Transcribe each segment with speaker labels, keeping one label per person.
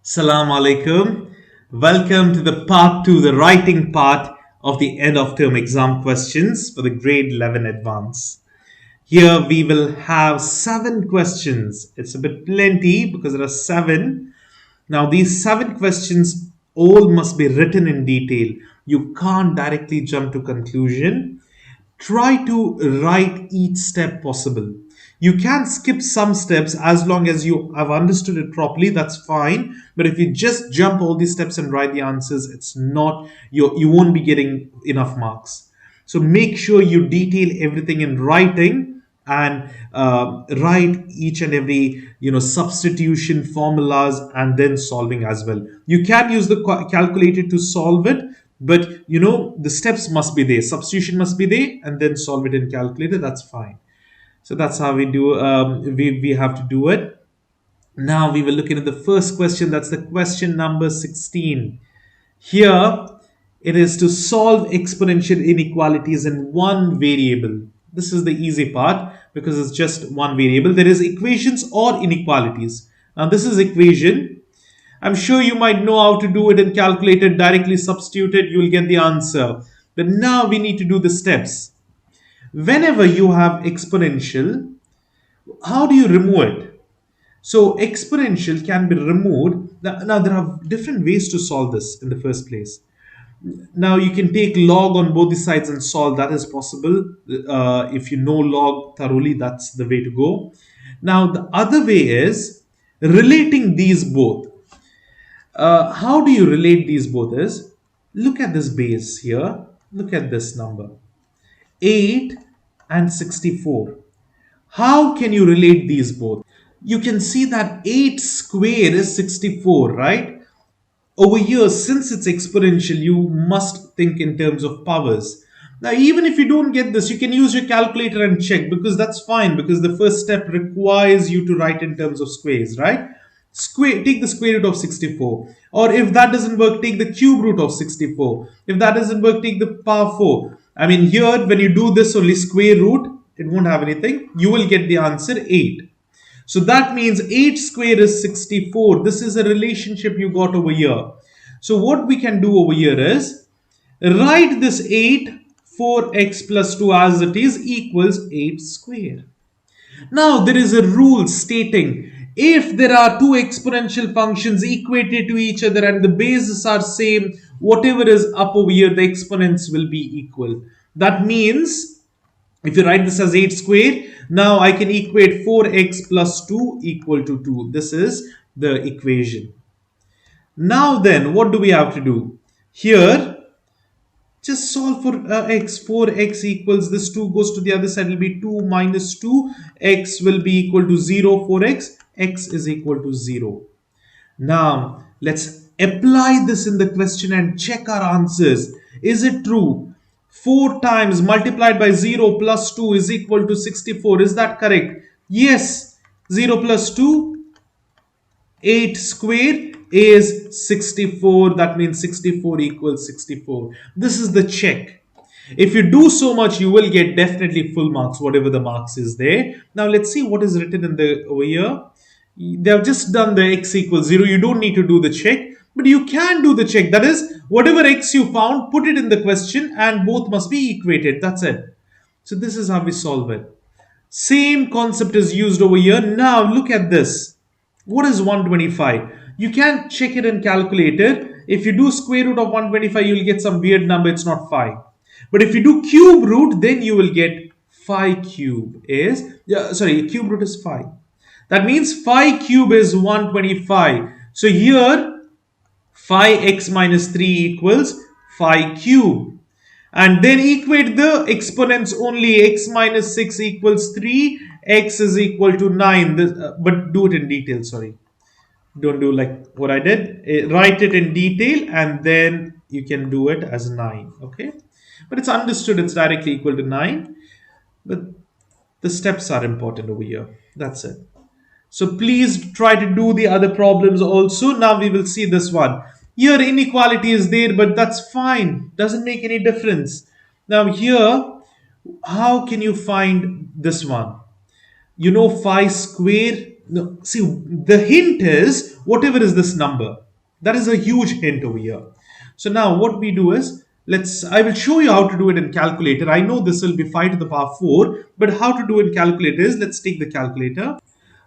Speaker 1: Assalamu alaikum. Welcome to the part 2, the writing part of the end of term exam questions for the grade 11 advance. Here we will have 7 questions. It's a bit plenty because there are 7. Now, these 7 questions all must be written in detail. You can't directly jump to conclusion. Try to write each step possible. You can skip some steps as long as you have understood it properly, that's fine. But if you just jump all these steps and write the answers, it's not, you won't be getting enough marks. So make sure you detail everything in writing and write each and every substitution formulas and then solving as well. You can use the calculator to solve it, but the steps must be there, substitution must be there, and then solve it in calculator. That's fine. So that's how we do. We have to do it. Now we will look into the first question. That's the question number 16. Here it is to solve exponential inequalities in one variable. This is the easy part because it's just one variable. There is equations or inequalities. Now this is equation. I'm sure you might know how to do it in calculator, directly substitute it, you will get the answer. But now we need to do the steps. Whenever you have exponential, how do you remove it? So exponential can be removed. Now there are different ways to solve this in the first place. Now you can take log on both the sides and solve. That is possible. If you know log thoroughly, that's the way to go. Now the other way is relating these both. How do you relate these both is, look at this base here. Look at this number. 8 and 64. How can you relate these both? You can see that 8 square is 64, right? Over here, since it's exponential, you must think in terms of powers. Now, even if you don't get this, you can use your calculator and check, because that's fine, because the first step requires you to write in terms of squares, right? Take the square root of 64. Or if that doesn't work, take the cube root of 64. If that doesn't work, take the power 4. I mean, here, when you do this only square root, it won't have anything. You will get the answer 8. So that means 8 square is 64. This is a relationship you got over here. So what we can do over here is, write this 8, 4x plus 2 as it is equals 8 square. Now there is a rule stating, if there are two exponential functions equated to each other and the bases are same, whatever is up over here, the exponents will be equal. That means, if you write this as 8 square, now I can equate 4x plus 2 equal to 2. This is the equation. Now then, what do we have to do? Here, just solve for x. 4x equals, this 2 goes to the other side, it will be 2 minus 2. X will be equal to 0. 4x, x is equal to 0. Now, let's apply this in the question and check our answers. Is it true? 4 times multiplied by 0 plus 2 is equal to 64. Is that correct? Yes. 0 plus 2, 8 square is 64. That means 64 equals 64. This is the check. If you do so much, you will get definitely full marks, whatever the marks is there. Now let's see what is written in the over here. They have just done the x equals 0. You don't need to do the check, but you can do the check. That is, whatever x you found, put it in the question and both must be equated. That's it. So this is how we solve it. Same concept is used over here. Now look at this. What is 125? You can check it in calculator. If you do square root of 125, you'll get some weird number. It's not 5. But if you do cube root, then you will get 5 cube is, cube root is 5. That means 5 cube is 125. So here, 5x minus 3 equals 5 cube. And then equate the exponents only. X minus 6 equals 3. X is equal to 9. But do it in detail, sorry. Don't do like what I did. Write it in detail and then you can do it as 9. Okay. But it's understood it's directly equal to 9. But the steps are important over here. That's it. So please try to do the other problems also. Now we will see this one. Here inequality is there, but that's fine. Doesn't make any difference. Now here, how can you find this one? You know 5 square No, see, the hint is whatever is this number. That is a huge hint over here. So now what we do is, I will show you how to do it in calculator. I know this will be 5 to the power 4, but how to do it in calculator is, let's take the calculator.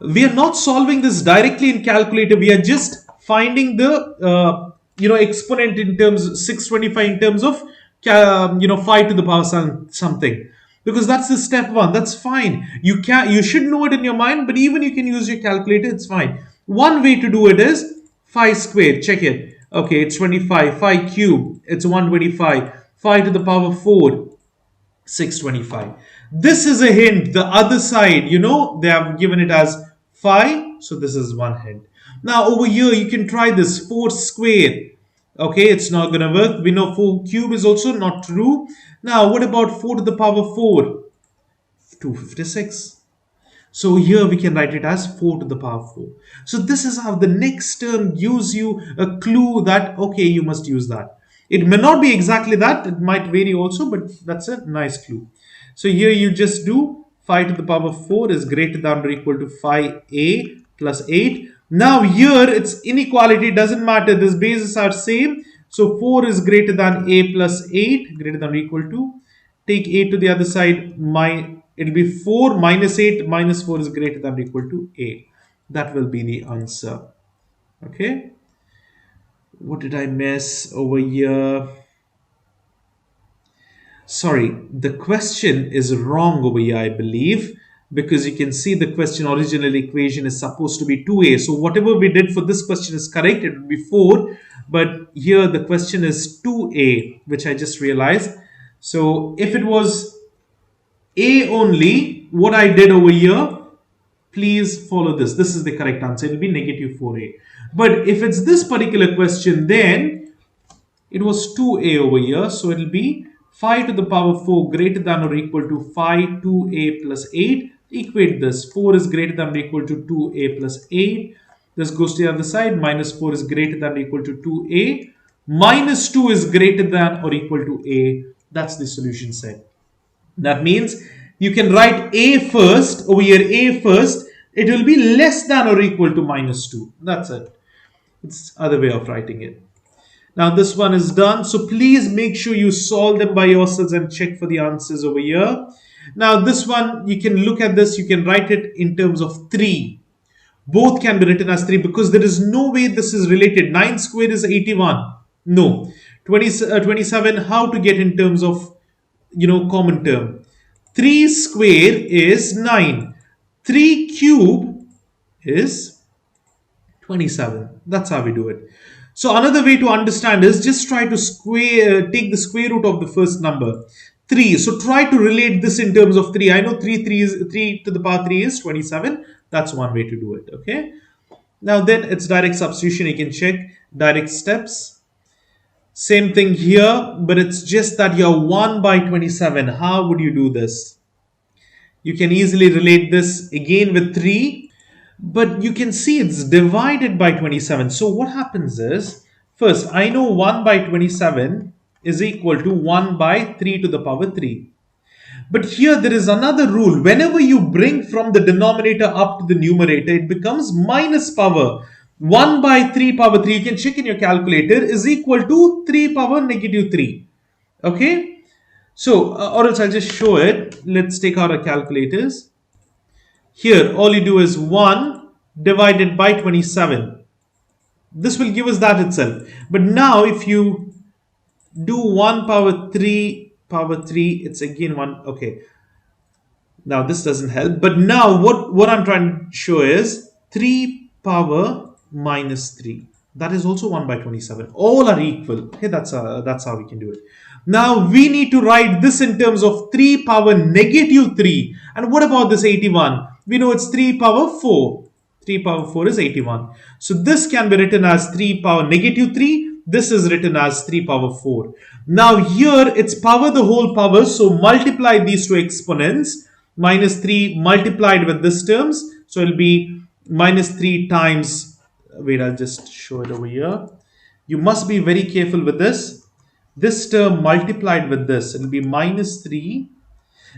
Speaker 1: We are not solving this directly in calculator. We are just finding the exponent in terms 625 in terms of 5 to the power something, because that's the step one. That's fine. You should know it in your mind, but even you can use your calculator. It's fine. One way to do it is 5 squared. Check it. Okay, it's 25. 5 cube, it's 125. 5 to the power 4, 625. This is a hint. The other side, they have given it as 5. So this is one hint. Now over here, you can try this 4 square. Okay, it's not going to work. We know 4 cube is also not true. Now, what about 4 to the power 4? 256. So here we can write it as 4 to the power 4. So this is how the next term gives you a clue that, okay, you must use that. It may not be exactly that. It might vary also, but that's a nice clue. So here you just do 5 to the power 4 is greater than or equal to 5a plus 8. Now here it's inequality. It doesn't matter. These bases are same. So 4 is greater than a plus 8, greater than or equal to. Take 8 to the other side. It'll be 4 minus 8 minus 4 is greater than or equal to a. That will be the answer. Okay. What did I miss over here? Sorry, the question is wrong over here, I believe, because you can see the question original equation is supposed to be 2a. So whatever we did for this question is correct. It would be 4. But here the question is 2a, which I just realized. So if it was a only, what I did over here, please follow this. This is the correct answer. It will be negative 4a. But if it's this particular question, then it was 2a over here. So it will be 5 to the power 4 greater than or equal to 5 2a plus 8. Equate this. 4 is greater than or equal to 2a plus 8. This goes to the other side. Minus 4 is greater than or equal to 2a. Minus 2 is greater than or equal to a. That's the solution set. That means you can write a first. Over here, a first. It will be less than or equal to minus 2. That's it. It's other way of writing it. Now this one is done. So please make sure you solve them by yourselves and check for the answers over here. Now this one, you can look at this. You can write it in terms of 3. Both can be written as 3 because there is no way this is related. 9 squared is 81. No. 27, how to get in terms of, common term. 3 square is 9. 3 cube is 27. That's how we do it. So another way to understand is just try to take the square root of the first number. 3. So try to relate this in terms of 3. I know 3 to the power 3 is 27. That's one way to do it. Okay. Now then it's direct substitution. You can check direct steps. Same thing here, but it's just that you're 1 by 27. How would you do this? You can easily relate this again with 3. But you can see it's divided by 27. So what happens is, first, I know 1 by 27 is equal to 1 by 3 to the power 3. But here there is another rule. Whenever you bring from the denominator up to the numerator, it becomes minus power. 1 by 3 power 3, you can check in your calculator, is equal to 3 power negative 3. Okay? So, or else I'll just show it. Let's take out our calculators. Here, all you do is 1 divided by 27. This will give us that itself. But now, if you do 1 power 3, it's again 1. Okay. Now, this doesn't help. But now, what I'm trying to show is 3 power minus 3. That is also 1 by 27. All are equal. Okay, that's how we can do it. Now, we need to write this in terms of 3 power negative 3. And what about this 81? We know it's 3 power 4. 3 power 4 is 81. So this can be written as 3 power negative 3. This is written as 3 power 4. Now here it's power the whole power. So multiply these two exponents. Minus 3 multiplied with this terms. So it will be minus 3 times. Wait, I'll just show it over here. You must be very careful with this. This term multiplied with this. It will be minus 3.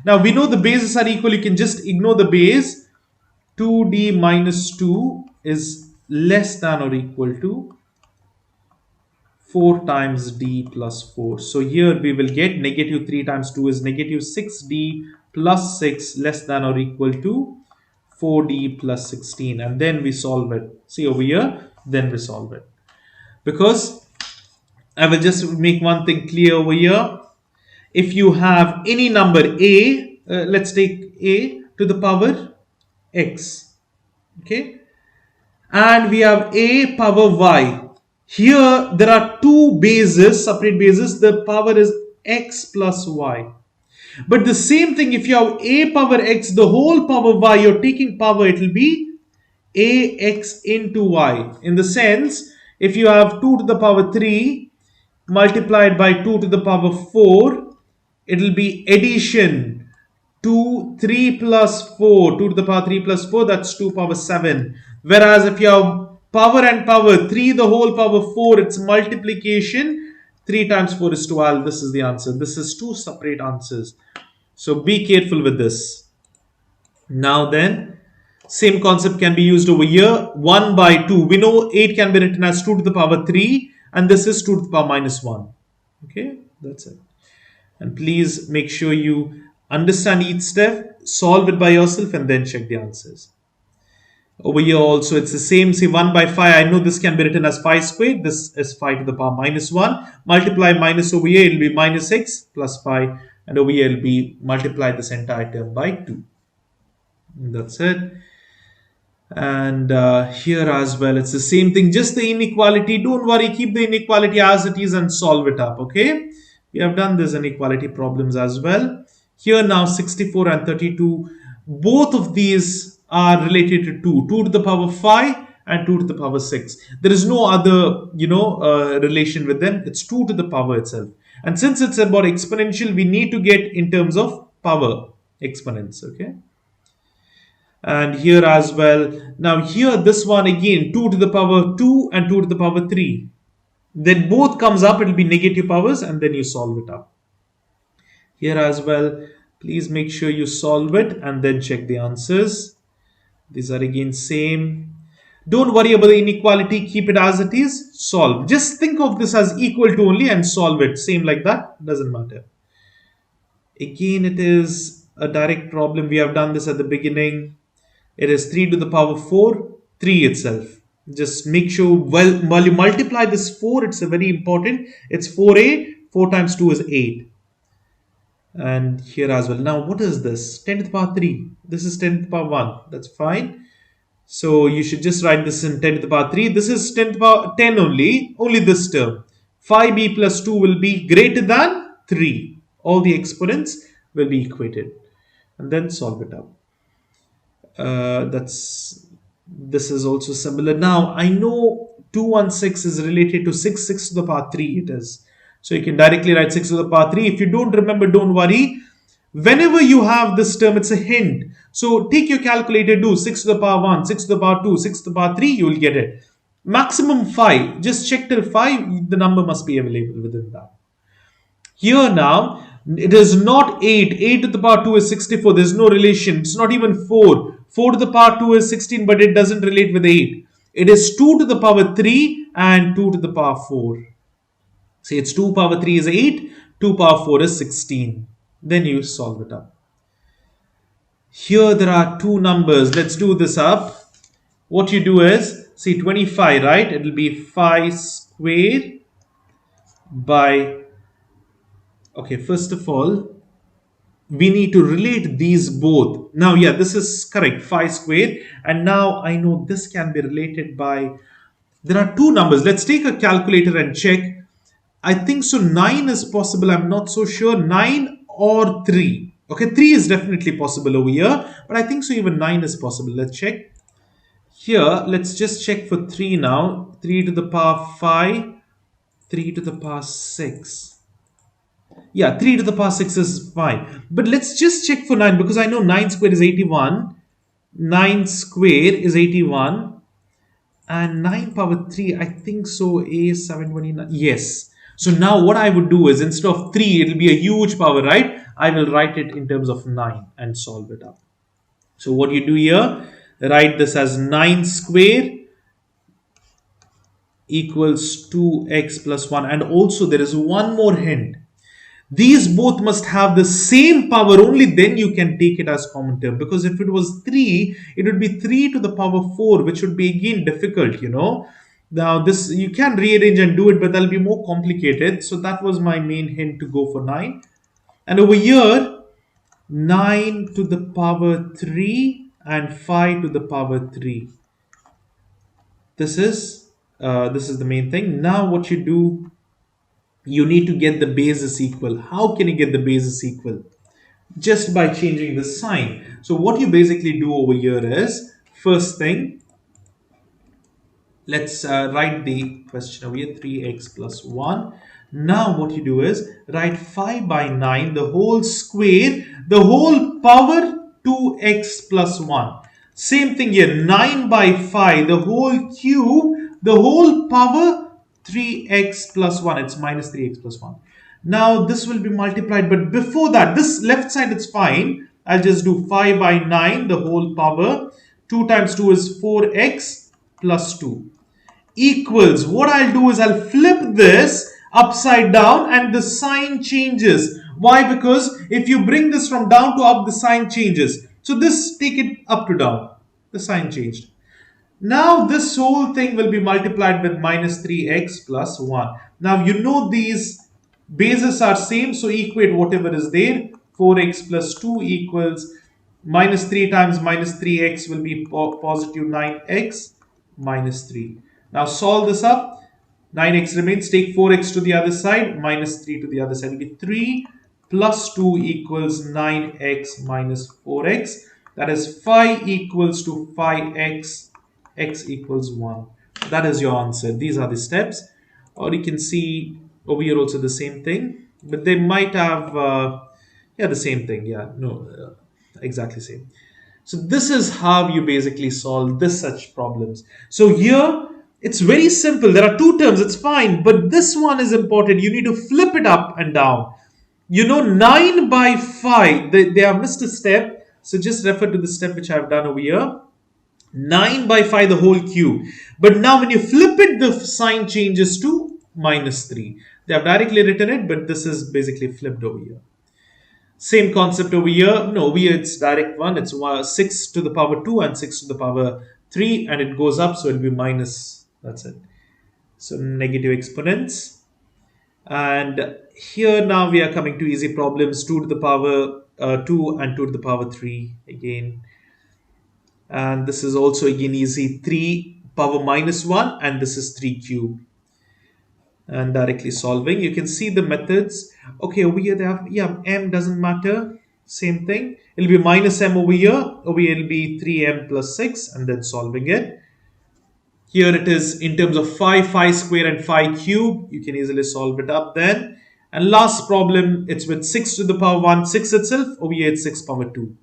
Speaker 1: Now we know the bases are equal. You can just ignore the base. 2d minus 2 is less than or equal to 4 times d plus 4. So here we will get negative 3 times 2 is negative 6d plus 6 less than or equal to 4d plus 16. And then we solve it. See over here, then we solve it. Because I will just make one thing clear over here. If you have any number a, let's take a to the power x, okay, and we have a power y. Here there are two bases, separate bases. The power is x plus y. But the same thing, if you have a power x, the whole power y, you're taking power, it will be ax into y. In the sense, if you have 2 to the power 3 multiplied by 2 to the power 4, it will be addition 2, 3 plus 4, 2 to the power 3 plus 4, that's 2 power 7. Whereas if you have power and power, 3 the whole power 4, it's multiplication, 3 times 4 is 12. This is the answer. This is two separate answers. So be careful with this. Now then, same concept can be used over here. 1 by 2. We know 8 can be written as 2 to the power 3 and this is 2 to the power minus 1. Okay, that's it. And please make sure you understand each step, solve it by yourself and then check the answers. Over here also it's the same. See, 1 by 5, I know this can be written as 5 squared. This is 5 to the power minus 1. Multiply minus over here, it will be minus 6 plus 5. And over here it will be multiply this entire term by 2. And that's it. And here as well it's the same thing, just the inequality. Don't worry, keep the inequality as it is and solve it up. Okay, we have done this inequality problems as well. Here now 64 and 32, both of these are related to 2 to the power 5 and 2 to the power 6. There is no other relation with them. It's 2 to the power itself. And since it's about exponential, we need to get in terms of power exponents. Okay, and here as well. Now here this one again, 2 to the power 2 and 2 to the power 3. Then both comes up, it will be negative powers and then you solve it up. Here as well, please make sure you solve it and then check the answers. These are again same. Don't worry about the inequality, keep it as it is, solve. Just think of this as equal to only and solve it. Same like that, doesn't matter. Again, it is a direct problem. We have done this at the beginning. It is 3 to the power 4, 3 itself. Just make sure while you multiply this 4, it's a very important. It's 4a, 4 times 2 is 8. And here as well. Now, what is this? 10 to the power 3. This is 10 to the power 1. That's fine. So you should just write this in 10 to the power 3. This is 10 to the power 10 only this term. 5b plus 2 will be greater than 3. All the exponents will be equated. And then solve it up. This is also similar. Now I know 216 is related to 6 to the power 3 it is. So you can directly write 6 to the power 3. If you don't remember, don't worry. Whenever you have this term, it's a hint. So take your calculator, do 6 to the power 1, 6 to the power 2, 6 to the power 3, you will get it. Maximum 5. Just check till 5, the number must be available within that. Here now, it is not 8. 8 to the power 2 is 64. There's no relation. It's not even 4. 4 to the power 2 is 16, but it doesn't relate with 8. It is 2 to the power 3 and 2 to the power 4. See, it's 2 power 3 is 8. 2 power 4 is 16. Then you solve it up. Here there are two numbers. Let's do this up. What you do is, see 25, right? It will be 5 squared by... Okay, first of all, we need to relate these both. Now, yeah, this is correct, 5 squared. And now I know this can be related by... There are two numbers. Let's take a calculator and check. I think so 9 is possible. I'm not so sure. 9 or 3. Okay, 3 is definitely possible over here. But I think so even 9 is possible. Let's check. Here, let's just check for 3 now. 3 to the power 5. 3 to the power 6. Yeah, 3 to the power 6 is fine. But let's just check for 9 because I know 9 squared is 81. 9 squared is 81. And 9 power 3, I think so, is 729. Yes. So now what I would do is instead of 3, it will be a huge power, right? I will write it in terms of 9 and solve it up. So what you do here, write this as 9 square equals 2x plus 1. And also there is one more hint. These both must have the same power, only then you can take it as common term. Because if it was 3, it would be 3 to the power 4, which would be again difficult. Now this you can rearrange and do it, but that'll be more complicated. So that was my main hint to go for 9. And over here, 9 to the power 3 and 5 to the power 3. This is the main thing. Now what you do, you need to get the bases equal. How can you get the bases equal? Just by changing the sign. So what you basically do over here is, first thing, let's write the question over here, 3x plus 1. Now what you do is write 5 by 9, the whole square, the whole power 2x plus 1. Same thing here, 9 by 5, the whole cube, the whole power 3x plus 1. It's minus 3x plus 1. Now this will be multiplied, but before that, this left side it's fine. I'll just do 5 by 9, the whole power. 2 times 2 is 4x plus 2. Equals, what I'll do is I'll flip this upside down and the sign changes. Why? Because if you bring this from down to up, the sign changes. So this, take it up to down. The sign changed. Now this whole thing will be multiplied with minus 3x plus 1. Now you know these bases are same, so equate whatever is there. 4x plus 2 equals minus 3 times minus 3x will be positive 9x minus 3. Now solve this up. 9x remains. Take 4x to the other side. Minus 3 to the other side will be 3 plus 2 equals 9x minus 4x. That is 5 equals to 5x. X equals 1. That is your answer. These are the steps. Or you can see over here also the same thing. But they might have, the same thing. Yeah, no, exactly same. So this is how you basically solve this such problems. So here, it's very simple. There are two terms, it's fine. But this one is important. You need to flip it up and down. 9 by 5, they have missed a step. So just refer to the step which I have done over here. 9 by 5, the whole cube. But now when you flip it, the sign changes to minus 3. They have directly written it, but this is basically flipped over here. Same concept over here. No, over here it's direct one. It's 6 to the power 2 and 6 to the power 3. And it goes up, so it will be minus. That's it. So negative exponents. And here now we are coming to easy problems. 2 to the power 2 and 2 to the power 3 again. And this is also again easy, 3 power minus 1 and this is 3 cube. And directly solving, you can see the methods. Okay, over here they have, m doesn't matter, same thing. It'll be minus m over here it'll be 3m plus 6 and then solving it. Here it is in terms of 5 square and 5 cube. You can easily solve it up then. And last problem, it's with 6 to the power 1, 6 itself. Over here it's 6 power 2.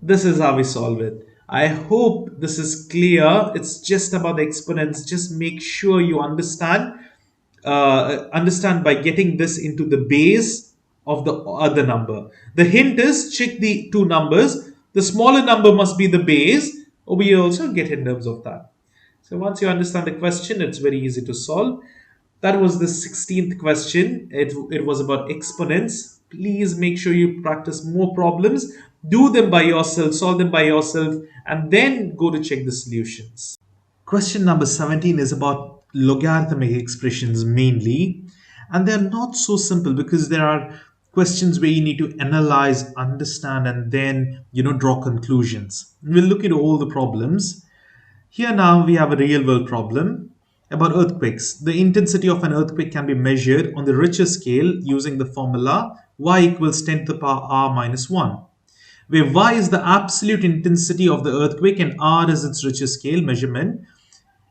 Speaker 1: This is how we solve it. I hope this is clear. It's just about the exponents. Just make sure you understand by getting this into the base of the other number. The hint is check the two numbers. The smaller number must be the base. Over here also get in terms of that. So once you understand the question, it's very easy to solve. That was the 16th question. It was about exponents. Please make sure you practice more problems. Do them by yourself, solve them by yourself, and then go to check the solutions. Question number 17 is about logarithmic expressions mainly. And they're not so simple because there are questions where you need to analyze, understand, and then, draw conclusions. We'll look at all the problems. Here now we have a real world problem about earthquakes. The intensity of an earthquake can be measured on the Richter scale using the formula y equals 10 to the power r minus 1, where y is the absolute intensity of the earthquake and r is its Richter scale measurement.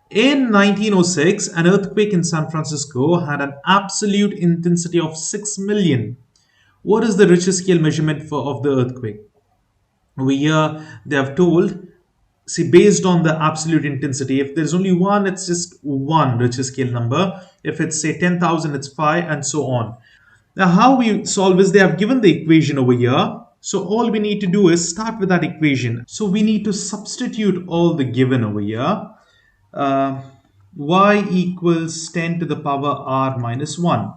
Speaker 1: In 1906, an earthquake in San Francisco had an absolute intensity of 6 million. What is the Richter scale measurement of the earthquake? Over here, they have told, see, based on the absolute intensity, if there's only one, it's just one Richter scale number. If it's say 10,000, it's 5 and so on. Now, how we solve is they have given the equation over here. So all we need to do is start with that equation. So we need to substitute all the given over here. Uh, y equals 10 to the power r minus 1.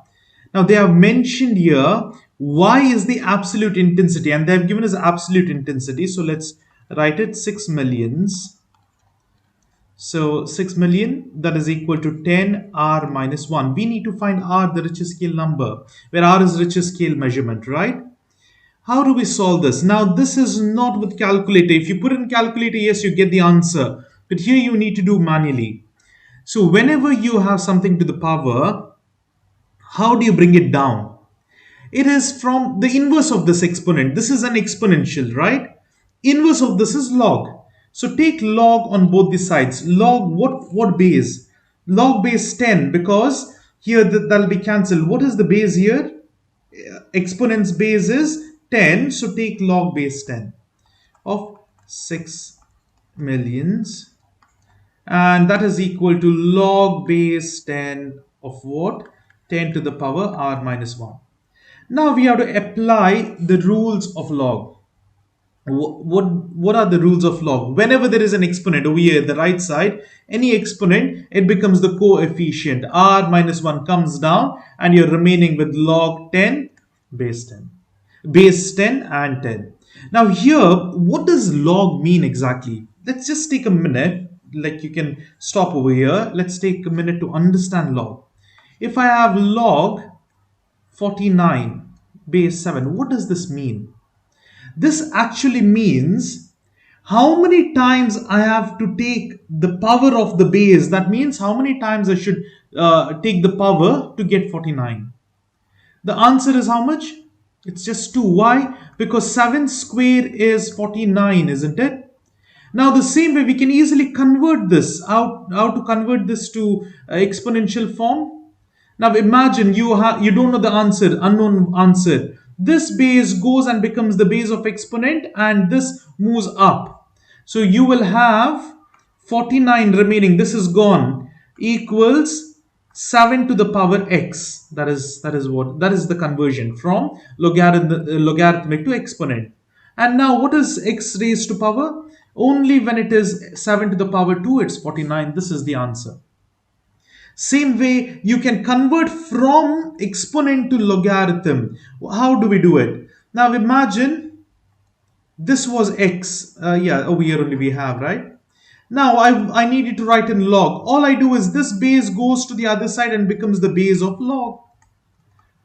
Speaker 1: Now they have mentioned here y is the absolute intensity, and they have given us absolute intensity. So let's write it 6 millions. So 6 million, that is equal to 10 r minus 1. We need to find r, the Richter scale number, where r is Richter scale measurement, right? How do we solve this? Now this is not with calculator. If you put in calculator, yes, you get the answer. But here you need to do manually. So whenever you have something to the power, how do you bring it down? It is from the inverse of this exponent. This is an exponential, right? Inverse of this is log. So take log on both the sides. Log what base? Log base 10, because here that'll be cancelled. What is the base here? Exponent's base is 10. So take log base 10 of 6 millions. And that is equal to log base 10 of what? 10 to the power r minus 1. Now we have to apply the rules of log. What are the rules of log? Whenever there is an exponent over here at the right side, any exponent, it becomes the coefficient. R minus 1 comes down and you're remaining with log 10 base 10. Base 10 and 10. Now here, what does log mean exactly? Let's just take a minute. Like, you can stop over here. Let's take a minute to understand log. If I have log 49 base 7, what does this mean? This actually means how many times I have to take the power of the base. That means how many times I should take the power to get 49. The answer is how much? It's just 2. Why? Because 7 square is 49, isn't it? Now the same way we can easily convert this. How to convert this to exponential form? Now imagine you don't know the answer, unknown answer. This base goes and becomes the base of exponent, and this moves up. So you will have 49 remaining. This is gone, equals 7 to the power x. That is the conversion from logarithmic to exponent. And now what is x raised to power? Only when it is 7 to the power 2, it's 49. This is the answer. Same way, you can convert from exponent to logarithm. How do we do it? Now imagine this was x. Over here only we have, right? Now I needed to write in log. All I do is this base goes to the other side and becomes the base of log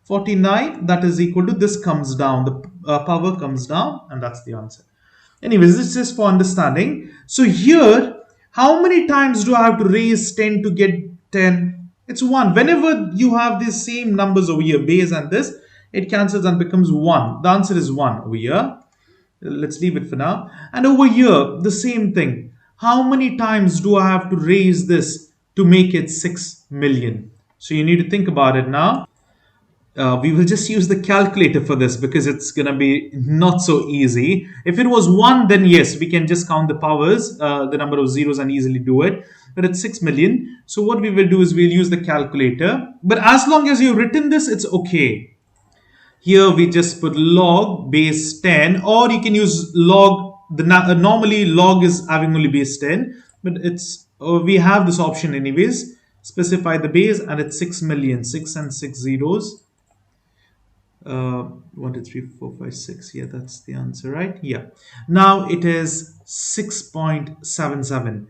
Speaker 1: 49. That is equal to, this comes down, the power comes down, and that's the answer. Anyways, this is just for understanding. So here, how many times do I have to raise 10 to get 10? It's 1. Whenever you have these same numbers over here, base and this, it cancels and becomes 1. The answer is 1 over here. Let's leave it for now. And over here, the same thing. How many times do I have to raise this to make it 6 million? So you need to think about it now. We will just use the calculator for this because it's going to be not so easy. If it was 1, then yes, we can just count the powers, the number of zeros, and easily do it. But it's 6 million. So what we will do is we'll use the calculator. But as long as you've written this, it's okay. Here we just put log base 10, or you can use log. Normally log is having only base 10, but we have this option anyways. Specify the base, and it's 6 million. 6 and 6 zeros. 1, 2, 3, 4, 5, 6. Yeah, that's the answer, right? Yeah. Now it is 6.77.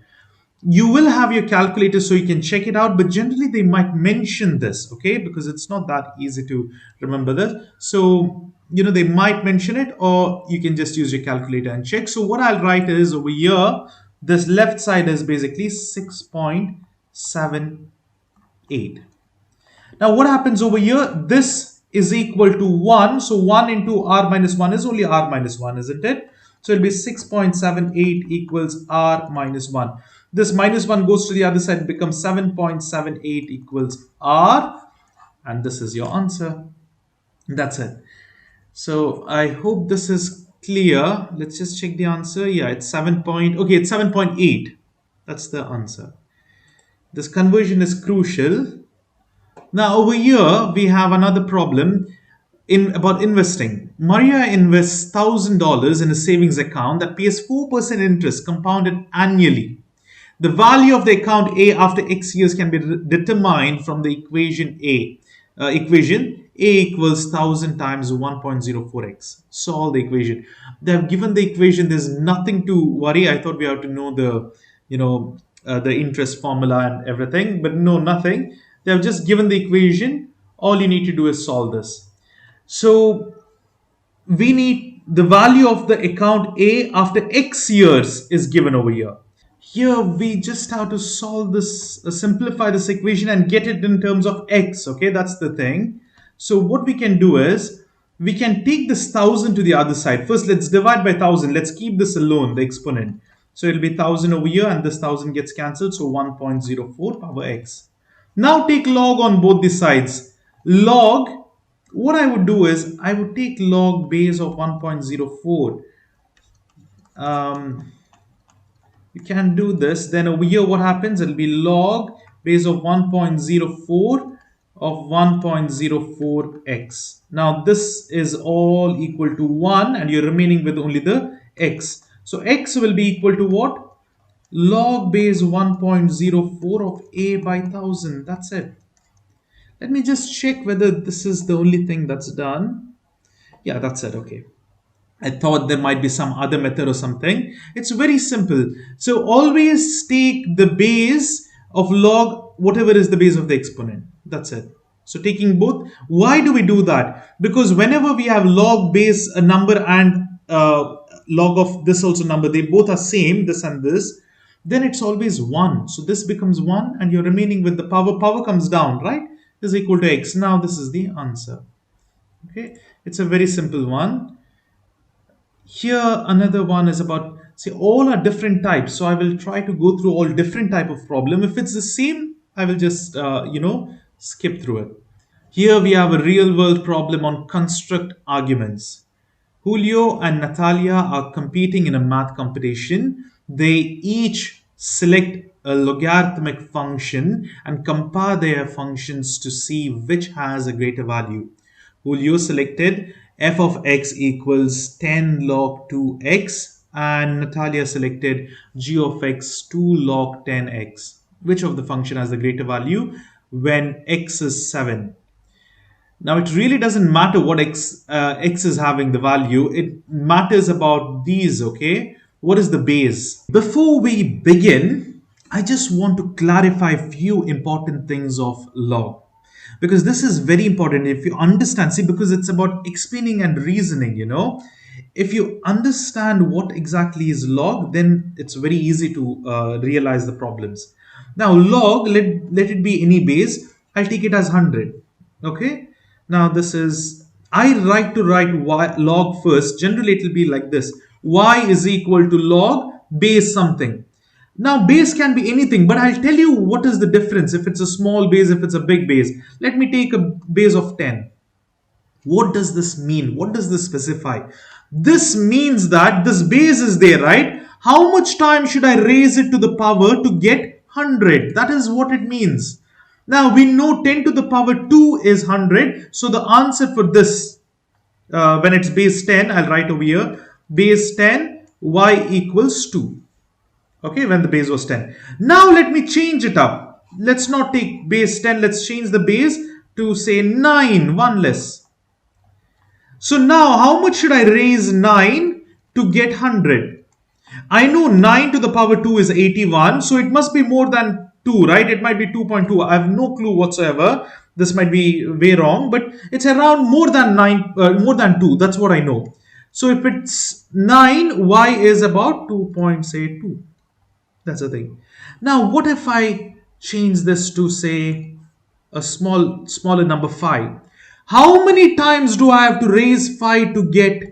Speaker 1: You will have your calculator so you can check it out, but generally they might mention this, okay? Because it's not that easy to remember this. So, they might mention it, or you can just use your calculator and check. So what I'll write is over here, this left side is basically 6.78. Now what happens over here? This is equal to 1. So 1 into r minus 1 is only r minus 1, isn't it? So it'll be 6.78 equals r minus 1. This minus 1 goes to the other side and becomes 7.78 equals r. And this is your answer. That's it. So I hope this is clear. Let's just check the answer. Yeah, it's 7.8. That's the answer. This conversion is crucial. Now over here we have another problem. in about investing. Maria invests $1,000 in a savings account that pays 4% interest compounded annually. The value of the account A after X years can be determined from the equation A. Equation A equals 1000 times 1.04x. Solve the equation. They have given the equation. There's nothing to worry. I thought we have to know the interest formula and everything, but no, nothing. They have just given the equation. All you need to do is solve this. So we need the value of the account A after X years is given over here. Here we just have to solve this, simplify this equation and get it in terms of X. Okay, that's the thing. So what we can do is we can take this 1000 to the other side. First, let's divide by 1000. Let's keep this alone, the exponent. So it'll be 1000 over here and this 1000 gets cancelled. So 1.04 power X. Now take log on both the sides. Log, what I would do is I would take log base of 1.04. You can do this. Then over here, what happens? It'll be log base of 1.04 of 1.04x. Now this is all equal to 1 and you're remaining with only the x. So x will be equal to what? Log base 1.04 of a by 1000. That's it. Let me just check whether this is the only thing that's done. Yeah, that's it. Okay. I thought there might be some other method or something. It's very simple. So always take the base of log, whatever is the base of the exponent. That's it. So taking both. Why do we do that? Because whenever we have log base a number and log of this also number, they both are same, this and this, then it's always 1. So this becomes 1 and you're remaining with the power. Power comes down, right? Is equal to x. Now this is the answer. Okay. It's a very simple one. Here another one is about, see, all are different types, so I will try to go through all different type of problem. If it's the same, I will just skip through it. Here we have a real world problem on construct arguments. Julio and Natalia are competing in a math competition. They each select a logarithmic function and compare their functions to see which has a greater value. Julio selected f of x equals 10 log 2x and Natalia selected g of x 2 log 10x. Which of the function has the greater value when x is 7? Now it really doesn't matter what x is having the value. It matters about these, okay? What is the base? Before we begin, I just want to clarify a few important things of log. Because this is very important. If you understand, see, because it's about explaining and reasoning, If you understand what exactly is log, then it's very easy to realize the problems. Now log, let it be any base. I'll take it as 100, okay? Now this is, I like to write y, log first. Generally it will be like this. Y is equal to log base something. Now base can be anything, but I'll tell you what is the difference if it's a small base, if it's a big base. Let me take a base of 10. What does this mean? What does this specify? This means that this base is there, right? How much time should I raise it to the power to get 100? That is what it means. Now we know 10 to the power 2 is 100. So the answer for this, when it's base 10, I'll write over here, base 10, y equals 2. Okay, when the base was 10. Now let me change it up. Let's not take base 10. Let's change the base to say 9, 1 less. So now how much should I raise 9 to get 100? I know 9 to the power 2 is 81. So it must be more than 2, right? It might be 2.2. I have no clue whatsoever. This might be way wrong, but it's around more than 9, more than 2. That's what I know. So if it's 9, y is about 2.2. That's the thing. Now, what if I change this to say a smaller number 5? How many times do I have to raise 5 to get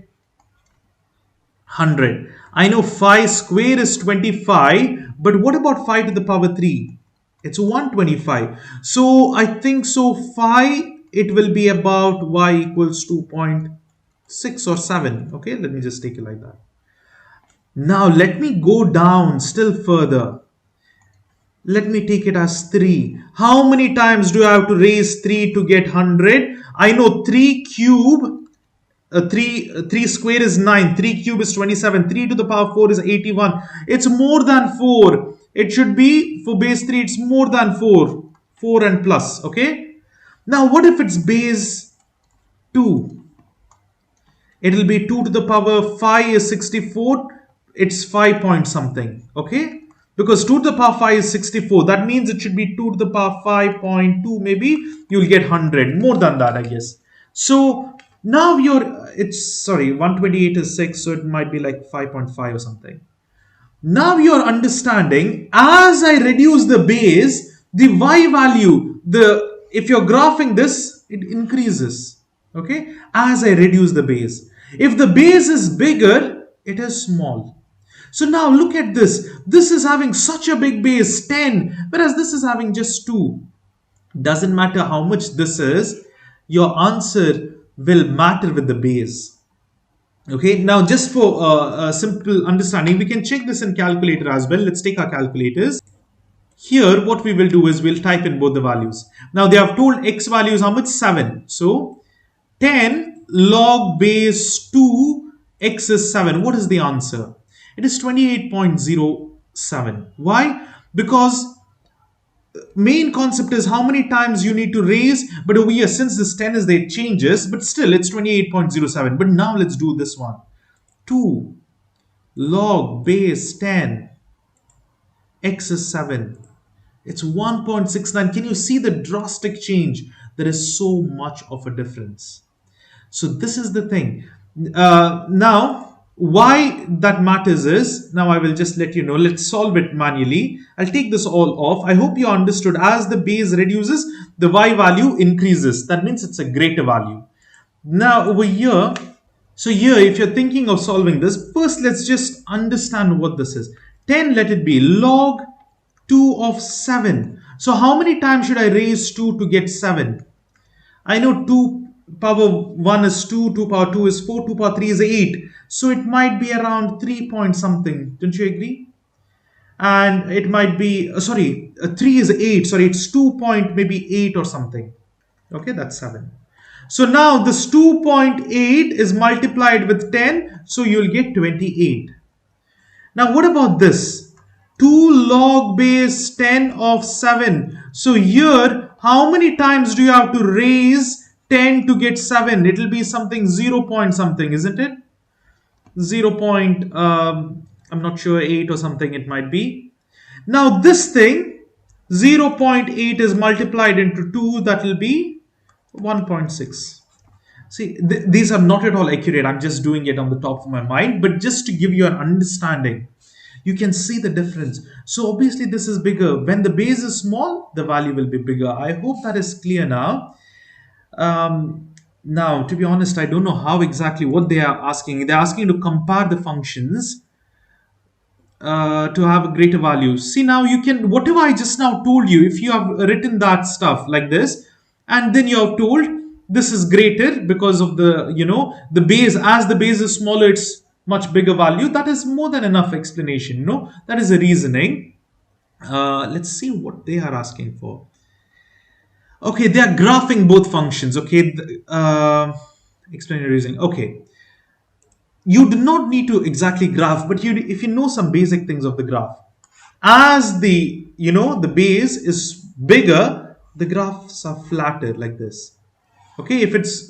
Speaker 1: 100? I know 5 square is 25, but what about 5 to the power 3? It's 125. So I think so 5, it will be about y equals 2.6 or 7. Okay, let me just take it like that. Now let me go down still further. Let me take it as 3. How many times do I have to raise 3 to get 100? I know 3 cube, 3 square is 9, 3 cube is 27, 3 to the power 4 is 81. It's more than 4. It should be, for base 3, it's more than 4. 4 and plus, okay? Now, what if it's base 2? It will be 2 to the power 5 is 64. It's 5 point something, okay? Because 2 to the power 5 is 64. That means it should be 2 to the power 5.2. Maybe you'll get 100. More than that, I guess. So now sorry, 128 is 6. So it might be like 5.5 or something. Now you're understanding, as I reduce the base, the y value, if you're graphing this, it increases. Okay, as I reduce the base. If the base is bigger, it is small. So now look at this. This is having such a big base, 10, whereas this is having just 2. Doesn't matter how much this is, your answer will matter with the base. Okay, now just for a simple understanding, we can check this in calculator as well. Let's take our calculators. Here, what we will do is we'll type in both the values. Now they have told x value is how much? 7. So 10 log base 2 x is 7. What is the answer? It is 28.07. Why? Because main concept is how many times you need to raise, but over here, since this 10 is there, it changes, but still it's 28.07. But now let's do this one. 2 log base 10 x is 7. It's 1.69. Can you see the drastic change? There is so much of a difference. So this is the thing. Now, why that matters is, now I will just let you know. Let's solve it manually. I'll take this all off. I hope you understood. As the base reduces, the y value increases. That means it's a greater value. Now over here, so here, if you're thinking of solving this, first let's just understand what this is. 10, let it be log 2 of 7. So how many times should I raise 2 to get 7? I know 2 power 1 is 2, 2 power 2 is 4, 2 power 3 is 8. So it might be around 3 point something. Don't you agree? And it might be, 3 is 8. Sorry, it's 2 point maybe 8 or something. Okay, that's 7. So now this 2.8 is multiplied with 10. So you'll get 28. Now what about this? 2 log base 10 of 7. So here, how many times do you have to raise 10 to get 7? It will be something 0 point something, isn't it? 0 point, I'm not sure, 8 or something it might be. Now this thing, 0.8 is multiplied into 2, that will be 1.6. See, these are not at all accurate. I'm just doing it on the top of my mind, but just to give you an understanding. You can see the difference. So obviously this is bigger. When the base is small, the value will be bigger. I hope that is clear now. Now, to be honest, I don't know how exactly what they are asking. They're asking to compare the functions to have a greater value. See, now you can, whatever I just now told you, if you have written that stuff like this, and then you have told this is greater because of the, the base, as the base is smaller, it's much bigger value. That is more than enough explanation. That is a reasoning. Let's see what they are asking for. Okay, they are graphing both functions. Okay, explain your reasoning. Okay, you do not need to exactly graph, but if you know some basic things of the graph, as the the base is bigger, the graphs are flatter like this. Okay, if it's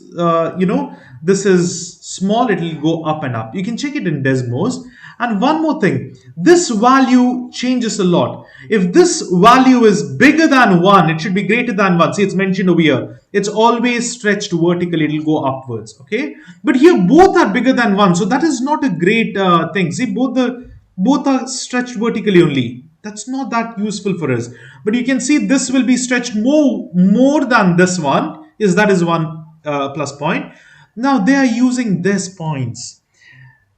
Speaker 1: this is small, it will go up and up. You can check it in Desmos. And one more thing, this value changes a lot. If this value is bigger than 1, it should be greater than 1. See, it's mentioned over here. It's always stretched vertically, it will go upwards. Okay, but here both are bigger than 1, so that is not a great thing. See, both are stretched vertically only. That's not that useful for us. But you can see this will be stretched more than this one. That is one plus point. Now they are using these points.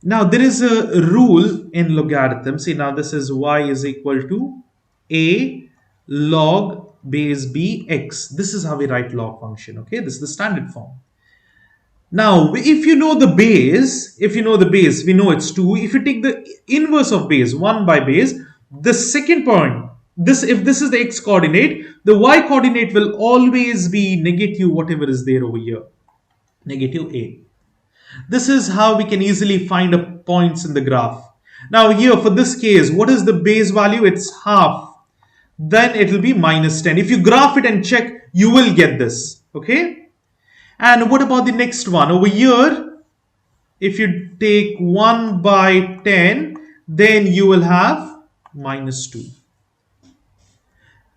Speaker 1: Now there is a rule in logarithm. See, now this is y is equal to a log base b x. This is how we write log function. Okay, this is the standard form. Now, if you know the base, we know it's 2. If you take the inverse of base, 1 by base, the second point, this, if this is the x coordinate, the y coordinate will always be negative whatever is there over here, negative a. This is how we can easily find a points in the graph. Now here for this case, what is the base value? It's half. Then it will be minus 10. If you graph it and check, you will get this. Okay. And what about the next one? Over here, if you take 1 by 10, then you will have minus 2.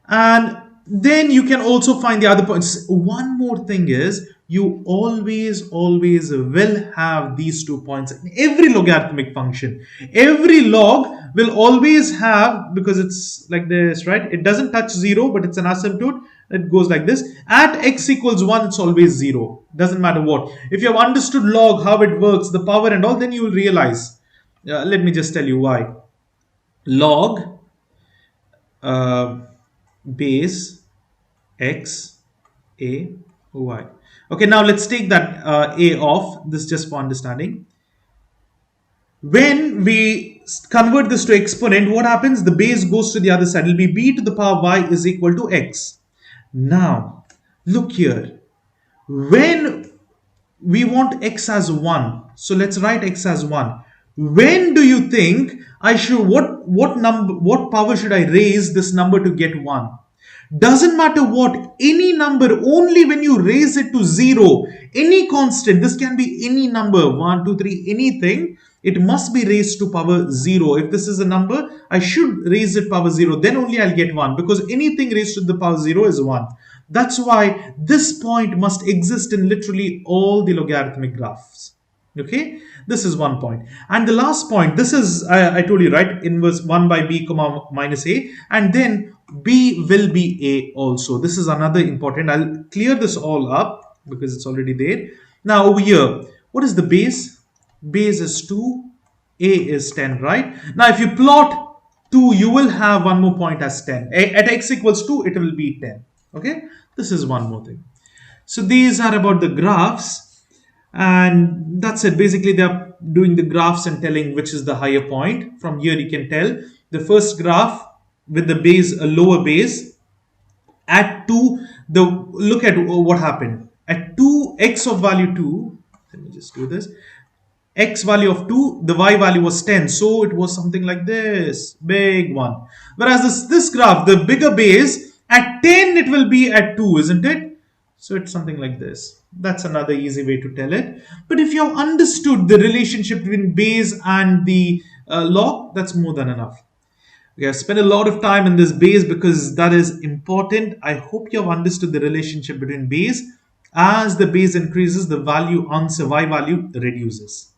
Speaker 1: And then you can also find the other points. One more thing is, you always will have these 2 points in every logarithmic function. Every log will always have, because it's like this, right? It doesn't touch 0, but it's an asymptote. It goes like this. At x equals 1, it's always 0. Doesn't matter what. If you have understood log, how it works, the power and all, then you will realize. Let me just tell you why. Log base x a y. Okay, now let's take that a off. This just for understanding. When we convert this to exponent, what happens? The base goes to the other side. It will be b to the power y is equal to x. Now look here. When we want x as 1, so let's write x as 1. When do you think I should, what power should I raise this number to get 1? Doesn't matter what, any number, only when you raise it to 0, any constant, this can be any number, 1, 2, 3, anything, it must be raised to power 0. If this is a number, I should raise it power 0, then only I'll get 1, because anything raised to the power 0 is 1. That's why this point must exist in literally all the logarithmic graphs. Okay, this is one point. And the last point, this is, I told you, right, inverse 1 by b comma minus a, and then b will be a also. This is another important. I'll clear this all up because it's already there. Now over here, what is the base? Base is 2, a is 10, right? Now if you plot 2, you will have one more point as 10. At x equals 2, it will be 10. Okay, this is one more thing. So these are about the graphs, and that's it. Basically, they are doing the graphs and telling which is the higher point. From here, you can tell the first graph with the base, a lower base. At 2, look at what happened. At 2, x of value 2, let me just do this. X value of 2, the y value was 10. So it was something like this, big one. Whereas this graph, the bigger base, at 10, it will be at 2, isn't it? So it's something like this. That's another easy way to tell it. But if you have understood the relationship between base and the log, that's more than enough. We have spent a lot of time in this base because that is important. I hope you have understood the relationship between base. As the base increases, the value answer, y value, reduces.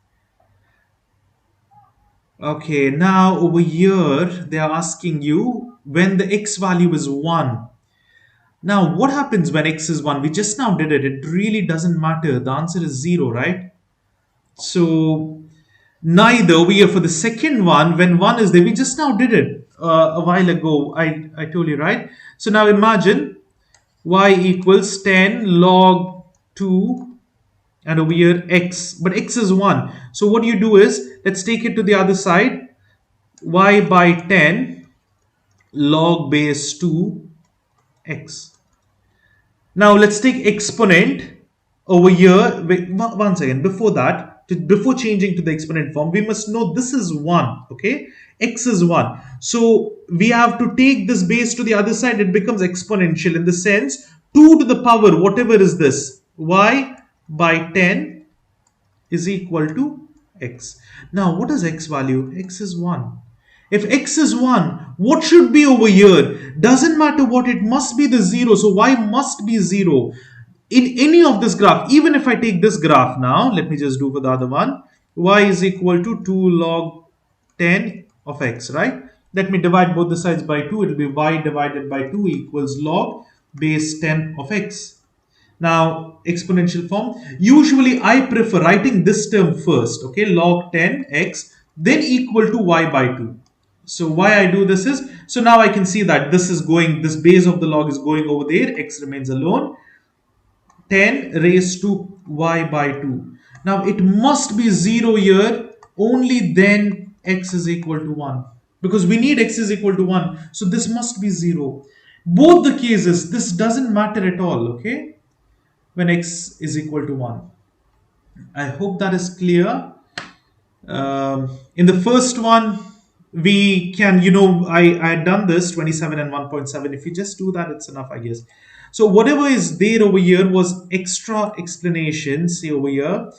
Speaker 1: Okay, now over here, they are asking you when the x value is 1. Now, what happens when x is 1? We just now did it. It really doesn't matter. The answer is 0, right? So, neither over here for the second one, when 1 is there, we just now did it a while ago. I told you, right? So, now imagine y equals 10 log 2 and over here x, but x is 1. So what you do is, let's take it to the other side. Y by 10 log base 2 x. Now let's take exponent over here. Wait, one second. Before that, before changing to the exponent form, we must know this is 1. Okay, x is 1. So we have to take this base to the other side. It becomes exponential in the sense 2 to the power whatever is this, y by 10 is equal to x. Now what is x value? X is 1. If x is 1, what should be over here? Doesn't matter what, it must be the 0. So y must be 0. In any of this graph, even if I take this graph now, let me just do for the other one. Y is equal to 2 log 10 of x, right? Let me divide both the sides by 2. It will be y divided by 2 equals log base 10 of x. Now, exponential form. Usually, I prefer writing this term first, okay, log 10x, then equal to y by 2. So, why I do this is, so now I can see that this is going, this base of the log is going over there, x remains alone, 10 raised to y by 2. Now, it must be 0 here, only then x is equal to 1. because we need x is equal to 1. So this must be 0. Both the cases, this doesn't matter at all, okay? When x is equal to 1. I hope that is clear. In the first one, we can, I had done this 27 and 1.7. If you just do that, it's enough, I guess. So whatever is there over here was extra explanation, see over here.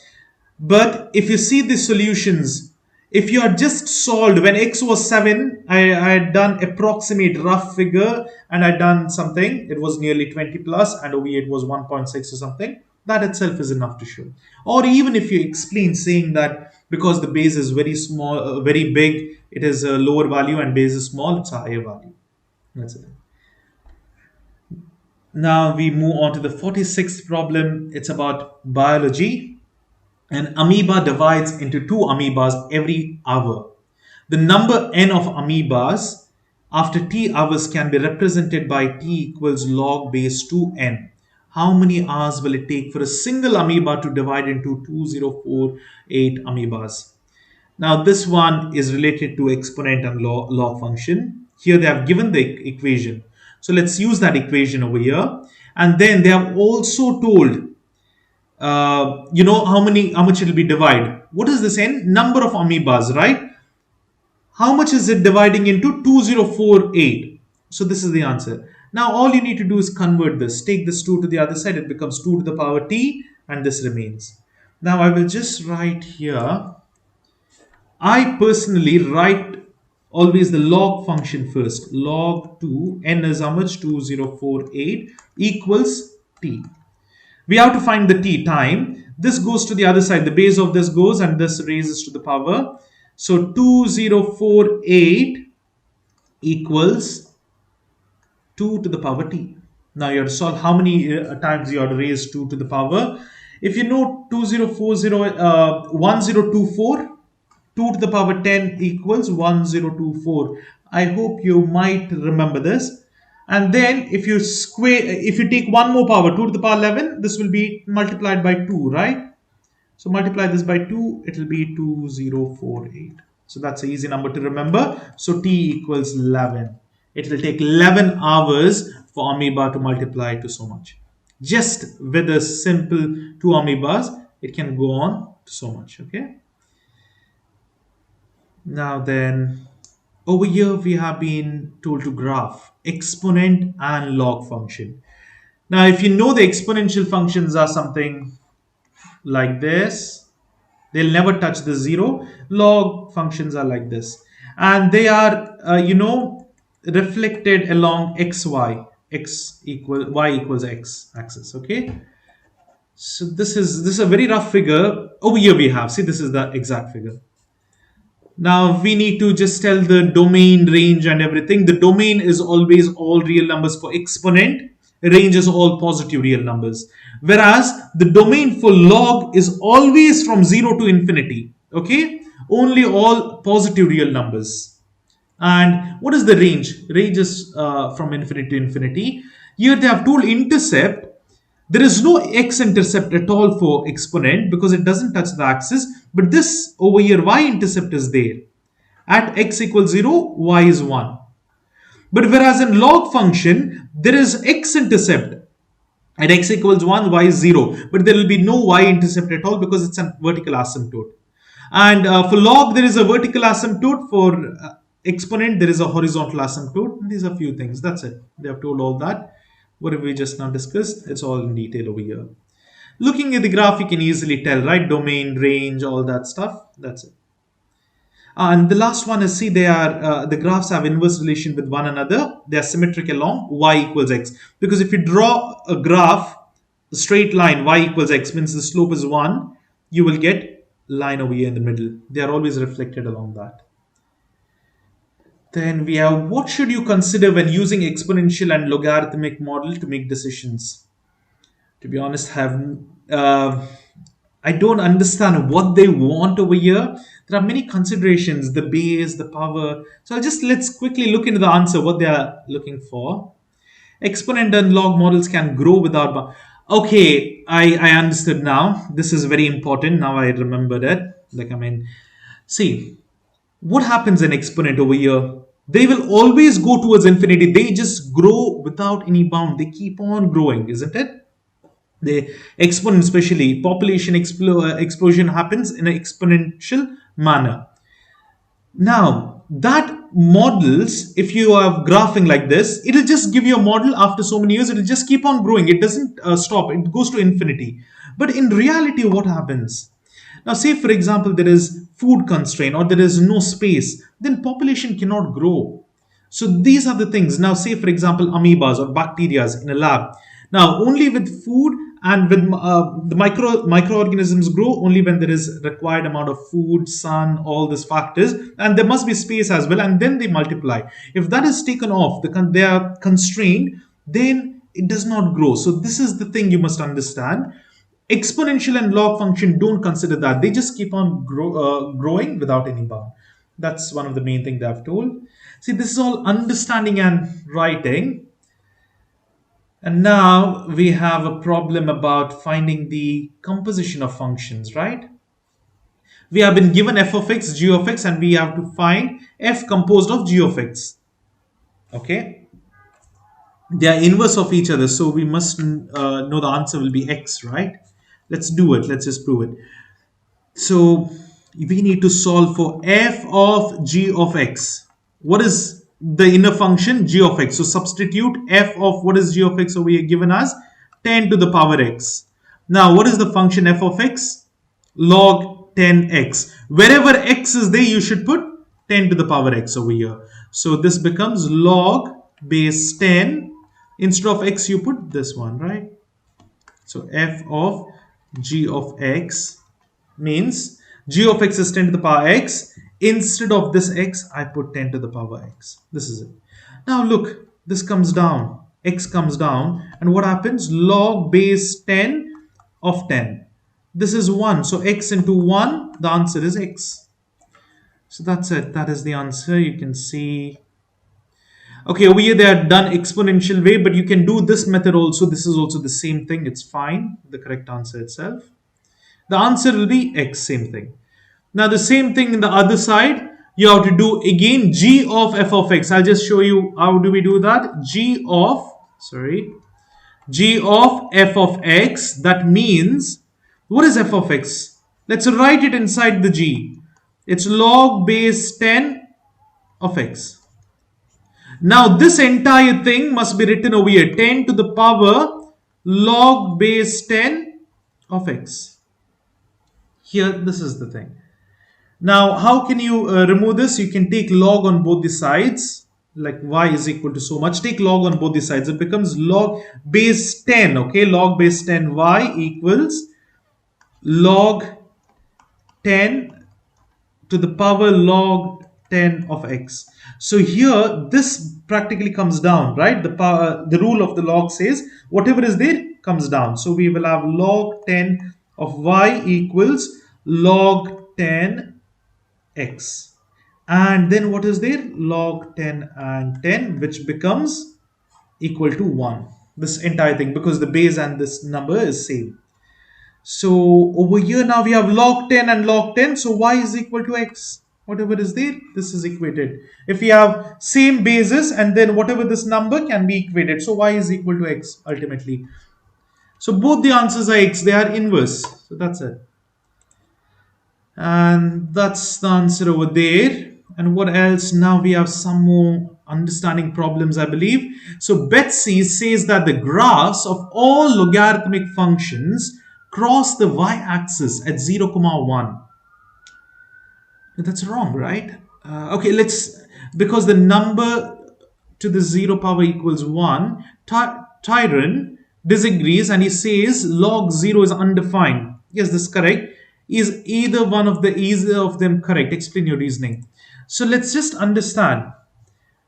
Speaker 1: But if you see the solutions, if you had just solved when x was 7, I had done approximate rough figure and I had done something. It was nearly 20 plus, and over here it was 1.6 or something. That itself is enough to show. Or even if you explain saying that because the base is very small, very big, it is a lower value, and base is small, it's a higher value. That's it. Now we move on to the 46th problem. It's about biology. An amoeba divides into two amoebas every hour. The number n of amoebas after t hours can be represented by t equals log base 2n. How many hours will it take for a single amoeba to divide into 2048 amoebas? Now this one is related to exponent and log function. Here they have given the equation. So let's use that equation over here. And then they have also told how much it will be divided. What is this n? Number of amoebas, right? How much is it dividing into 2048? So this is the answer. Now all you need to do is convert this. Take this 2 to the other side. It becomes 2 to the power t, and this remains. Now I will just write here. I personally write always the log function first. Log 2, n is how much? 2048 equals t. We have to find the t time. This goes to the other side. The base of this goes and this raises to the power. So 2048 equals 2 to the power t. Now you have to solve how many times you have to raise 2 to the power. If you know 1024, 2 to the power 10 equals 1024. I hope you might remember this. And then if you take one more power, 2 to the power 11, this will be multiplied by 2, right? So multiply this by 2, it will be 2048. So that's an easy number to remember. So t equals 11. It will take 11 hours for amoeba to multiply to so much. Just with a simple 2 amoebas, it can go on to so much, okay? Now then, over here we have been told to graph exponent and log function. Now if you know the exponential functions are something like this, they'll never touch the 0. Log functions are like this, and they are reflected along xy, y equals x axis, okay? So this is a very rough figure. Over here we have, see, this is the exact figure. Now we need to just tell the domain, range and everything. The domain is always all real numbers for exponent. Range is all positive real numbers. Whereas the domain for log is always from 0 to infinity. Okay? Only all positive real numbers. And what is the range? Range is from infinity to infinity. Here they have told intercept. There is no x-intercept at all for exponent because it doesn't touch the axis. But this over here, y-intercept is there. At x equals 0, y is 1. But whereas in log function, there is x-intercept. At x equals 1, y is 0. But there will be no y-intercept at all because it's a vertical asymptote. And for log, there is a vertical asymptote. For exponent, there is a horizontal asymptote. These are a few things. That's it. They have told all that. What have we just now discussed? It's all in detail over here. Looking at the graph, you can easily tell, right? Domain, range, all that stuff. That's it. And the last one is, see, they are the graphs have inverse relation with one another. They are symmetric along y equals x. Because if you draw a graph, a straight line, y equals x, means the slope is 1, you will get line over here in the middle. They are always reflected along that. Then we have, what should you consider when using exponential and logarithmic model to make decisions? To be honest, I don't understand what they want over here. There are many considerations, the base, the power. So let's quickly look into the answer, what they are looking for. Exponent and log models can grow without. Okay, I understood now. This is very important. Now I remembered it. See, What happens in exponent over here? They will always go towards infinity. They just grow without any bound. They keep on growing, isn't it? The exponent, especially population explosion, happens in an exponential manner. Now, that models, if you are graphing like this, it'll just give you a model after so many years, it'll just keep on growing. It doesn't stop, it goes to infinity. But in reality, what happens? Now, say for example, there is food constraint or there is no space, then population cannot grow. So these are the things. Now, say for example, amoebas or bacteria in a lab. Now, only with food and with the microorganisms grow only when there is required amount of food, sun, all these factors, and there must be space as well, and then they multiply. If that is taken off, they are constrained, then it does not grow. So this is the thing you must understand. Exponential and log function don't consider that. They just keep on growing without any bound. That's one of the main things I've told. See, this is all understanding and writing. And now we have a problem about finding the composition of functions, right? We have been given f of x, g of x, and we have to find f composed of g of x. Okay? They are inverse of each other, so we must know the answer will be x, right? Let's do it. Let's just prove it. So we need to solve for f of g of x. What is the inner function? G of x. So substitute f of what is g of x over here given as 10 to the power x. Now what is the function f of x? Log 10x. Wherever x is there, you should put 10 to the power x over here. So this becomes log base 10. Instead of x, you put this one, right? So f of g of x means g of x is 10 to the power x. Instead of this x, I put 10 to the power x. This is it. Now look, this comes down. X comes down. And what happens? Log base 10 of 10. This is 1. So x into 1, the answer is x. So that's it. That is the answer. You can see. Okay, over here they are done exponential way, but you can do this method also. This is also the same thing. It's fine. The correct answer itself. The answer will be x, same thing. Now the same thing in the other side, you have to do again g of f of x. I'll just show you how do we do that. G of f of x, that means, what is f of x? Let's write it inside the g. It's log base 10 of x. Now this entire thing must be written over here, 10 to the power log base 10 of x. Here, this is the thing. Now, how can you remove this? You can take log on both the sides, like y is equal to so much. Take log on both the sides. It becomes log base 10, okay? Log base 10 y equals log 10 to the power log 10 of x. So here, this practically comes down, right? The rule of the log says whatever is there comes down. So we will have log 10 of y equals log 10 x. And then what is there? Log 10 and 10, which becomes equal to 1. This entire thing, because the base and this number is same. So over here now we have log 10 and log 10. So y is equal to x. Whatever is there, this is equated. If we have same bases and then whatever this number can be equated. So y is equal to x ultimately. So both the answers are x. They are inverse. So that's it. And that's the answer over there. And what else? Now we have some more understanding problems, I believe. So Betsy says that the graphs of all logarithmic functions cross the y-axis at 0, 1. That's wrong, right? Okay, because the number to the 0 power equals 1, Tyron disagrees and he says log 0 is undefined. Yes, this is correct. Is either of them correct? Explain your reasoning. So let's just understand.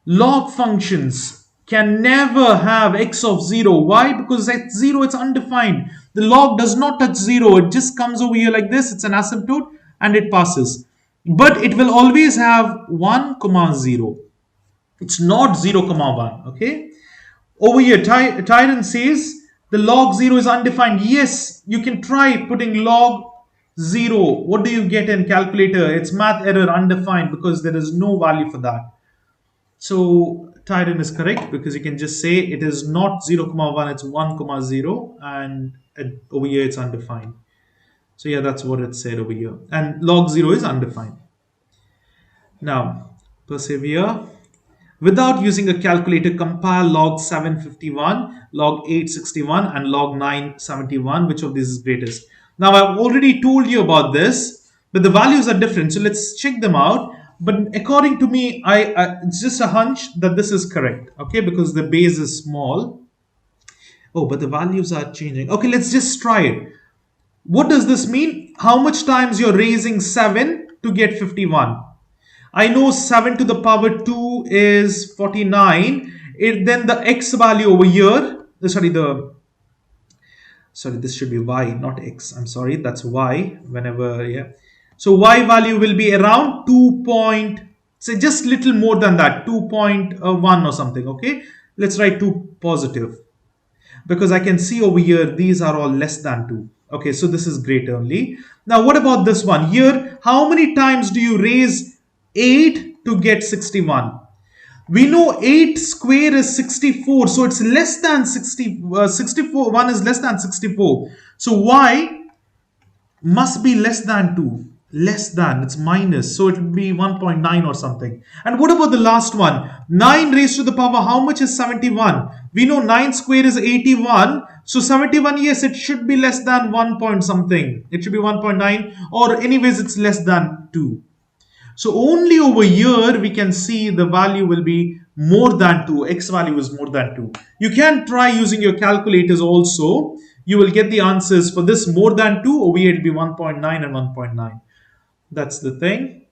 Speaker 1: Log functions can never have x of 0. Why? Because at 0 it's undefined. The log does not touch 0. It just comes over here like this. It's an asymptote and it passes. But it will always have 1, 0. It's not 0, 1. Okay. Over here, Tyron says the log 0 is undefined. Yes, you can try putting log 0. What do you get in calculator? It's math error undefined because there is no value for that. So Tyron is correct because you can just say it is not 0, 1, it's 1, 0, and over here it's undefined. So yeah, that's what it said over here. And log 0 is undefined. Now, persevere. Without using a calculator, compare log 751, log 861, and log 971. Which of these is greatest? Now, I've already told you about this, but the values are different. So let's check them out. But according to me, it's just a hunch that this is correct. Okay, because the base is small. Oh, but the values are changing. Okay, let's just try it. What does this mean? How much times you're raising 7 to get 51? I know 7 to the power 2 is 49. Then the x value over here, this should be y, not x. I'm sorry, that's y. Whenever, yeah. So y value will be around 2 point, say just little more than that, 2.1 or something. Okay, let's write 2 positive because I can see over here these are all less than 2. Okay, so this is great only. Now, what about this one here? How many times do you raise 8 to get 61? We know 8 square is 64, so it's less than 60. 64, 1 is less than 64. So y must be less than 2. Less than, it's minus, so it will be 1.9 or something. And what about the last one? 9 raised to the power, how much is 71? We know 9 square is 81. So 71, yes, it should be less than 1 point something. It should be 1.9, or anyways, it's less than 2. So only over here we can see the value will be more than 2. X value is more than 2. You can try using your calculators also. You will get the answers for this more than 2. Over here it will be 1.9 and 1.9. That's the thing.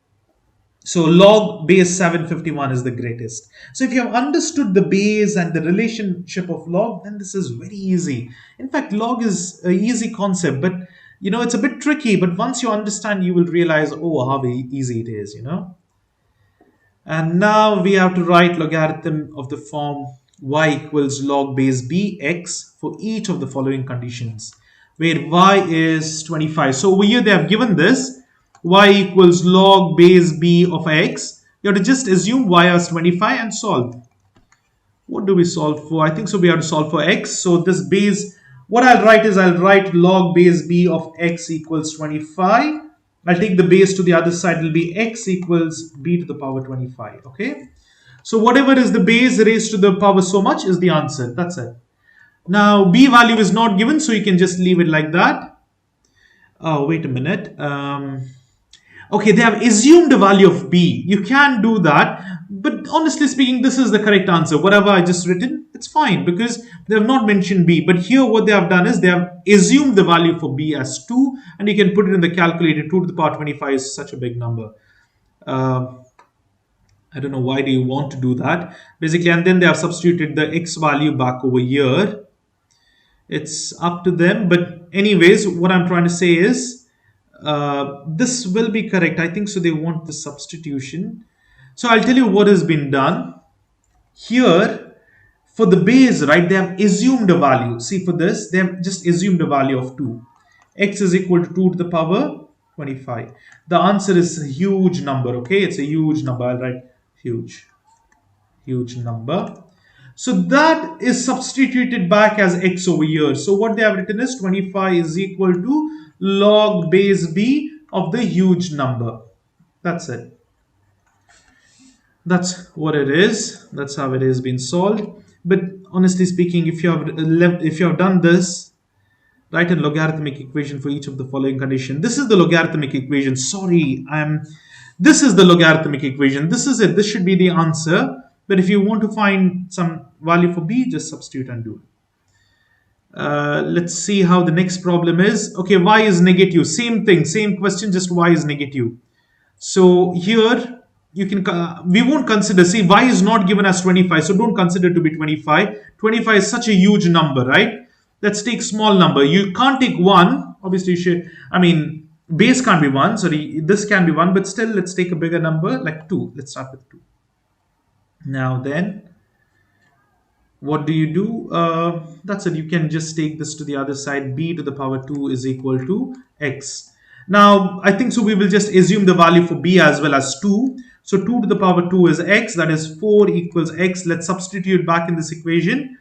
Speaker 1: So log base 751 is the greatest. So if you have understood the base and the relationship of log, then this is very easy. In fact, log is an easy concept, but it's a bit tricky. But once you understand, you will realize, oh, how easy it is, And now we have to write logarithm of the form y equals log base b x for each of the following conditions, where y is 25. So over here they have given this y equals log base b of x. You have to just assume y as 25 and solve. What do we solve for? I think so we have to solve for x. So this base, what I'll write is I'll write log base b of x equals 25. I'll take the base to the other side. It will be x equals b to the power 25. Okay. So whatever is the base raised to the power so much is the answer. That's it. Now b value is not given, so you can just leave it like that. Oh, wait a minute. Okay, they have assumed a value of b. You can do that, but honestly speaking, this is the correct answer. Whatever I just written, it's fine because they have not mentioned b. But here what they have done is they have assumed the value for b as 2, and you can put it in the calculator. 2 to the power 25 is such a big number. I don't know why do you want to do that. Basically, and then they have substituted the x value back over here. It's up to them. But anyways, what I'm trying to say is, this will be correct. I think so. They want the substitution. So I'll tell you what has been done here for the base, right? They have assumed a value. See, for this, they have just assumed a value of 2. X is equal to 2 to the power 25. The answer is a huge number. Okay, it's a huge number. I'll write huge number. So that is substituted back as x over here. So what they have written is 25 is equal to log base b of the huge number. That's it. That's what it is. That's how it has been solved. But honestly speaking, if you have done this, write a logarithmic equation for each of the following condition. This is the logarithmic equation. This is the logarithmic equation. This is it. This should be the answer. But if you want to find some value for b, just substitute and do it. Let's see how the next problem is. Okay, y is negative. Same thing, same question, just y is negative. So here you can, we won't consider, see, y is not given as 25, so don't consider to be 25. 25 is such a huge number, right? Let's take small number. You can't take 1. Obviously, you should, base can't be 1. Sorry, this can be 1, but still, let's take a bigger number like 2. Let's start with 2. Now then, what do you do? That's it. You can just take this to the other side. B to the power 2 is equal to x. Now, I think so we will just assume the value for b as well as 2. So 2 to the power 2 is x, that is 4 equals x. Let's substitute back in this equation.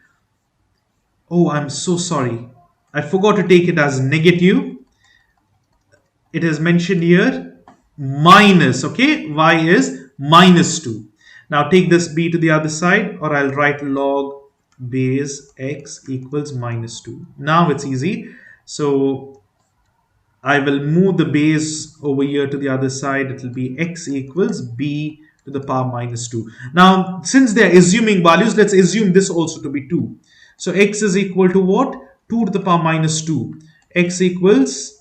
Speaker 1: Oh, I'm so sorry. I forgot to take it as negative. It is mentioned here minus, okay? Y is minus 2. Now take this b to the other side, or I'll write log base x equals minus 2. Now it's easy. So I will move the base over here to the other side. It will be x equals b to the power minus 2. Now, since they're assuming values, let's assume this also to be 2. So x is equal to what? 2 to the power minus 2. X equals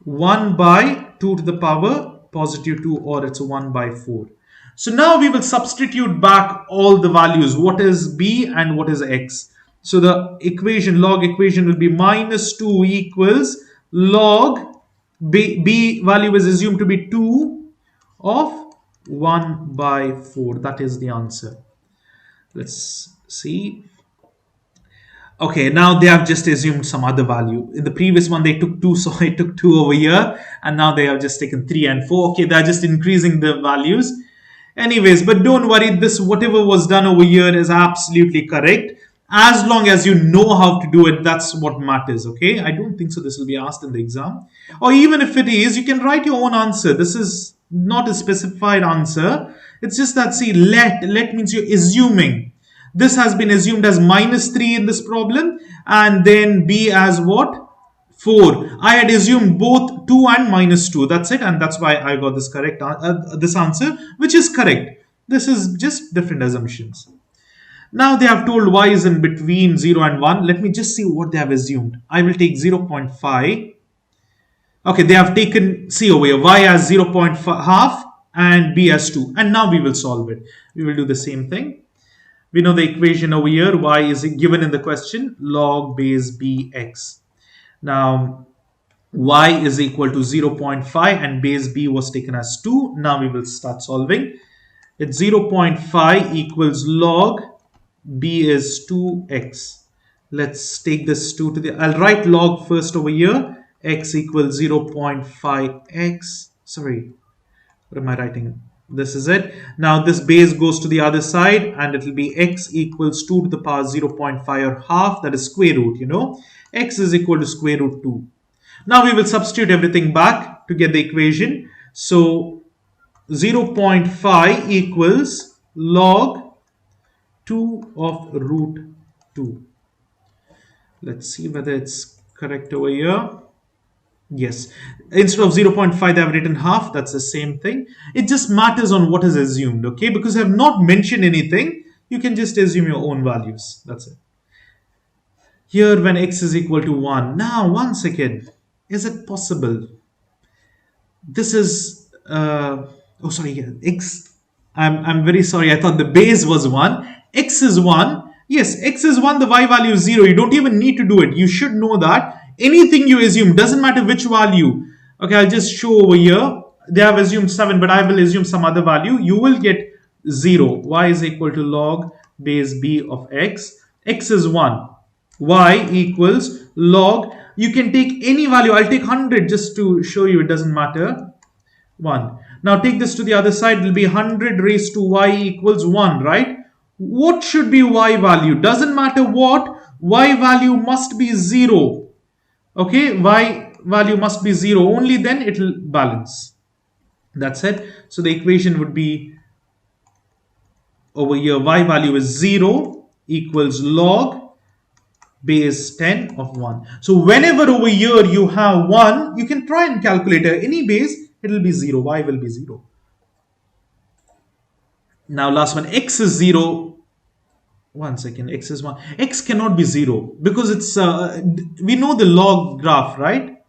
Speaker 1: 1 by 2 to the power positive 2, or it's 1 by 4. So now we will substitute back all the values. What is b and what is x? So the equation, log equation will be minus 2 equals log b value is assumed to be 2 of 1 by 4. That is the answer. Let's see. Okay, now they have just assumed some other value. In the previous one, they took 2, so I took 2 over here. And now they have just taken 3 and 4. Okay, they're just increasing the values. Anyways, but don't worry, this whatever was done over here is absolutely correct. As long as you know how to do it, that's what matters, okay? I don't think so this will be asked in the exam. Or even if it is, you can write your own answer. This is not a specified answer. It's just that, see, let means you're assuming. This has been assumed as minus 3 in this problem, and then b as what? 4. I had assumed both 2 and minus 2. That's it, and that's why I got this correct this answer, which is correct. This is just different assumptions. Now they have told y is in between 0 and 1. Let me just see what they have assumed. I will take 0.5. Okay, they have taken, see over here, y as 0.5 and b as 2. And now we will solve it. We will do the same thing. We know the equation over here, y is given in the question, log base bx. Now, y is equal to 0.5 and base b was taken as 2. Now we will start solving. It's 0.5 equals log b is 2x. Let's take this 2 to the... I'll write log first over here. X equals 0.5x. Sorry, what am I writing? This is it. Now this base goes to the other side and it will be x equals 2 to the power 0.5 or half, that is square root, you know. X is equal to square root 2. Now we will substitute everything back to get the equation. So 0.5 equals log 2 of root 2. Let's see whether it's correct over here. Yes, instead of 0.5 they have written half. That's the same thing. It just matters on what is assumed, okay? Because I have not mentioned anything, you can just assume your own values. That's it. Here when x is equal to 1. Now, 1 second. Is it possible? This is, oh sorry, yeah, x. I'm very sorry. I thought the base was 1. X is 1. Yes, x is 1. The y value is 0. You don't even need to do it. You should know that. Anything you assume, doesn't matter which value. Okay, I'll just show over here. They have assumed 7, but I will assume some other value. You will get 0. Y is equal to log base b of x. X is 1. Y equals log. You can take any value. I'll take 100 just to show you it doesn't matter. 1. Now take this to the other side. It will be 100 raised to y equals 1, right? What should be y value? Doesn't matter what. Y value must be 0. Okay, y value must be 0. Only then it will balance. That's it. So the equation would be over here, y value is 0 equals log base 10 of 1. So whenever over here you have 1, you can try and calculate any base, it will be 0. Y will be 0. Now last one, x is 0. 1 second, x is 1. X cannot be 0 because it's, we know the log graph, right?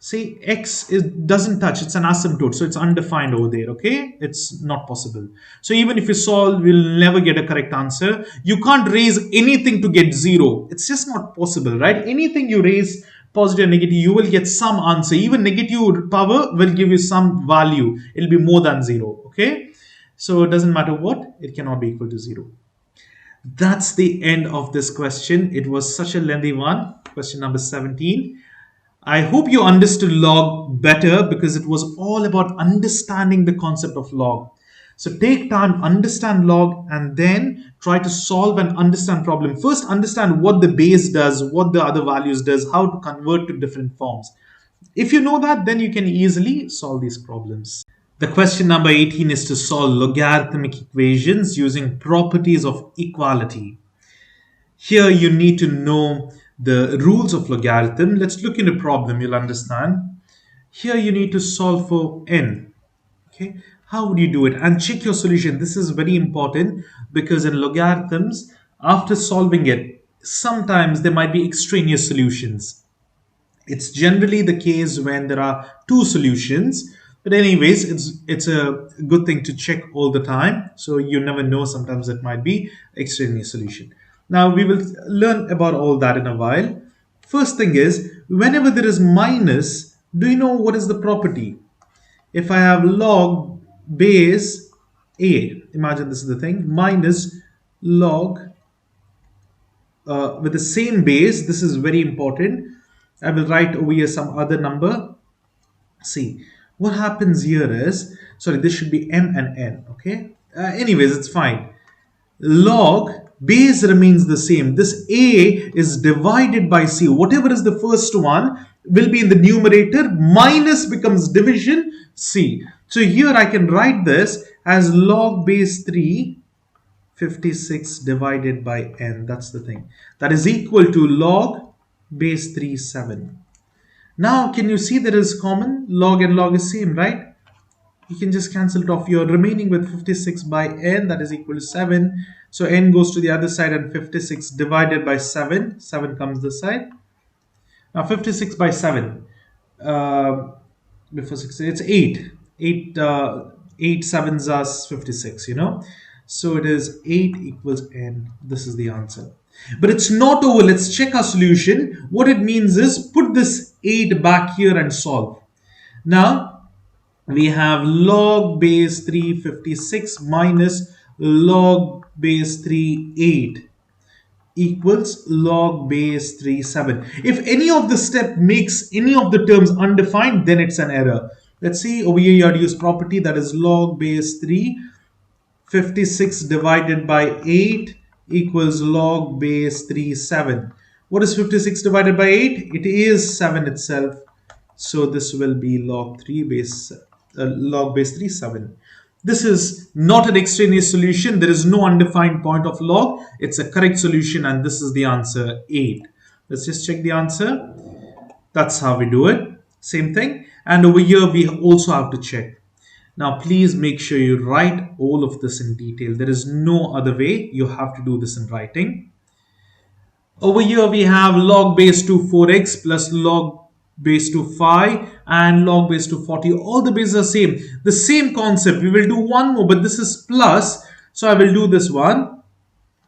Speaker 1: See, x doesn't touch, it's an asymptote, so it's undefined over there, okay? It's not possible. So even if you solve, we'll never get a correct answer. You can't raise anything to get 0. It's just not possible, right? Anything you raise, positive or negative, you will get some answer. Even negative power will give you some value. It'll be more than 0, okay? So it doesn't matter what, it cannot be equal to 0. That's the end of this question. It was such a lengthy one, question number 17. I hope you understood log better because it was all about understanding the concept of log. So take time, understand log, and then try to solve and understand problem. First, understand what the base does, what the other values does, how to convert to different forms. If you know that, then you can easily solve these problems. The question number 18 is to solve logarithmic equations using properties of equality. Here you need to know the rules of logarithm. Let's look into problem, you'll understand. Here you need to solve for n. Okay, how would you do it? And check your solution. This is very important because in logarithms, after solving it, sometimes there might be extraneous solutions. It's generally the case when there are two solutions, but anyways, it's a good thing to check all the time, so you never know, sometimes it might be extraneous solution. Now we will learn about all that in a while. First thing is, whenever there is minus, do you know what is the property? If I have log base a, imagine this is the thing, minus log with the same base, this is very important. I will write over here some other number. See, what happens here is, sorry, this should be m and n, okay? Anyways, it's fine. Log base remains the same. This a is divided by c. Whatever is the first one will be in the numerator, minus becomes division c. So here I can write this as log base 3 56 divided by n. That's the thing. That is equal to log base 3 7. Now can you see there is common? Log and log is same, right? You can just cancel it off. You're remaining with 56 by n, that is equal to 7. So n goes to the other side, and 56 divided by 7. 7 comes this side. Now 56 by 7. Before 6, it's 8. 8 sevens are 56, you know. So it is 8 equals n. This is the answer. But it's not over. Let's check our solution. What it means is put this 8 back here and solve. Now we have log base 356 minus log base 38 equals log base 37. If any of the step makes any of the terms undefined, then it's an error. Let's see, over here you have to use property, that is log base 356 divided by 8 equals log base 37. What is 56 divided by 8? It is 7 itself. So this will be log 3 base log base 3 7. This is not an extraneous solution. There is no undefined point of log. It's a correct solution, and this is the answer 8. Let's just check the answer. That's how we do it. Same thing. And over here we also have to check. Now please make sure you write all of this in detail. There is no other way. You have to do this in writing. Over here we have log base to 4x plus log base to 5 and log base to 40. All the bases are same. The same concept. We will do one more, but this is plus. So I will do this one.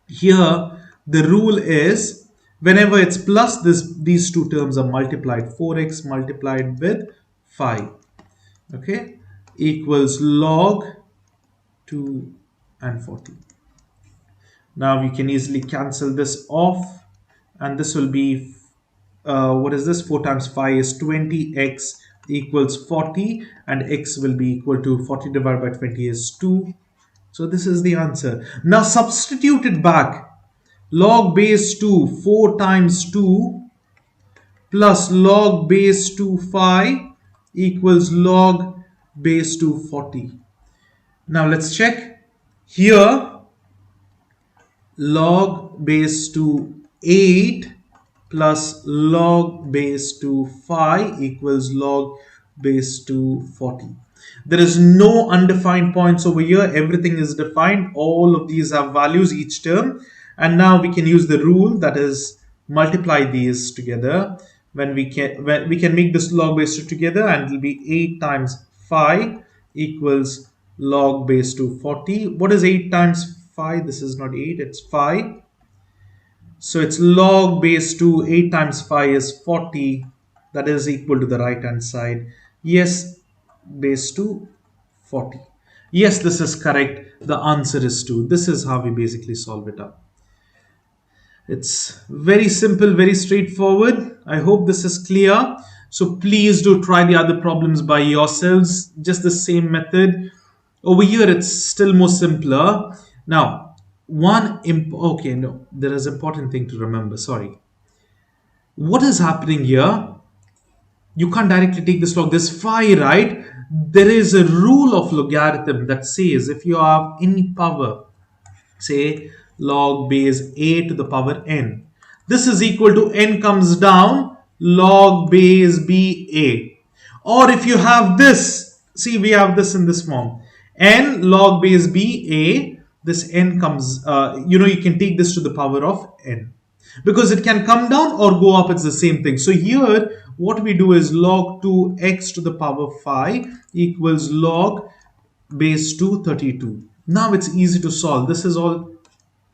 Speaker 1: Here the rule is whenever it's plus, these two terms are multiplied. 4x multiplied with 5. Okay. Equals log 2 and 40. Now we can easily cancel this off. And this will be what is this? 4 times 5 is 20. X equals 40, and x will be equal to 40 divided by 20 is 2. So this is the answer. Now substitute it back. Log base 2, 4 times 2 plus log base 2 5 equals log base 2 40. Now let's check. Here log base to 8 plus log base to 5 equals log base to 40. There is no undefined points over here. Everything is defined. All of these have values each term. And now we can use the rule, that is multiply these together. When we can make this log base 2 together, and it will be 8 times 5 equals log base to 40. What is 8 times 5? This is not 8, it's 5. So it's log base to 8 times 5 is 40. That is equal to the right hand side. Yes, base to 40. Yes, this is correct. The answer is 2. This is how we basically solve it up. It's very simple, very straightforward. I hope this is clear. So please do try the other problems by yourselves, just the same method. Over here, it's still more simpler. Now, okay, no, there is important thing to remember. Sorry. What is happening here? You can't directly take this log. There's phi, right? There is a rule of logarithm that says if you have any power, say log base a to the power n, this is equal to n comes down log base ba. Or if you have this, see, we have this in this form, n log base ba, this n comes, you can take this to the power of n, because it can come down or go up, it's the same thing. So here what we do is log 2x to the power 5 equals log base 2 32. Now it's easy to solve. This is all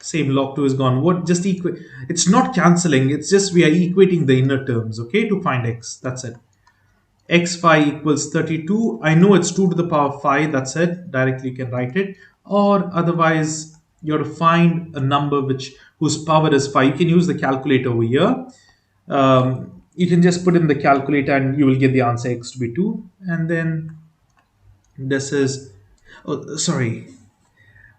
Speaker 1: same, log 2 is gone. What just equate? It's not cancelling, it's just we are equating the inner terms, okay, to find x. That's it. X phi equals 32. I know it's 2 to the power 5, that's it. Directly you can write it. Or otherwise, you have to find a number whose power is 5. You can use the calculator over here. You can just put in the calculator and you will get the answer x to be 2. And then this is, oh, sorry.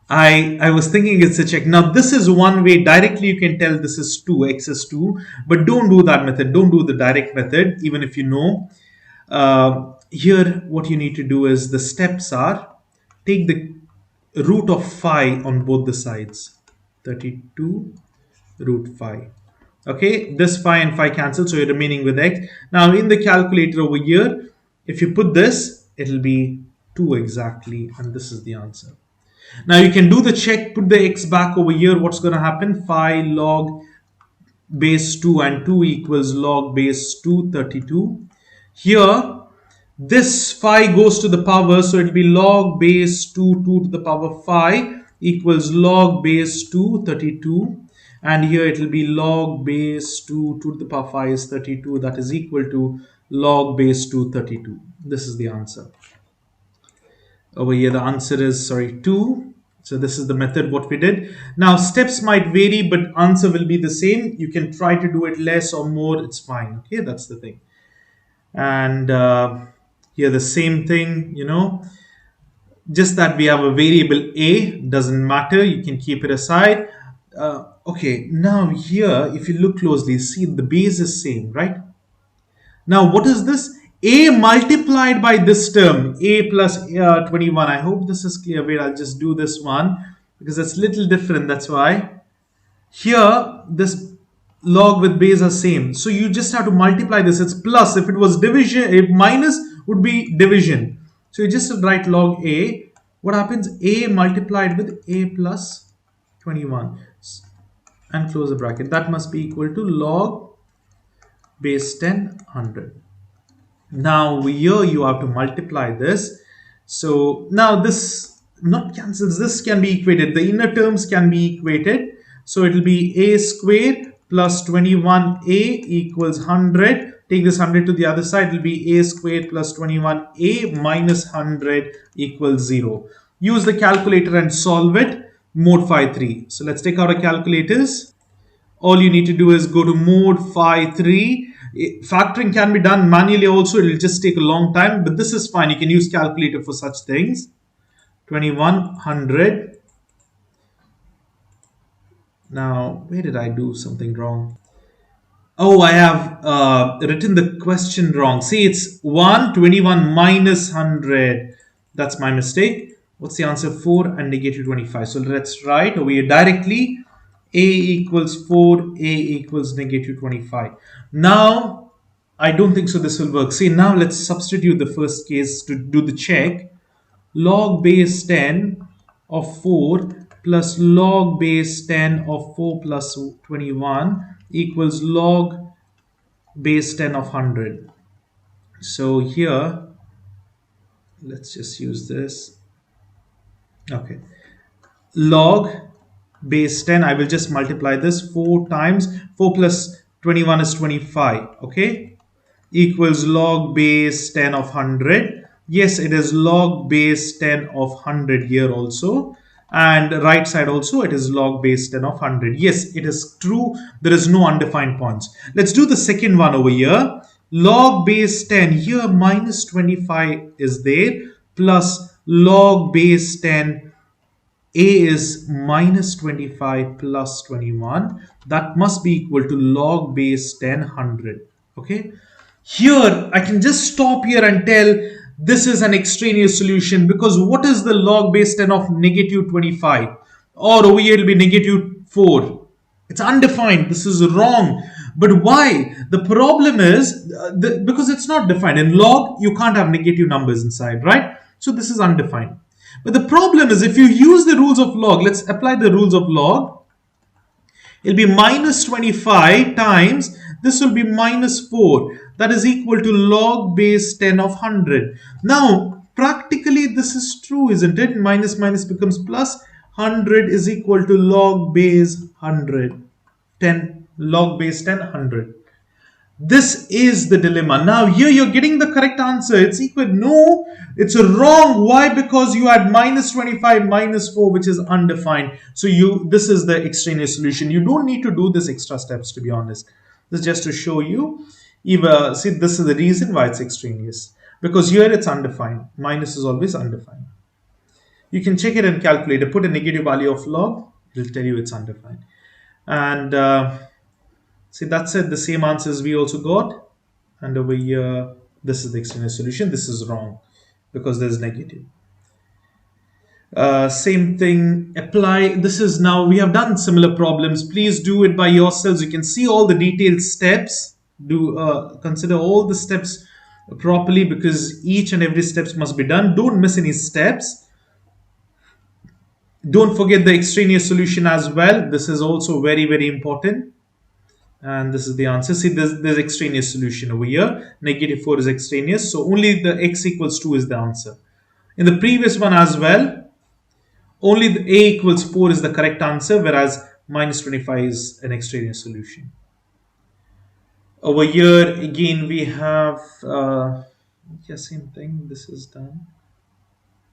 Speaker 1: I was thinking it's a check. Now this is one way directly you can tell this is 2, x is 2, but don't do that method. Don't do the direct method, even if you know. Here what you need to do is the steps are take the root of phi on both the sides, 32 root phi. Okay, this phi and phi cancel, so you're remaining with x. Now in the calculator over here, if you put this, it'll be 2 exactly, and this is the answer. Now you can do the check, put the x back over here. What's going to happen? Phi log base 2 and 2 equals log base 2 32. Here this phi goes to the power, so it will be log base 2 2 to the power phi equals log base 2 32, and here it will be log base 2 2 to the power phi is 32, that is equal to log base 2 32. This is the answer. Over here the answer is 2. So this is the method what we did. Now steps might vary, but answer will be the same. You can try to do it less or more, it's fine. Okay, that's the thing. And here the same thing, just that we have a variable a, doesn't matter, you can keep it aside. Okay, now here if you look closely, see the base is same, right? Now what is this? A multiplied by this term, a plus 21. I hope this is clear. Wait, I'll just do this one because it's little different, that's why. Here this log with base are same, so you just have to multiply this. It's plus. If it was division, if minus would be division, so you just write log a. What happens? A multiplied with a plus 21 and close the bracket, that must be equal to log base 10 100. Now here you have to multiply this. So now this not cancels, this can be equated, the inner terms can be equated. So it will be a squared plus 21a equals 100. Take this 100 to the other side, it will be a squared plus 21a minus 100 equals 0. Use the calculator and solve it. Mode phi 3. So let's take out our calculators. All you need to do is go to mode phi 3. Factoring can be done manually also, it will just take a long time, but this is fine. You can use calculator for such things. 2100. Now, where did I do something wrong? Oh, I have written the question wrong. See, it's 121 minus 100. That's my mistake. What's the answer? 4 and negative 25. So let's write over here directly. A equals 4, A equals negative 25. Now, I don't think so this will work. See, now let's substitute the first case to do the check. Log base 10 of 4 plus log base 10 of 4 plus 21 equals log base 10 of 100. So here, let's just use this. Okay. Log base 10, I will just multiply this 4 times 4 plus 21 is 25, okay, equals log base 10 of 100. Yes, it is log base 10 of 100 here also, and right side also it is log base 10 of 100. Yes, it is true, there is no undefined points. Let's do the second one over here. log base 10, here minus 25 is there, plus log base 10, a is minus 25 plus 21. That must be equal to log base 10 100. Okay. Here, I can just stop here and tell this is an extraneous solution, because what is the log base 10 of negative 25? Or over here it will be negative 4. It's undefined. This is wrong. But why? The problem is because it's not defined. In log, you can't have negative numbers inside, right? So this is undefined. But the problem is, if you use the rules of log, let's apply the rules of log. It'll be minus 25 times, this will be minus 4. That is equal to log base 10 of 100. Now, practically this is true, isn't it? Minus minus becomes plus. 100 is equal to log base 100. 10, log base 10, 100. This is the dilemma. Now here you're getting the correct answer. It's equal. No, it's wrong. Why? Because you had minus 25 minus 4, which is undefined. So this is the extraneous solution. You don't need to do this extra steps, to be honest. This is just to show you. See, this is the reason why it's extraneous. Because here it's undefined. Minus is always undefined. You can check it in calculator. Put a negative value of log. It'll tell you it's undefined. And see, that's it. The same answers we also got. And over here, this is the extraneous solution. This is wrong because there's negative. Same thing, apply. This is now, we have done similar problems. Please do it by yourselves. You can see all the detailed steps. Consider all the steps properly, because each and every steps must be done. Don't miss any steps. Don't forget the extraneous solution as well. This is also very, very important. And this is the answer. See, there's extraneous solution over here. Negative 4 is extraneous. So only the x equals 2 is the answer. In the previous one as well, only the a equals 4 is the correct answer, whereas minus 25 is an extraneous solution. Over here, again, we have, same thing. This is done.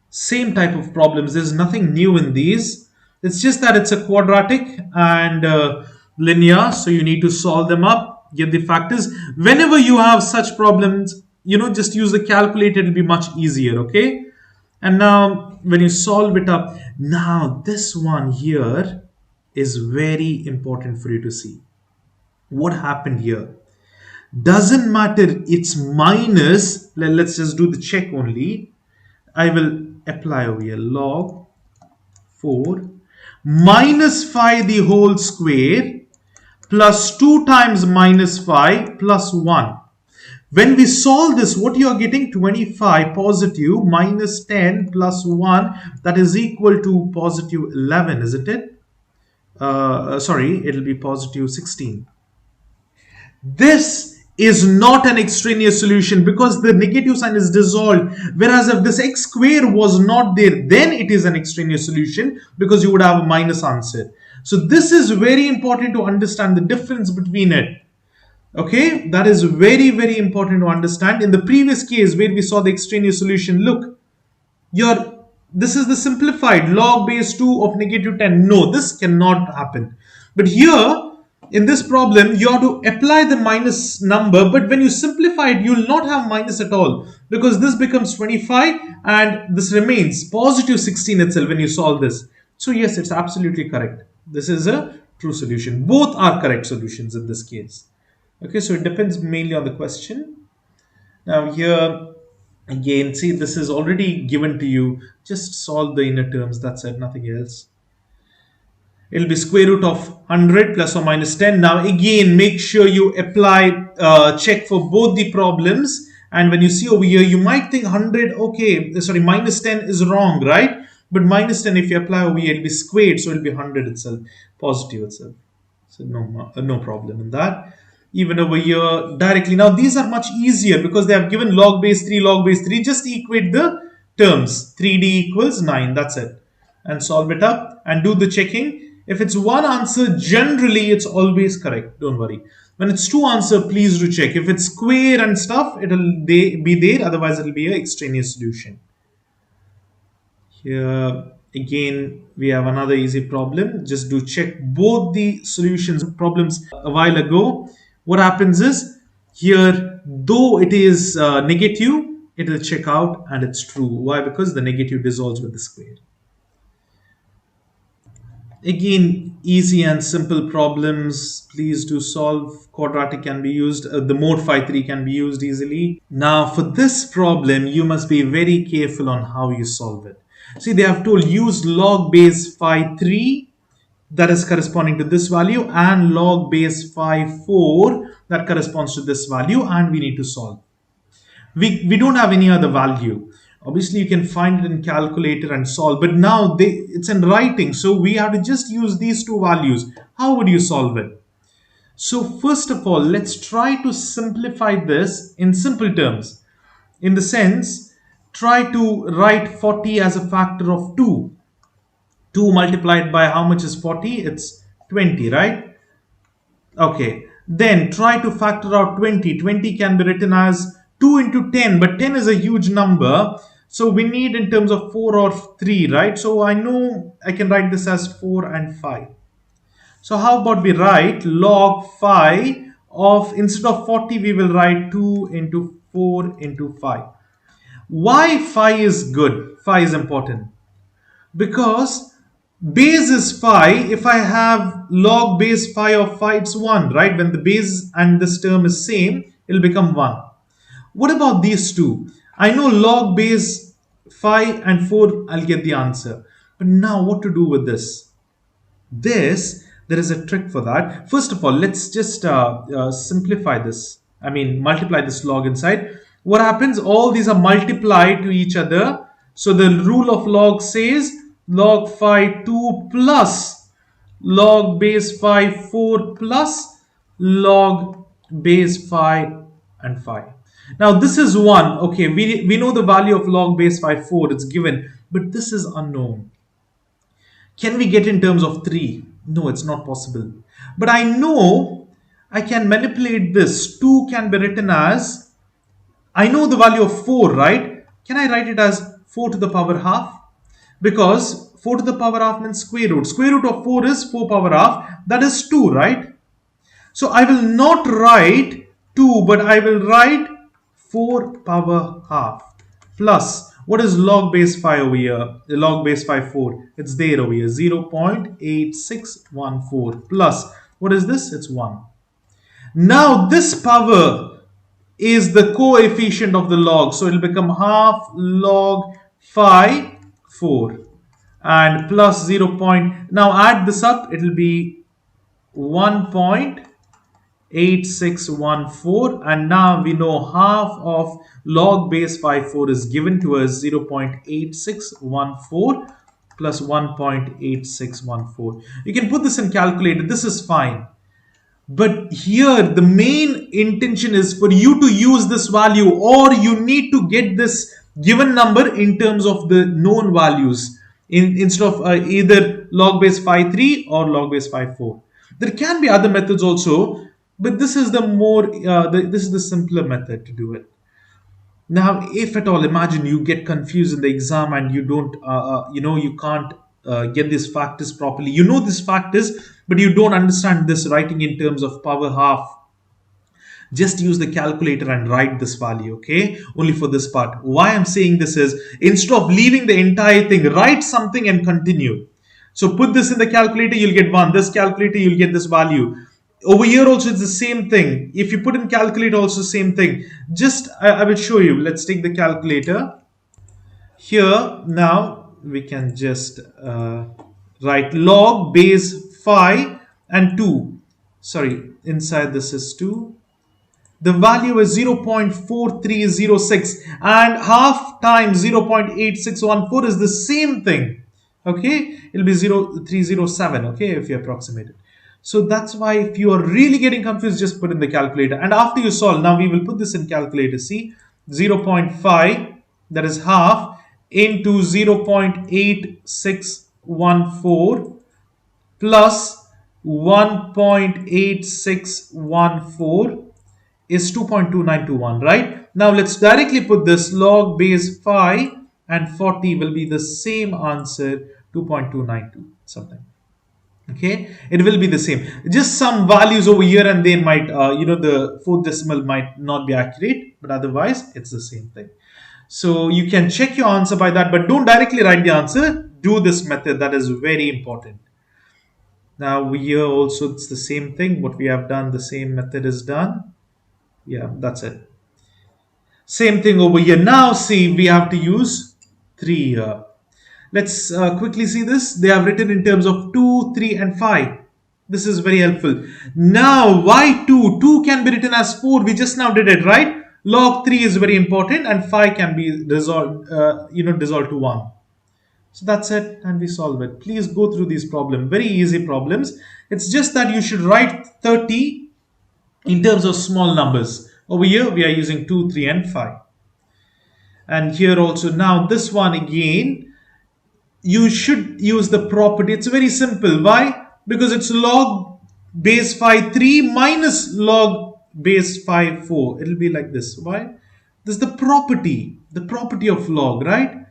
Speaker 1: Same type of problems. There's nothing new in these. It's just that it's a quadratic and linear, so you need to solve them up, get the factors. Whenever you have such problems, just use the calculator. It'll be much easier. Okay. And now when you solve it up, now this one here is very important for you to see. What happened here? Doesn't matter, it's minus. Let's just do the check only. I will apply over here log 4 minus 5 the whole square plus 2 times minus 5 plus 1. When we solve this, what you are getting? 25 positive minus 10 plus 1, that is equal to positive 11, isn't it? Sorry, it'll be positive 16. This is not an extraneous solution because the negative sign is dissolved. Whereas if this x square was not there, then it is an extraneous solution because you would have a minus answer. So this is very important to understand the difference between it. Okay, that is very, very important to understand. In the previous case where we saw the extraneous solution, look, this is the simplified log base 2 of negative 10. No, this cannot happen. But here, in this problem, you have to apply the minus number, but when you simplify it, you will not have minus at all because this becomes 25 and this remains positive 16 itself when you solve this. So yes, it's absolutely correct. This is a true solution. Both are correct solutions in this case. Okay, so it depends mainly on the question. Now here, again, see, this is already given to you. Just solve the inner terms. That's it, nothing else. It'll be square root of 100 plus or minus 10. Now again, make sure you apply, check for both the problems. And when you see over here, you might think 100, okay, sorry, minus 10 is wrong, right? But minus 10, if you apply over here, it'll be squared, so it'll be 100 itself, positive itself. So no problem in that. Even over here, directly. Now these are much easier because they have given log base 3, log base 3. Just equate the terms. 3d equals 9, that's it. And solve it up and do the checking. If it's one answer, generally it's always correct. Don't worry. When it's two answer, please do check. If it's square and stuff, it'll be there. Otherwise, it'll be an extraneous solution. Here again, we have another easy problem. Just do check both the solutions problems a while ago. What happens is here though it is negative, it will check out and it's true. Why? Because the negative dissolves with the square. Again, easy and simple problems. Please do solve. Quadratic can be used. The mode phi 3 can be used easily. Now, for this problem, you must be very careful on how you solve it. See, they have told use log base phi 3, that is corresponding to this value, and log base phi 4 that corresponds to this value, and we need to solve. We don't have any other value. Obviously you can find it in calculator and solve, but now it's in writing, so we have to just use these two values. How would you solve it? So first of all, let's try to simplify this in simple terms, in the sense, try to write 40 as a factor of 2. 2 multiplied by how much is 40? It's 20, right? Okay, then try to factor out 20. 20 can be written as 2 into 10, but 10 is a huge number. So we need in terms of 4 or 3, right? So I know I can write this as 4 and 5. So how about we write log phi of, instead of 40, we will write 2 into 4 into 5. Why phi is good? Phi is important. Because base is phi. If I have log base phi of phi, it's 1, right? When the base and this term is same, it'll become 1. What about these two? I know log base phi and 4, I'll get the answer. But now what to do with this? There is a trick for that. First of all, let's just simplify this. I mean, multiply this log inside. What happens? All these are multiplied to each other. So the rule of log says log phi 2 plus log base phi 4 plus log base phi and phi. Now this is 1. Okay, we know the value of log base phi 4. It's given. But this is unknown. Can we get in terms of 3? No, it's not possible. But I know I can manipulate this. 2 can be written as, I know the value of 4, right? Can I write it as 4 to the power half? Because 4 to the power half means square root. Square root of 4 is 4 power half. That is 2, right? So I will not write 2, but I will write 4 power half plus, what is log base phi over here? The log base phi 4. It's there over here. 0.8614 plus, what is this? It's 1. Now this power is the coefficient of the log. So it will become half log phi 4 and plus 0. Now add this up. It will be 1.8614, and now we know half of log base phi 4 is given to us 0.8614 plus 1.8614. You can put this in calculator. This is fine. But here the main intention is for you to use this value, or you need to get this given number in terms of the known values instead of either log base phi 3 or log base phi 4. There can be other methods also, but this is the more this is the simpler method to do it. Now, if at all, imagine you get confused in the exam and you don't, you can't get these factors properly. You know these factors, but you don't understand this writing in terms of power half. Just use the calculator and write this value, okay? Only for this part. Why I'm saying this is, instead of leaving the entire thing, write something and continue. So put this in the calculator, you'll get 1. This calculator, you'll get this value. Over here also it's the same thing. If you put in calculator also same thing. Just I will show you. Let's take the calculator. Here now we can just write log base phi and 2. Sorry, inside this is 2. The value is 0.4306 and half times 0.8614 is the same thing. Okay, it'll be 0.307. Okay, if you approximate it. So that's why if you are really getting confused, just put in the calculator. And after you solve, now we will put this in calculator. See, 0.5, that is half, into 0.8614 plus 1.8614 is 2.2921, right? Now let's directly put this log base phi and 40 will be the same answer, 2.292 something. Okay, it will be the same. Just some values over here and there might, the fourth decimal might not be accurate, but otherwise it's the same thing. So you can check your answer by that, but don't directly write the answer. Do this method, that is very important. Now here also it's the same thing. What we have done, the same method is done. Yeah, that's it. Same thing over here. Now see, we have to use 3 here. Let's quickly see this. They have written in terms of 2, 3 and 5. This is very helpful. Now why 2? 2 can be written as 4. We just now did it, right? Log 3 is very important and 5 can be resolved, dissolved to 1. So that's it and we solve it. Please go through these problems. Very easy problems. It's just that you should write 30 in terms of small numbers. Over here we are using 2, 3 and 5. And here also now this one again, you should use the property. It's very simple. Why? Because it's log base 5 3 minus log base 5 4. It'll be like this. Why? This is the property of log, right?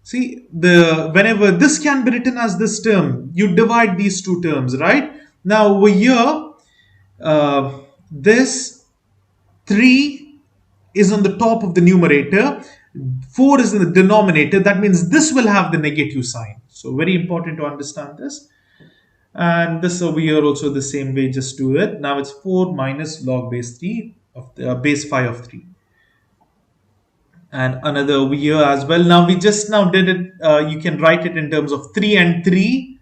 Speaker 1: See, whenever this can be written as this term, you divide these two terms, right? Now over here, this 3 is on the top of the numerator, 4 is in the denominator. That means this will have the negative sign. So very important to understand this. And this over here also the same way, just do it. Now it's 4 minus log base 3 of the base 5 of 3. And another over here as well. Now we just now did it. You can write it in terms of 3 and 3.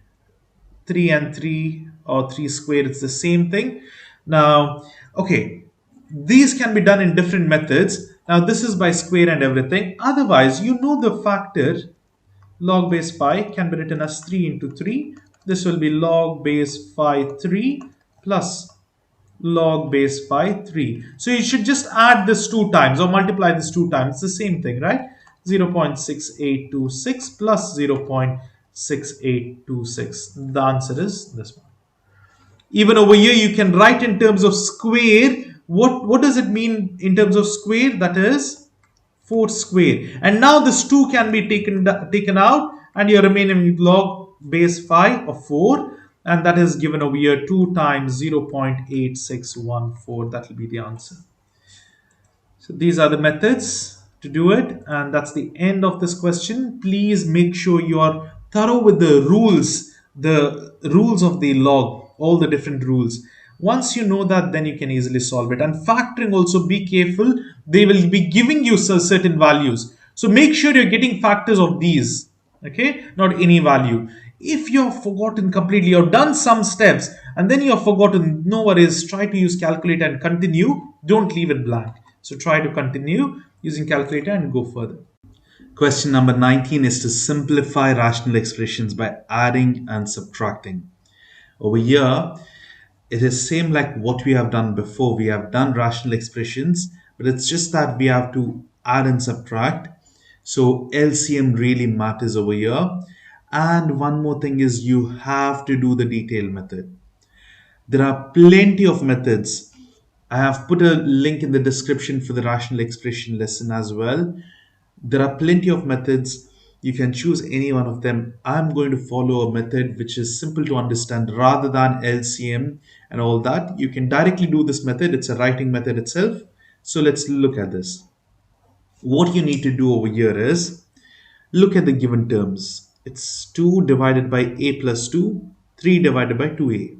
Speaker 1: 3 and 3 or 3 square, it's the same thing. Now, okay, these can be done in different methods. Now this is by square and everything. Otherwise, you know the factor log base 5 can be written as 3 into 3. This will be log base 5 3 plus log base 5 3. So you should just add this 2 times or multiply this 2 times. It's the same thing, right? 0.6826 plus 0.6826. The answer is this one. Even over here you can write in terms of square. What does it mean in terms of square? That is 4 square. And now this 2 can be taken out and you're remaining with log base 5 of 4, and that is given over here 2 times 0.8614. That will be the answer. So these are the methods to do it, and that's the end of this question. Please make sure you are thorough with the rules of the log, all the different rules. Once you know that, then you can easily solve it. And factoring also, be careful. They will be giving you certain values. So make sure you're getting factors of these, okay? Not any value. If you've forgotten completely or done some steps and then you've forgotten, no worries. Try to use calculator and continue. Don't leave it blank. So try to continue using calculator and go further. Question number 19 is to simplify rational expressions by adding and subtracting. Over here, it is same like what we have done before. We have done rational expressions, but it's just that we have to add and subtract. So LCM really matters over here. And one more thing is you have to do the detailed method. There are plenty of methods. I have put a link in the description for the rational expression lesson as well. There are plenty of methods. You can choose any one of them. I'm going to follow a method which is simple to understand rather than LCM and all that. You can directly do this method. It's a writing method itself. So let's look at this. What you need to do over here is look at the given terms. It's 2 divided by a plus 2, 3 divided by 2a.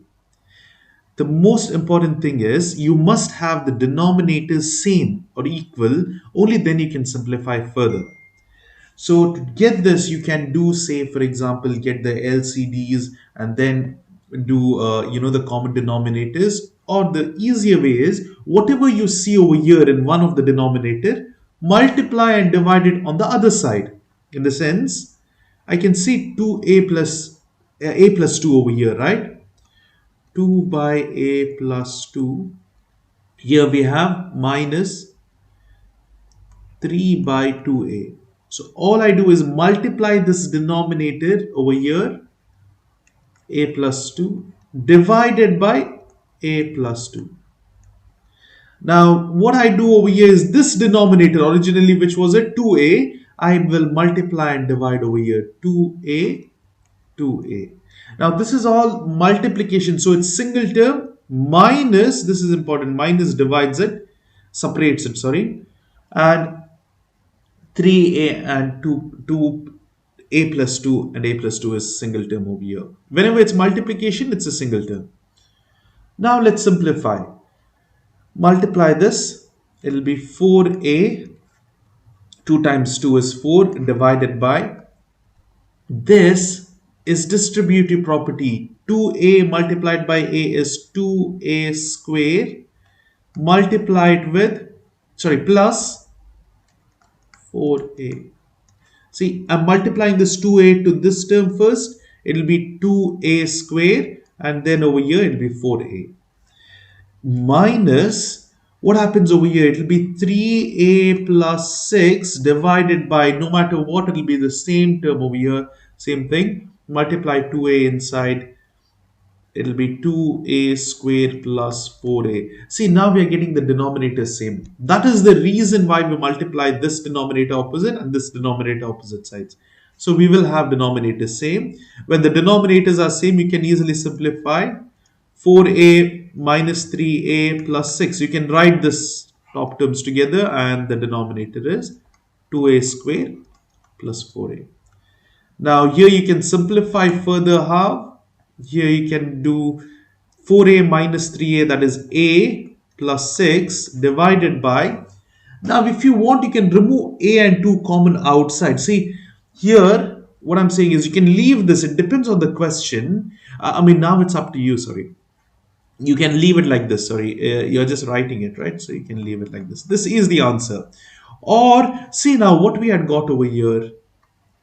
Speaker 1: The most important thing is you must have the denominators same or equal. Only then you can simplify further. So to get this, you can do, say, for example, get the LCDs and then do, the common denominators. Or the easier way is whatever you see over here in one of the denominator, multiply and divide it on the other side. In the sense, I can see 2a plus 2 over here, right? 2 by a plus 2. Here we have minus 3 by 2a. So all I do is multiply this denominator over here, a plus 2, divided by a plus 2. Now what I do over here is this denominator originally, which was a 2a, I will multiply and divide over here 2a 2a. Now this is all multiplication, so it's single term minus, this is important, minus divides it, separates it, sorry, and 3a and 2a plus 2 and a plus 2 is single term over here. Whenever it's multiplication, it's a single term. Now let's simplify. Multiply this, it'll be 4a, 2 times 2 is 4, divided by, this is distributive property. 2a multiplied by a is 2a square multiplied with, sorry, plus 4a. See, I'm multiplying this 2a to this term first. It'll be 2a square, and then over here it'll be 4a. Minus, what happens over here? It'll be 3a plus 6 divided by, no matter what, it'll be the same term over here. Same thing. Multiply 2a inside, it'll be 2a square plus 4a. See, now we are getting the denominator same. That is the reason why we multiply this denominator opposite and this denominator opposite sides. So we will have denominator same. When the denominators are same, you can easily simplify. 4a minus 3a plus 6. You can write this top terms together, and the denominator is 2a square plus 4a. Now here you can simplify further. How? Here you can do 4a minus 3a, that is a plus 6 divided by. Now if you want, you can remove a and 2 common outside. See, here what I'm saying is you can leave this. It depends on the question. Now it's up to you, sorry. You can leave it like this, sorry. You're just writing it, right? So you can leave it like this. This is the answer. Or see, now what we had got over here,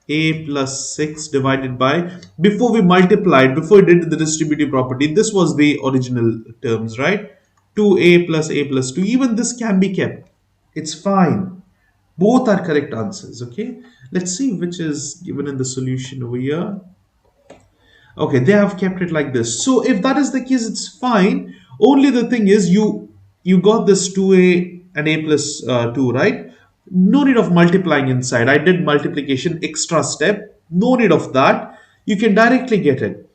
Speaker 1: a plus 6 divided by, before we multiplied, before we did the distributive property, this was the original terms, right? 2a plus a plus 2. Even this can be kept. It's fine. Both are correct answers, okay? Let's see which is given in the solution over here. Okay, they have kept it like this. So if that is the case, it's fine. Only the thing is, you got this 2a and a plus 2, right? No need of multiplying inside. I did multiplication, extra step. No need of that. You can directly get it.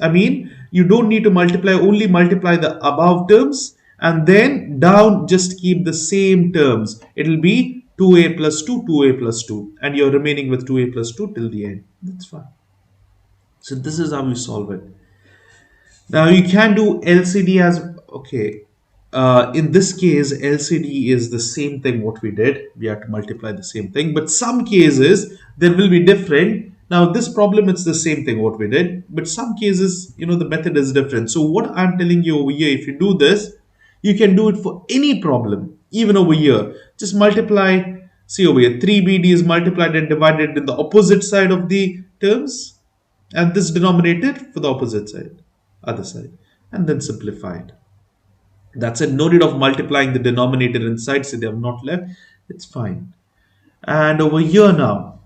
Speaker 1: You don't need to multiply, only multiply the above terms, and then down just keep the same terms. It'll be 2a plus 2, 2a plus 2, and you're remaining with 2a plus 2 till the end. That's fine. So this is how you solve it. Now you can do LCD as, okay. In this case, LCD is the same thing what we did. We have to multiply the same thing. But some cases, there will be different. Now this problem, it's the same thing what we did. But some cases, the method is different. So what I'm telling you over here, if you do this, you can do it for any problem. Even over here. Just multiply. See over here, 3bd is multiplied and divided in the opposite side of the terms. And this denominator for the opposite side, other side. And then simplify it. That's it. No need of multiplying the denominator inside, so they have not left. It's fine. And over here now,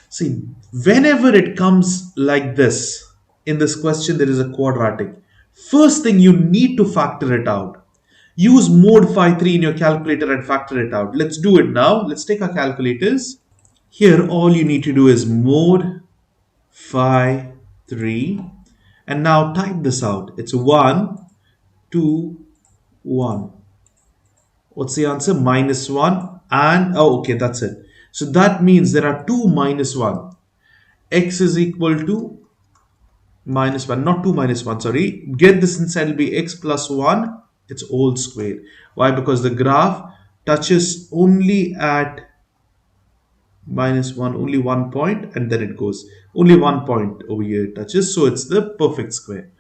Speaker 1: see, whenever it comes like this, in this question there is a quadratic. First thing, you need to factor it out. Use mod phi 3 in your calculator and factor it out. Let's do it now. Let's take our calculators. Here all you need to do is mod phi 3, and now type this out. It's 1, 2, 1. What's the answer? Minus 1 and, oh, okay, that's it. So that means there are 2 minus 1. X is equal to minus 1, not 2 minus 1, sorry. Get this inside, will be x plus 1, it's whole square. Why? Because the graph touches only at minus 1, only 1 point, and then it goes. Only 1 point over here it touches, so it's the perfect square.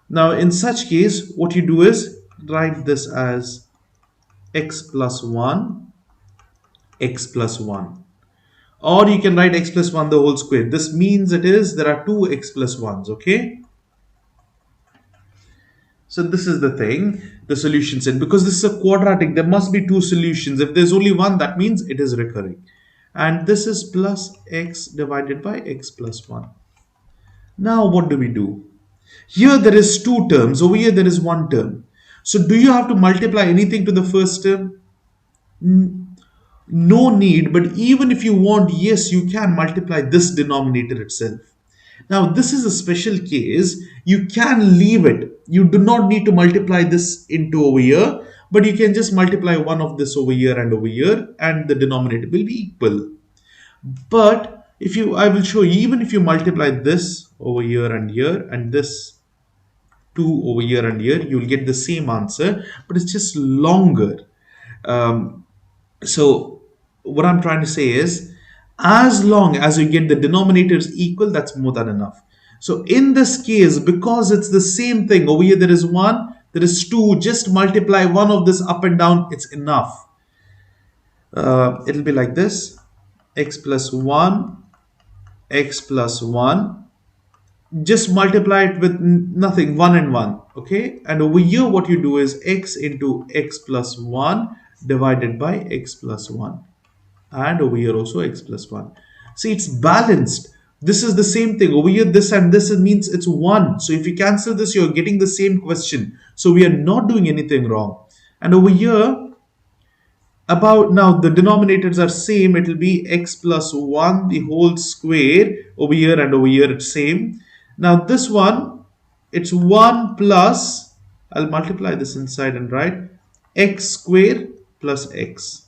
Speaker 1: Now in such case, what you do is write this as x plus 1, x plus 1. Or you can write x plus 1 the whole square. This means there are 2 x plus 1s, okay? So this is the thing, the solution set. Because this is a quadratic, there must be 2 solutions. If there's only one, that means it is recurring. And this is plus x divided by x plus 1. Now what do we do? Here there is 2 terms, over here there is 1 term. So do you have to multiply anything to the first term? No need, but even if you want, yes, you can multiply this denominator itself. Now, this is a special case. You can leave it. You do not need to multiply this into over here, but you can just multiply one of this over here and over here, and the denominator will be equal. But if you, I will show you, even if you multiply this over here, and this 2 over here and here, you'll get the same answer, but it's just longer. Um, so what I'm trying to say is, as long as you get the denominators equal, that's more than enough. So in this case, because it's the same thing, over here there is 1, there is 2, just multiply one of this up and down, it's enough. It'll be like this: x plus 1, x plus 1, just multiply it with nothing, 1 and 1. Okay, and over here what you do is x into x plus 1 divided by x plus 1, and over here also x plus 1. See, it's balanced. This is the same thing over here, this and this means it's 1. So if you cancel this, you're getting the same question. So we are not doing anything wrong. And over here, about now the denominators are same, it will be x plus 1 the whole square. Over here and over here it's same. Now this one, it's 1 plus, I'll multiply this inside and write x square plus x.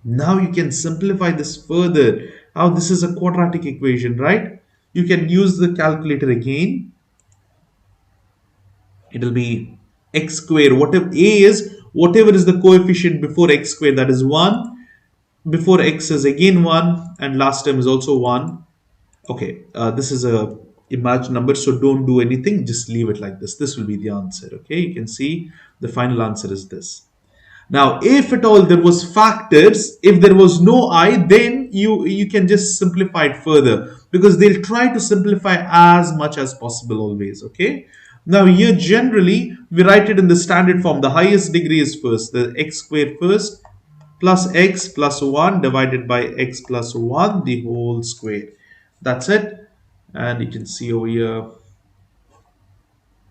Speaker 1: Now you can simplify this further. Now this is a quadratic equation, right? You can use the calculator again. It'll be x square, whatever a is, whatever is the coefficient before x square, that is 1. Before x is again 1, and last term is also 1. Okay, this is a imagined number, so don't do anything, just leave it like this. This will be the answer. Okay, you can see the final answer is this. Now, if at all there was factors, if there was no I, then you can just simplify it further, because they'll try to simplify as much as possible always. Okay. Now here generally we write it in the standard form. The highest degree is first, the x squared first, plus x plus 1 divided by x plus 1 the whole square. That's it. And you can see over here,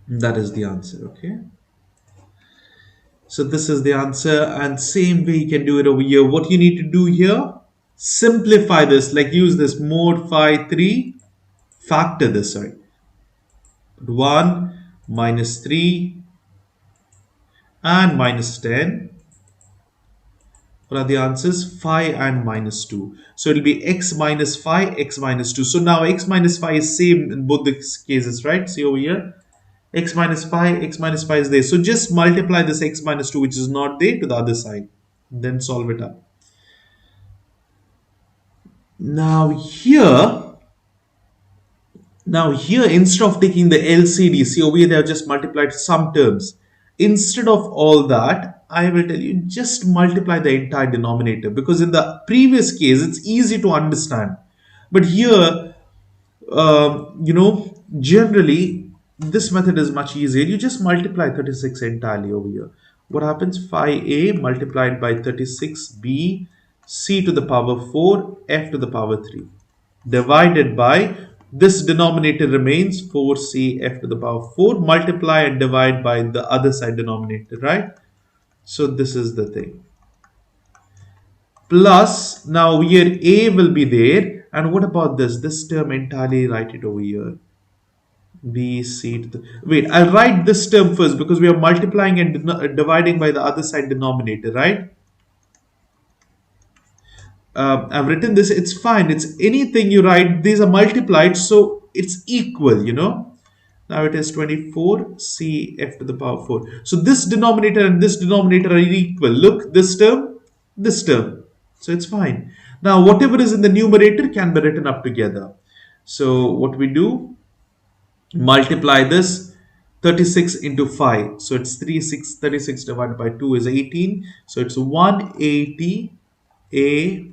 Speaker 1: that is the answer. Okay. So this is the answer, and same way you can do it over here. What you need to do here, simplify this, like use this mod phi 3, factor this, sorry. 1 minus 3 and minus 10. What are the answers? Phi and minus 2. So it will be x minus phi, x minus 2. So now x minus phi is same in both the cases, right? See over here, x minus phi is there. So just multiply this x minus 2, which is not there, to the other side. Then solve it up. Now here, instead of taking the LCD, see over here they have just multiplied some terms. Instead of all that, I will tell you, just multiply the entire denominator, because in the previous case it's easy to understand. But here, generally this method is much easier. You just multiply 36 entirely over here. What happens? Phi a multiplied by 36b c to the power 4 f to the power 3 divided by, this denominator remains 4c f to the power 4, multiply and divide by the other side denominator, right? So this is the thing. Plus, now here a will be there, and what about this? This term entirely, write it over here. B, C to the, wait, I'll write this term first, because we are multiplying and dividing by the other side denominator, right? I've written this, it's fine, it's anything you write, these are multiplied, so it's equal, Now it is 24 c f to the power 4. So this denominator and this denominator are equal. Look, this term, this term. So it's fine. Now whatever is in the numerator can be written up together. So what we do, multiply this 36 into 5. So it's 36 divided by 2 is 18. So it's 180 a.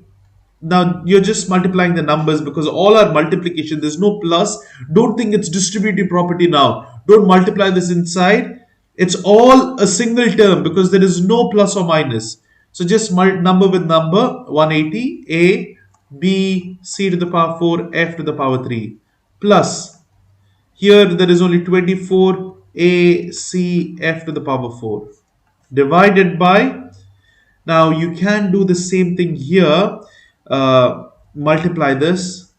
Speaker 1: Now you're just multiplying the numbers, because all are multiplication. There's no plus. Don't think it's distributive property now. Don't multiply this inside. It's all a single term, because there is no plus or minus. So just number with number, 180 a, b, c to the power 4, f to the power 3. Plus, here there is only 24 a, c, f to the power 4. Divided by, now you can do the same thing here. Multiply this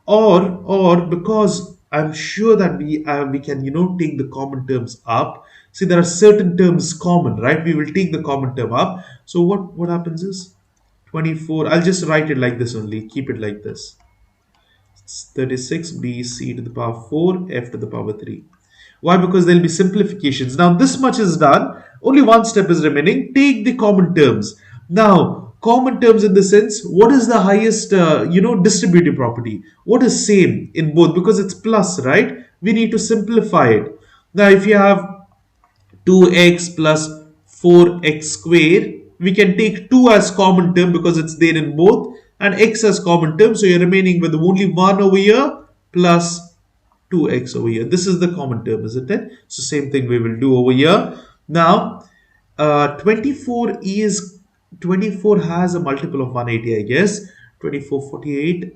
Speaker 1: or because I'm sure that we can take the common terms up. See, there are certain terms common, right? We will take the common term up. So what happens is 24. I'll just write it like this only. Keep it like this. 36 b c to the power 4 f to the power 3. Why? Because there'll be simplifications. Now this much is done. Only one step is remaining. Take the common terms. Now common terms in the sense, what is the highest distributive property? What is same in both? Because it's plus, right? We need to simplify it. Now if you have 2x plus 4x square, we can take 2 as common term because it's there in both, and x as common term, so you're remaining with only 1 over here plus 2x over here. This is the common term, isn't it? So same thing we will do over here. Now 24 has a multiple of 180, I guess. 24, 48,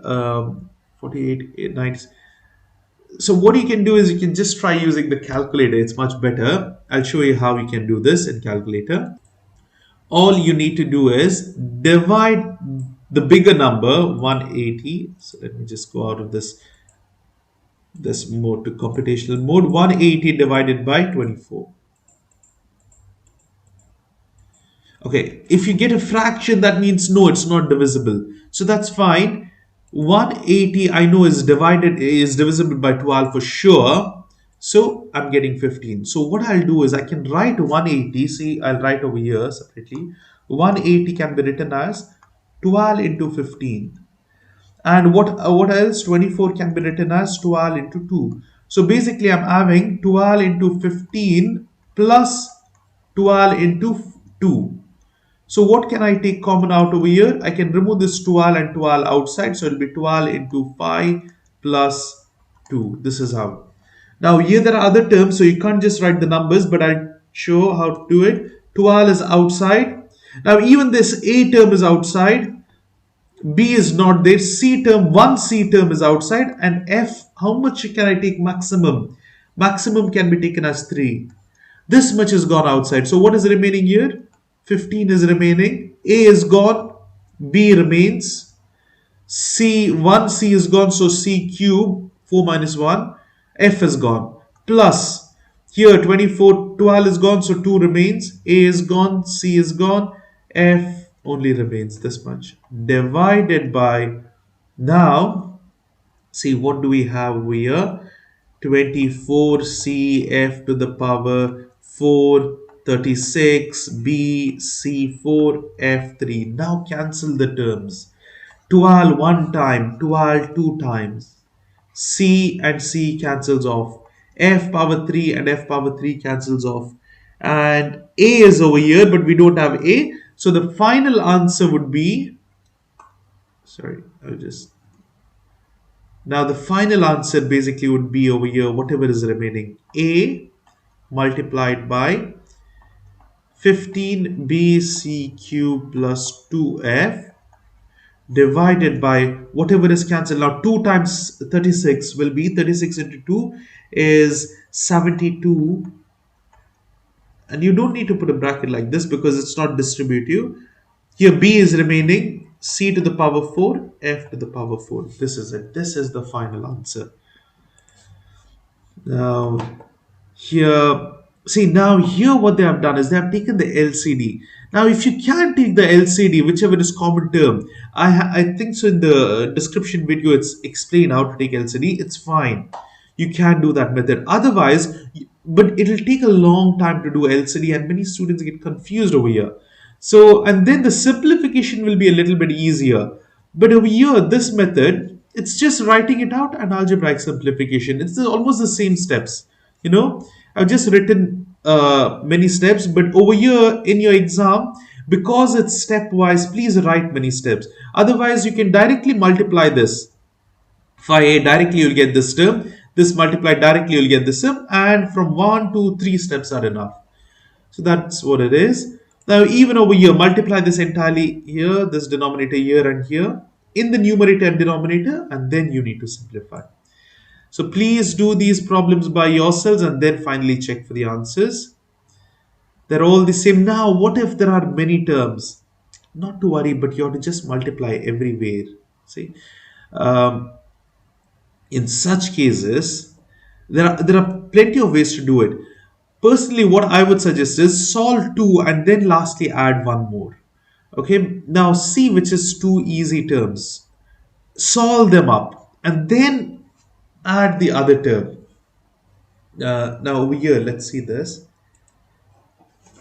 Speaker 1: 48, 90. So what you can do is you can just try using the calculator. It's much better. I'll show you how you can do this in calculator. All you need to do is divide the bigger number 180. So let me just go out of this mode to computational mode. 180 divided by 24. Okay, if you get a fraction, that means no, it's not divisible. So that's fine. 180 I know is divisible by 12 for sure. So I'm getting 15. So what I'll do is I can write 180. See, I'll write over here separately. 180 can be written as 12 into 15. And what else? 24 can be written as 12 into 2. So basically I'm having 12 into 15 plus 12 into 2. So what can I take common out over here? I can remove this 12 and 12 outside. So it will be 12 into 5 plus 2. This is how. Now here there are other terms. So you can't just write the numbers, but I'll show how to do it. 12 is outside. Now even this A term is outside. B is not there. C term, one C term is outside. And F, how much can I take maximum? Maximum can be taken as 3. This much is gone outside. So what is remaining here? 15 is remaining. A is gone. B remains. C is gone. So C cube, 4 minus 1. F is gone. Plus, here 24, 12 is gone. So 2 remains. A is gone. C is gone. F only remains this much. Divided by, now, see what do we have over here? 24cf to the power 4, 36b c4 f3. Now cancel the terms. 12 one time, 12 two times. C and C cancels off. F power 3 and F power 3 cancels off. And A is over here, but we don't have A. So the final answer would be, sorry, now the final answer basically would be over here, whatever is remaining. A multiplied by 15bc cube plus 2f divided by whatever is cancelled. Now 2 times 36 will be 36 into 2 is 72. And you don't need to put a bracket like this because it's not distributive. Here B is remaining. C to the power 4, F to the power 4. This is it. This is the final answer. Now here, see, now here what they have done is they have taken the LCD. Now if you can't take the LCD, whichever is common term, I think so in the description video it's explained how to take LCD. It's fine. You can do that method. Otherwise, but it'll take a long time to do LCD and many students get confused over here. So, and then the simplification will be a little bit easier. But over here, this method, it's just writing it out and algebraic simplification. It's almost the same steps. I've just written many steps, but over here in your exam, because it's stepwise, please write many steps. Otherwise, you can directly multiply this. 5a directly you'll get this term. This multiplied directly you'll get this term. And from 1 to 3 steps are enough. So that's what it is. Now even over here, multiply this entirely here, this denominator here and here in the numerator and denominator, and then you need to simplify. So please do these problems by yourselves and then finally check for the answers. They're all the same. Now what if there are many terms? Not to worry, but you have to just multiply everywhere. See, In such cases, there are plenty of ways to do it. Personally, what I would suggest is solve two and then lastly add one more. Okay, now see which is two easy terms. Solve them up and then add the other term. Now over here, let's see this.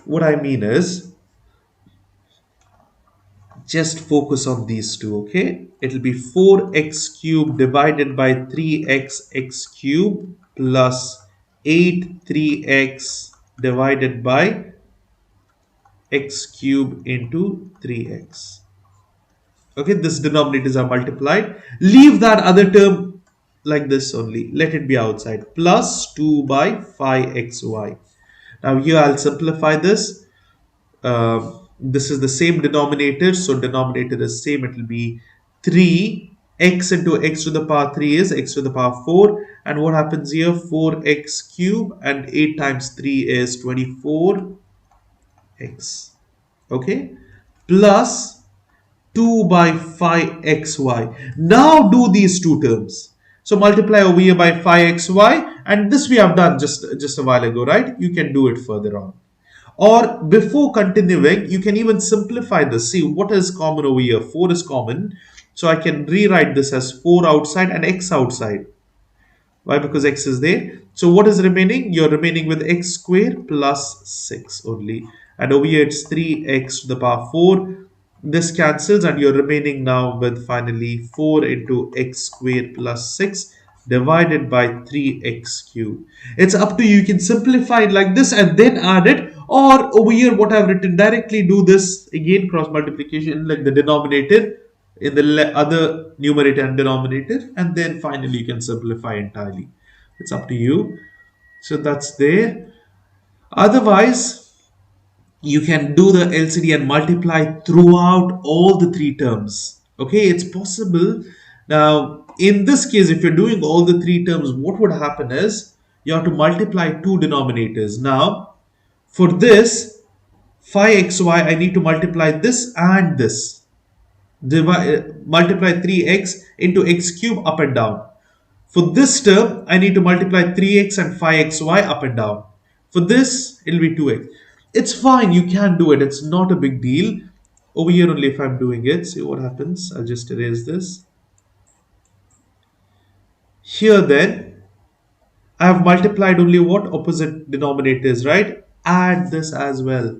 Speaker 1: What I mean is just focus on these two, okay? It'll be 4x cubed divided by 3x x cubed plus 8 3x divided by x cubed into 3x. Okay, this denominators are multiplied. Leave that other term like this only. Let it be outside. Plus 2 by 5xy. Now here I'll simplify this. This is the same denominator, so denominator is same. It will be 3 x into x to the power 3 is x to the power 4, and what happens here, 4x cube and 8 times 3 is 24x, okay, plus 2 by 5xy. Now do these two terms. So multiply over here by 5xy, and this we have done just a while ago, right? You can do it further on. Or before continuing, you can even simplify this. See what is common over here. 4 is common. So I can rewrite this as 4 outside and x outside. Why? Because x is there. So what is remaining? You're remaining with x squared plus 6 only. And over here it's 3x to the power 4. This cancels and you're remaining now with finally 4 into x squared plus 6 divided by 3x cubed. It's up to you. You can simplify it like this and then add it. Or over here what I've written, directly do this again, cross multiplication like the denominator in the other numerator and denominator, and then finally you can simplify entirely. It's up to you. So that's there. Otherwise, you can do the LCD and multiply throughout all the three terms. Okay, it's possible. Now, in this case, if you're doing all the three terms, what would happen is you have to multiply two denominators. Now, for this 5xy, I need to multiply this and this. Multiply 3x into x cube up and down. For this term, I need to multiply 3x and 5xy up and down. For this, it'll be 2x. It's fine, you can do it. It's not a big deal. Over here only if I'm doing it, see what happens. I'll just erase this. Here then, I have multiplied only what? Opposite denominators, right? Add this as well.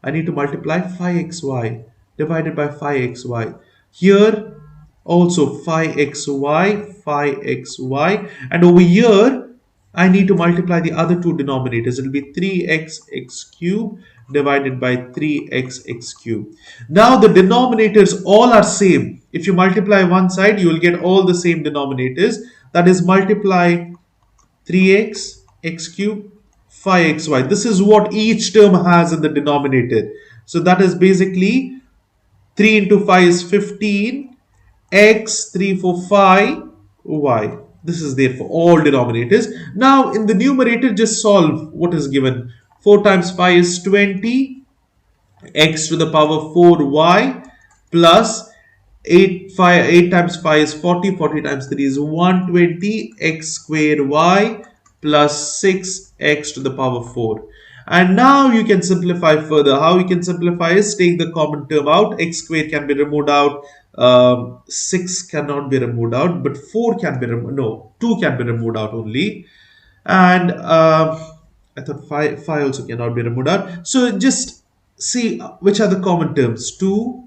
Speaker 1: I need to multiply 5xy divided by 5xy. Here also 5xy, and over here I need to multiply the other two denominators. It will be 3x x cubed divided by 3x x cubed. Now the denominators all are same. If you multiply one side, you will get all the same denominators. That is, multiply 3x x cubed 5xy. This is what each term has in the denominator. So that is basically 3 into 5 is 15, x, 3 for 5, y. This is there for all denominators. Now in the numerator, just solve what is given. 4 times 5 is 20, x to the power 4y plus 8 times 5 is 40, 40 times 3 is 120, x squared y plus 6x to the power 4. And now you can simplify further. How you can simplify is take the common term out. X squared can be removed out. 6 cannot be removed out, but 4 can be removed. No, 2 can be removed out only. And I thought 5 also cannot be removed out. So just see which are the common terms. 2,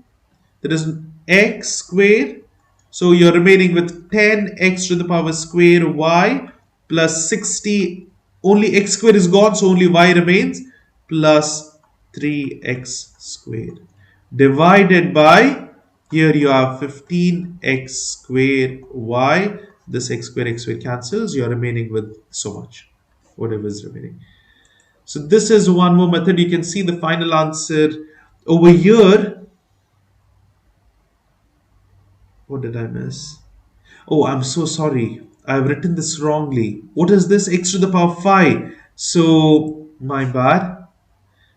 Speaker 1: there is x squared. So you're remaining with 10x to the power square y plus 60. Only x squared is gone, so only y remains, plus 3x squared divided by, here you have 15x squared y. This x squared cancels. You're remaining with so much, whatever is remaining. So this is one more method. You can see the final answer over here. What did I miss? Oh, I'm so sorry. I've written this wrongly. What is this? X to the power 5. So, my bad.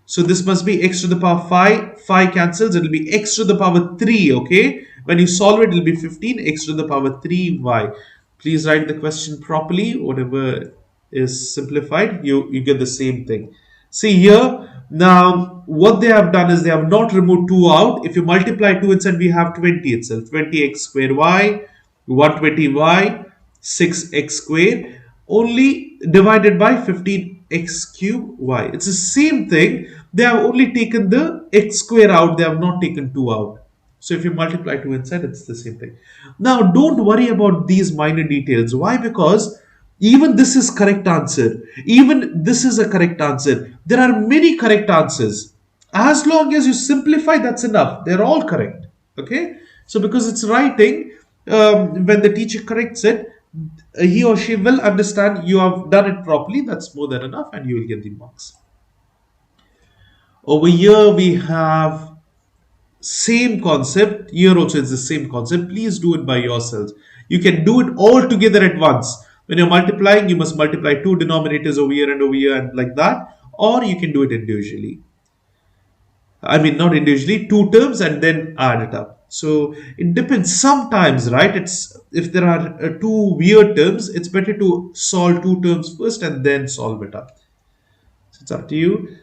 Speaker 1: So this must be x to the power 5. 5 cancels. It will be x to the power 3. Okay. When you solve it, it will be 15 x to the power 3y Please write the question properly. Whatever is simplified, you get the same thing. See here, now what they have done is they have not removed 2 out. If you multiply 2 inside, we have 20 itself. 20x squared y, 120y, 6x squared, only divided by 15x cube y. It's the same thing. They have only taken the x square out. They have not taken 2 out. So if you multiply 2 inside, it's the same thing. Now, don't worry about these minor details. Why? Because even this is correct answer. Even this is a correct answer. There are many correct answers. As long as you simplify, that's enough. They're all correct. Okay? So because it's writing, when the teacher corrects it, he or she will understand you have done it properly. That's more than enough, and you will get the marks. Over here, we have same concept. Here also it's the same concept. Please do it by yourselves. You can do it all together at once. When you're multiplying, you must multiply 2 denominators over here and like that, or you can do it individually. I mean, not individually, 2 terms and then add it up. So it depends. Sometimes, right? It's if there are 2 weird terms, it's better to solve 2 terms first and then solve it up. So it's up to you.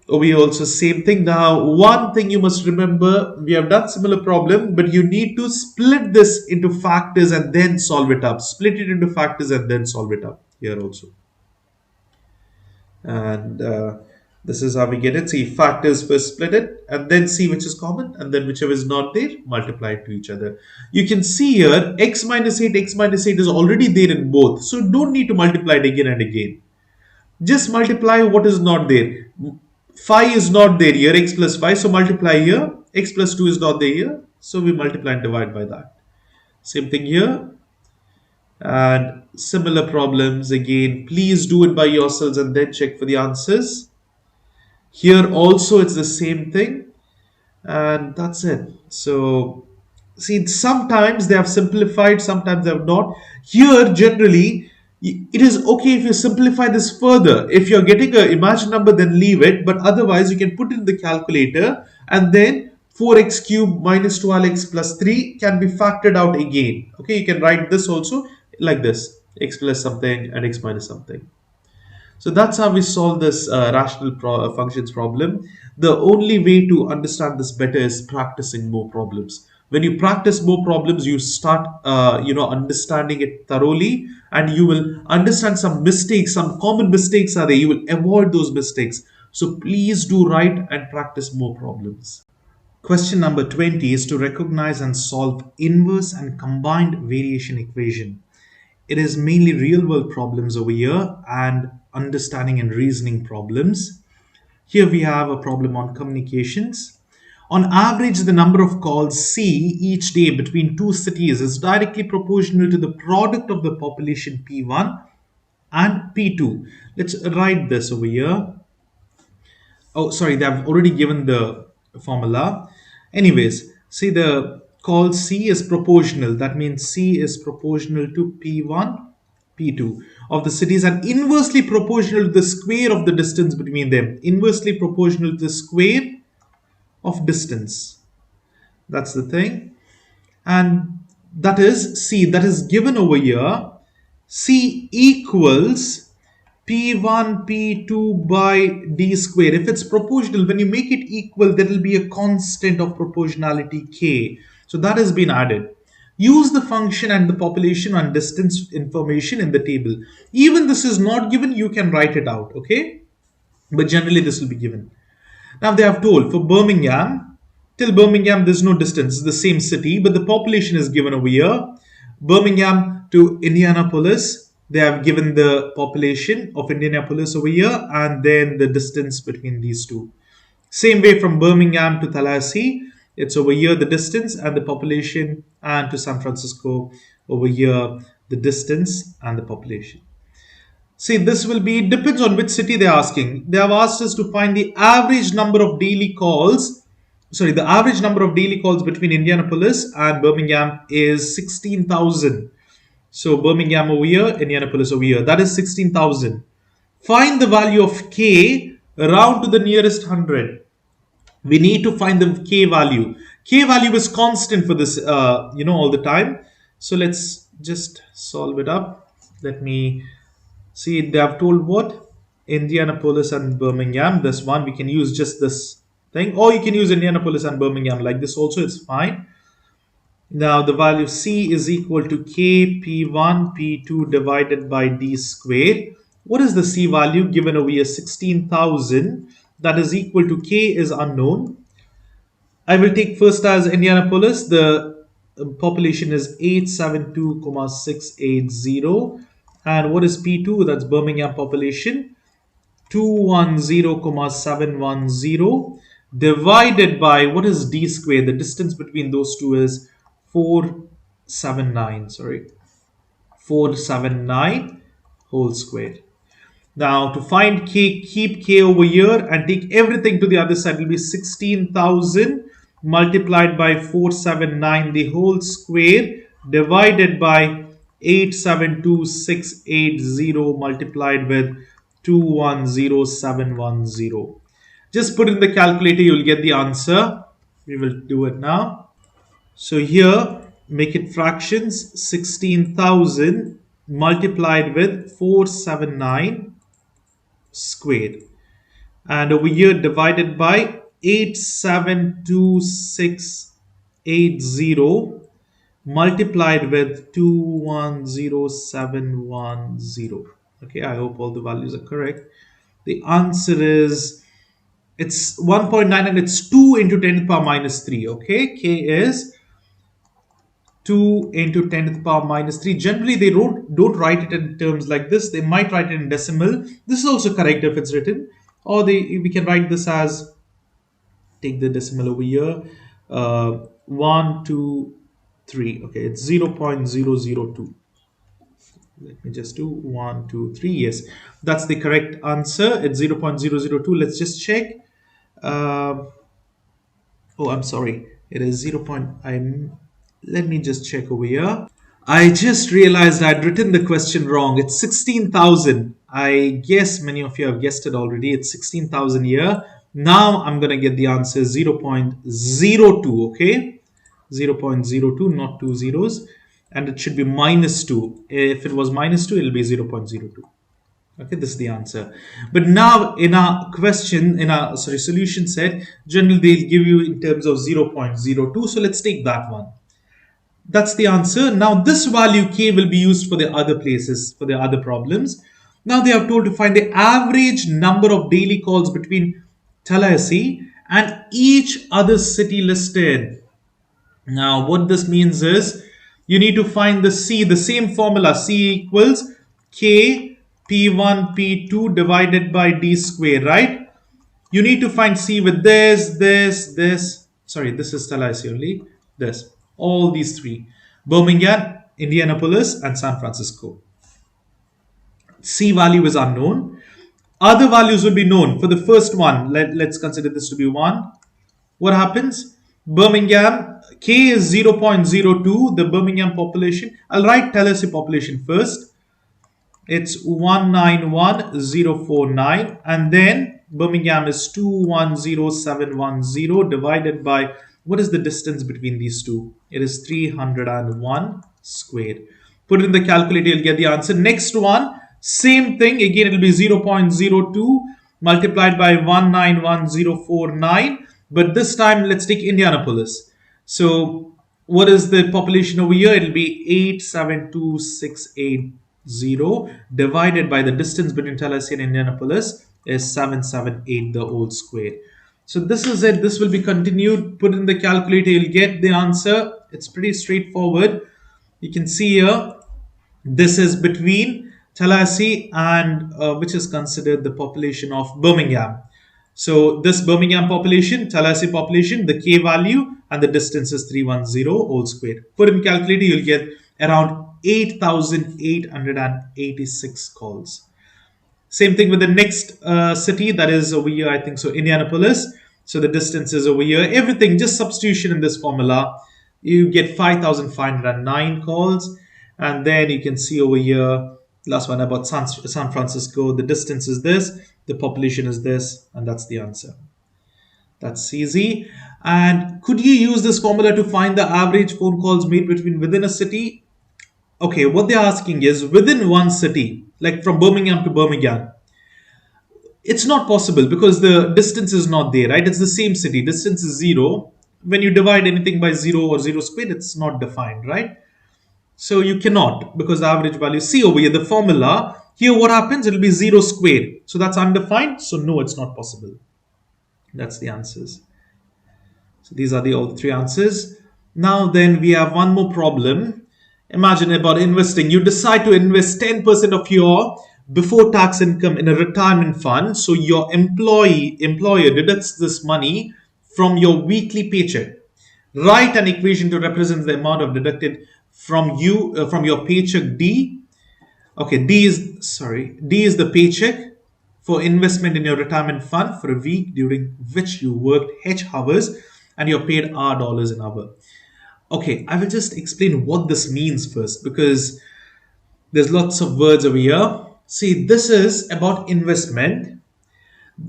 Speaker 1: We also same thing. Now, one thing you must remember, we have done similar problem, but you need to split this into factors and then solve it up. Split it into factors and then solve it up here also. And this is how we get it. See, factors first split it and then see which is common, and then whichever is not there, multiply it to each other. You can see here x minus 8 is already there in both. So don't need to multiply it again and again. Just multiply what is not there. 5 is not there here, x plus 5, so multiply here. X plus 2 is not there here, so we multiply and divide by that. Same thing here. And similar problems again. Please do it by yourselves and then check for the answers. Here also it's the same thing. And that's it. So, see, sometimes they have simplified, sometimes they have not. Here, generally, it is okay if you simplify this further. If you're getting an imaginary number, then leave it. But otherwise, you can put it in the calculator and then 4x cubed minus 12x plus 3 can be factored out again. Okay, you can write this also like this. X plus something and x minus something. So that's how we solve this rational functions problem. The only way to understand this better is practicing more problems. When you practice more problems, you start, understanding it thoroughly, and you will understand some mistakes, some common mistakes are there. You will avoid those mistakes. So please do write and practice more problems. Question number 20 is to recognize and solve inverse and combined variation equation. It is mainly real world problems over here and understanding and reasoning problems. Here we have a problem on communications. On average, the number of calls C each day between 2 cities is directly proportional to the product of the population P1 and P2. Let's write this over here. Oh, sorry, they have already given the formula. Anyways, see, the call C is proportional. That means C is proportional to P1, P2 of the cities and inversely proportional to the square of the distance between them. Inversely proportional to the square of distance. That's the thing. And that is C, that is given over here. C equals P1 P2 by D square. If it's proportional, when you make it equal, there will be a constant of proportionality K. So that has been added. Use the function and the population and distance information in the table. Even this is not given, you can write it out, okay? But generally this will be given. Now they have told for Birmingham, till Birmingham there's no distance, it's the same city, but the population is given over here. Birmingham to Indianapolis, they have given the population of Indianapolis over here and then the distance between these two. Same way from Birmingham to Tallahassee, it's over here the distance and the population, and to San Francisco over here the distance and the population. See, this will be, depends on which city they're asking. They have asked us to find the average number of daily calls. Sorry, the average number of daily calls between Indianapolis and Birmingham is 16,000. So Birmingham over here, Indianapolis over here. That is 16,000. Find the value of K round to the nearest 100. We need to find the K value. K value is constant for this, all the time. So let's just solve it up. Let me see. They have told what? Indianapolis and Birmingham. This one we can use just this thing, or you can use Indianapolis and Birmingham like this also. It's fine. Now the value C is equal to K P1 P2 divided by D squared. What is the C value given over here? 16,000. That is equal to K is unknown. I will take first as Indianapolis. The population is 872,680. And what is P2? That's Birmingham population. 210,710 divided by what is D squared? The distance between those two is 479. Sorry, 479 whole square. Now to find K, keep K over here and take everything to the other side. It will be 16,000 multiplied by 479 the whole square divided by 872,680 multiplied with 210,710. Just put in the calculator, you'll get the answer. We will do it now. So here, make it fractions. 16,000 multiplied with 479 squared, and over here divided by 872,680 multiplied with 210,710. Okay, I hope all the values are correct. The answer is, it's 1.9 and it's 2 into 10 to the power minus 3. Okay, K is 2 into 10 to the power minus 3. Generally, they don't write it in terms like this. They might write it in decimal. This is also correct if it's written. Or we can write this as, take the decimal over here, 1, 2, 3. Okay, it's 0.002. Let me just do 1, 2, 3. Yes, that's the correct answer. It's 0.002. Let's just check. Oh, I'm sorry. It is 0. Let me just check over here. I just realized I'd written the question wrong. It's 16,000. I guess many of you have guessed it already. It's 16,000 here. Now I'm going to get the answer 0.02. Okay, 0.02, not two zeros. And it should be minus 2. If it was minus 2, it'll be 0.02. Okay, this is the answer. But now in our question, in our solution set, generally they'll give you in terms of 0.02. So let's take that one. That's the answer. Now this value K will be used for the other places, for the other problems. Now they are told to find the average number of daily calls between Tallahassee and each other city listed. Now what this means is, you need to find the C, the same formula, C equals K P1 P2 divided by D square, right? You need to find C with this. Sorry, this is Tallahassee only. This. All these three. Birmingham, Indianapolis, and San Francisco. C value is unknown. Other values will be known. For the first one, let's consider this to be 1. What happens? Birmingham, K is 0.02, the Birmingham population. I'll write Tallahassee population first. It's 191,049, and then Birmingham is 210,710 divided by, what is the distance between these two? It is 301 squared. Put it in the calculator, you'll get the answer. Next one, same thing. Again, it will be 0.02 multiplied by 191,049. But this time, let's take Indianapolis. So what is the population over here? It will be 872,680 divided by the distance between Tallahassee and Indianapolis is 778, the whole square. So this is it. This will be continued. Put in the calculator, you'll get the answer. It's pretty straightforward. You can see here, this is between Tallahassee and which is considered the population of Birmingham. So this Birmingham population, Tallahassee population, the K value and the distance is 310 whole square. Put in calculator, you'll get around 8,886 calls. Same thing with the next city, that is over here, I think so, Indianapolis. So the distance is over here. Everything, just substitution in this formula. You get 5,509 calls. And then you can see over here, last one about San Francisco. The distance is this, the population is this, and that's the answer. That's easy. And could you use this formula to find the average phone calls made within a city? Okay, what they're asking is within one city, like from Birmingham to Birmingham, it's not possible because the distance is not there, right? It's the same city, distance is zero. When you divide anything by zero or zero squared, it's not defined, right? So you cannot, because the average value, see over here, the formula, here what happens, it'll be zero squared. So that's undefined, so no, it's not possible. That's the answers. So these are the all three answers. Now then we have one more problem. Imagine about investing. You decide to invest 10% of your before tax income in a retirement fund. So your employer deducts this money from your weekly paycheck. Write an equation to represent the amount of deducted from you from your paycheck D. Okay, D is the paycheck for investment in your retirement fund for a week during which you worked H hours and you're paid R dollars an hour. Okay, I will just explain what this means first because there's lots of words over here. See, this is about investment.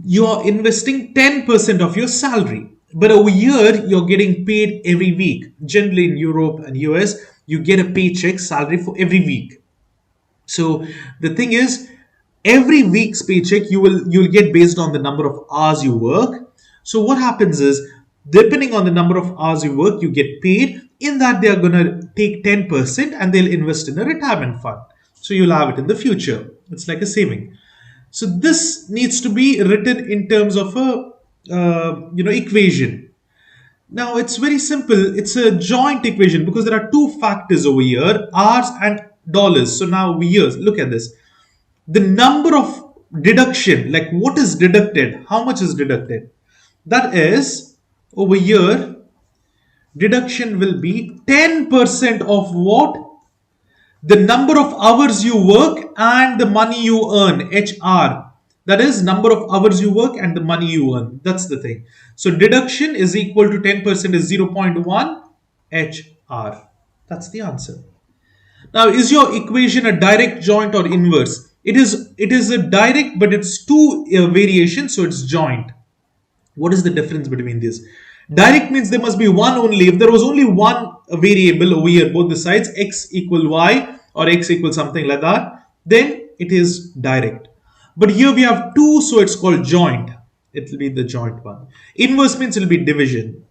Speaker 1: You are investing 10% of your salary, but over here you're getting paid every week. Generally in Europe and US, you get a paycheck salary for every week. So the thing is, every week's paycheck you'll get based on the number of hours you work. So what happens is, depending on the number of hours you work, you get paid. In that, they are gonna take 10% and they'll invest in a retirement fund. So you'll have it in the future. It's like a saving. So this needs to be written in terms of a equation. Now it's very simple. It's a joint equation because there are two factors over here, hours and dollars. So now we use, look at this. The number of deduction, like what is deducted, how much is deducted? That is over here, deduction will be 10% of what? The number of hours you work and the money you earn, HR. That is number of hours you work and the money you earn. That's the thing. So deduction is equal to 10% is 0.1 HR. That's the answer. Now, is your equation a direct, joint, or inverse? It is a direct, but it's two variations, so it's joint. What is the difference between these? Direct means there must be one only. If there was only one variable over here, both the sides, x equal y or x equal something like that, then it is direct. But here we have two, so it's called joint. It will be the joint one. Inverse means it will be division.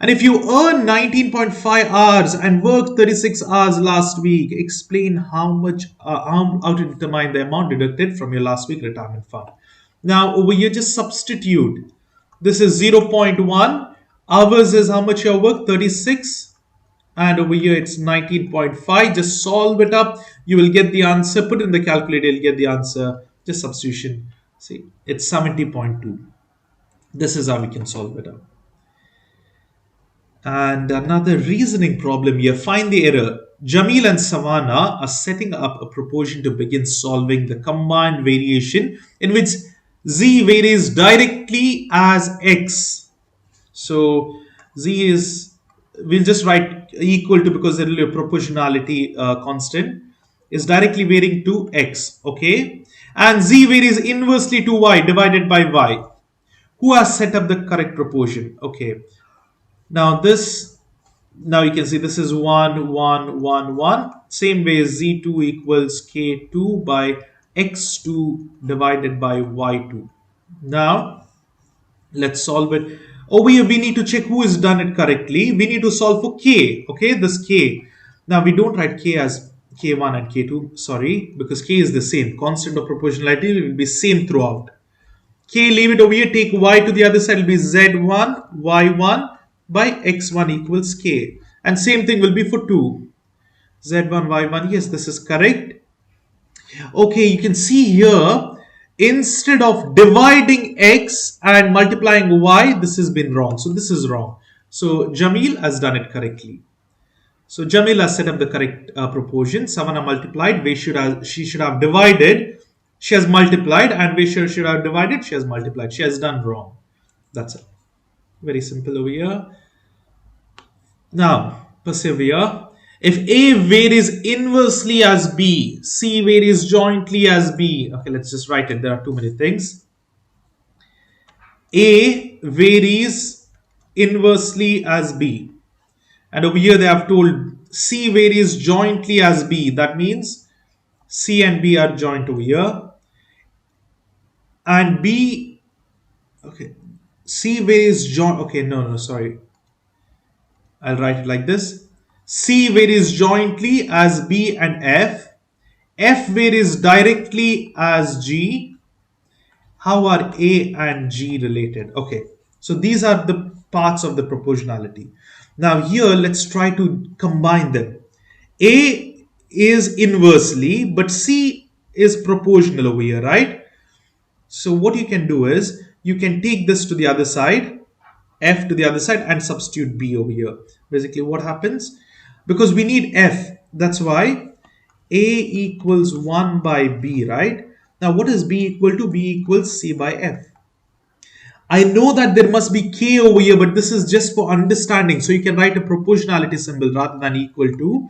Speaker 1: And if you earn 19.5 hours and worked 36 hours last week, explain how to determine the amount deducted from your last week retirement fund. Now over here, just substitute. This is 0.1. Hours is how much you work, 36. And over here it's 19.5. Just solve it up. You will get the answer. Put in the calculator, you'll get the answer. Just substitution. See, it's 70.2. This is how we can solve it up. And another reasoning problem here, find the error. Jamil and Savannah are setting up a proposition to begin solving the combined variation in which z varies directly as x. So z is, we'll just write equal to because there will be a proportionality constant, is directly varying to x, okay? And z varies inversely to y divided by y. Who has set up the correct proportion? Okay. Now this, now you can see this is 1, 1, 1, 1. Same way z2 equals k2 by x2 divided by y2. Now let's solve it. Over here we need to check who has done it correctly. We need to solve for k, okay, this k. Now we don't write k as k1 and k2, sorry, because k is the same. Constant of proportionality will be same throughout. K, leave it over here, take y to the other side, will be z1, y1 by x1 equals k. And same thing will be for 2. z1, y1, yes, this is correct. Okay, you can see here, instead of dividing x and multiplying y, this has been wrong. So this is wrong. So Jamil has done it correctly. So Jamil has set up the correct proportion. Savannah multiplied, she should have divided. She has multiplied, and Vaishya should have divided. She has multiplied. She has done wrong. That's it. Very simple over here. Now, persevere. If A varies inversely as B, C varies jointly as B. Okay, let's just write it. There are too many things. A varies inversely as B. And over here they have told C varies jointly as B. That means C and B are joint over here. And B, okay, C varies joint, okay, no, sorry. I'll write it like this. C varies jointly as B and F. F varies directly as G. How are A and G related? Okay, so these are the parts of the proportionality. Now here let's try to combine them. A is inversely, but C is proportional over here, right? So what you can do is you can take this to the other side, F to the other side, and substitute B over here. Basically what happens, because we need F, that's why A equals 1 by B, right? Now what is B equal to? B equals C by F. I know that there must be K over here, but this is just for understanding. So you can write a proportionality symbol rather than equal to.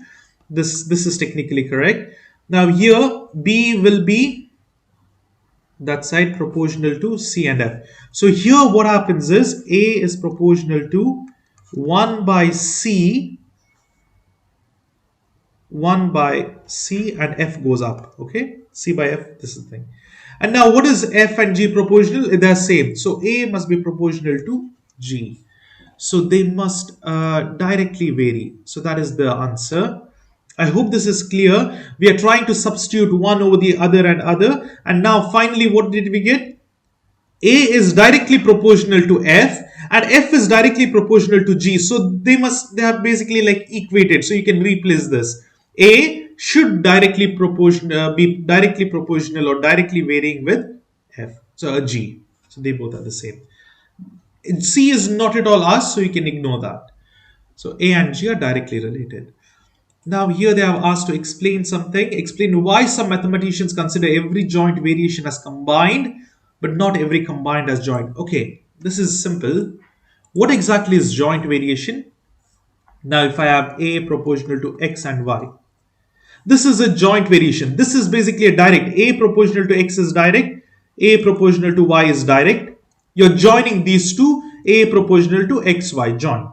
Speaker 1: This is technically correct. Now here B will be that side proportional to C and F. So here what happens is A is proportional to 1 by C, 1 by C, and F goes up. Okay, C by F, this is the thing. And now what is F and G proportional? They're same. So A must be proportional to G. So they must directly vary. So that is the answer. I hope this is clear. We are trying to substitute one over the other and other. And now finally what did we get? A is directly proportional to F and F is directly proportional to G. So they have basically like equated. So you can replace this. A should be directly proportional or directly varying with F. So G. So they both are the same. C is not at all asked, so you can ignore that. So A and G are directly related. Now here they have asked to explain something. Explain why some mathematicians consider every joint variation as combined, but not every combined as joint. Okay, this is simple. What exactly is joint variation? Now if I have A proportional to X and Y, this is a joint variation. This is basically a direct. A proportional to X is direct. A proportional to Y is direct. You're joining these two. A proportional to X, Y joint.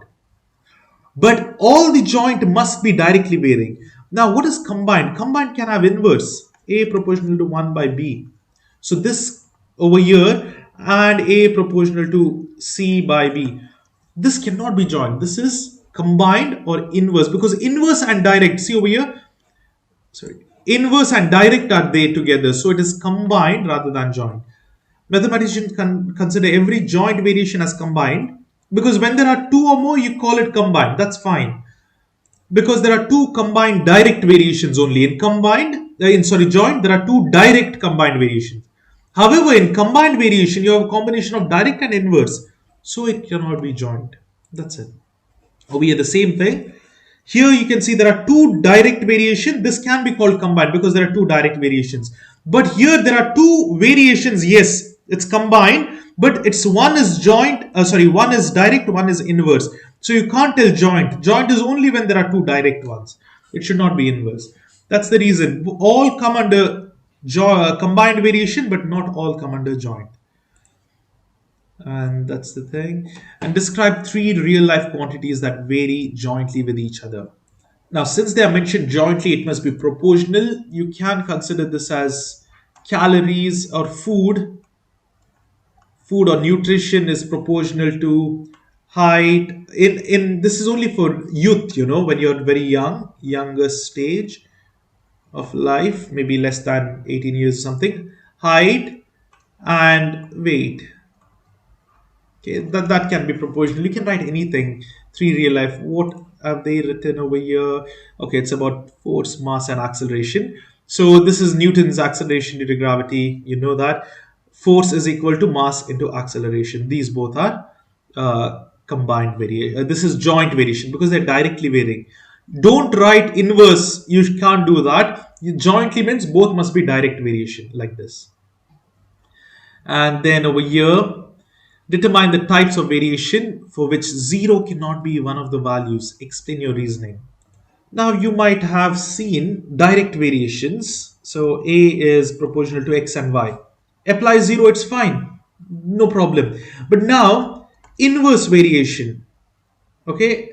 Speaker 1: But all the joint must be directly varying. Now what is combined? Combined can have inverse. A proportional to 1 by B. So this over here and A proportional to C by B. This cannot be joined. This is combined or inverse, because inverse and direct, see over here, sorry, inverse and direct are they together, so it is combined rather than joined. Mathematicians can consider every joint variation as combined, because when there are two or more you call it combined, that's fine, because there are two combined direct variations only. In joint there are two direct combined variations. However, in combined variation you have a combination of direct and inverse, so it cannot be joined. That's it. Over here the same thing. Here you can see there are two direct variations. This can be called combined because there are two direct variations. But here there are two variations. Yes, it's combined, but it's one is one is direct, one is inverse. So you can't tell joint. Joint is only when there are two direct ones. It should not be inverse. That's the reason. All come under combined variation, but not all come under joint. And that's the thing. And describe three real life quantities that vary jointly with each other. Now since they are mentioned jointly, it must be proportional. You can consider this as calories or food. Food or nutrition is proportional to height. In this is only for youth, when you're very younger stage of life, maybe less than 18 years or something. Height and weight. Okay, that can be proportional. You can write anything. Three real life. What have they written over here? Okay, it's about force, mass, and acceleration. So this is Newton's acceleration due to gravity. You know that force is equal to mass into acceleration. These both are combined variation. This is joint variation because they're directly varying. Don't write inverse. You can't do that. Jointly means both must be direct variation like this. And then over here, determine the types of variation for which 0 cannot be one of the values. Explain your reasoning. Now you might have seen direct variations. So A is proportional to X and Y. Apply 0, it's fine. No problem. But now inverse variation. Okay.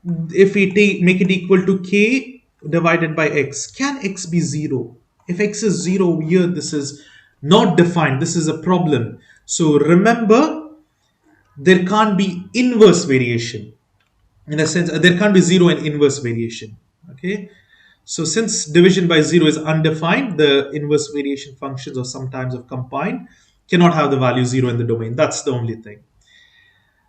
Speaker 1: if we make it equal to k divided by x, can x be 0? If x is 0 here, this is not defined. This is a problem. So remember, there can't be inverse variation. In a sense, there can't be 0 and inverse variation. Okay. So since division by 0 is undefined, the inverse variation functions or sometimes of combined cannot have the value 0 in the domain. That's the only thing.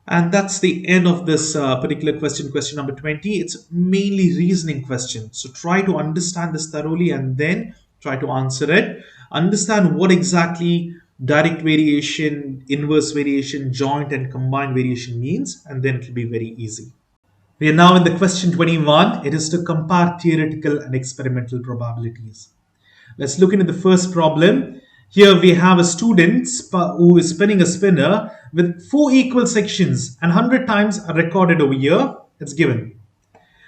Speaker 1: And that's the end of this particular question, question number 20. It's mainly reasoning question. So try to understand this thoroughly and then try to answer it. Understand what exactly direct variation, inverse variation, joint and combined variation means, and then it will be very easy. We are now in the question 21. It is to compare theoretical and experimental probabilities. Let's look into the first problem. Here we have a student who is spinning a spinner with 4 equal sections and 100 times are recorded over here. It's given.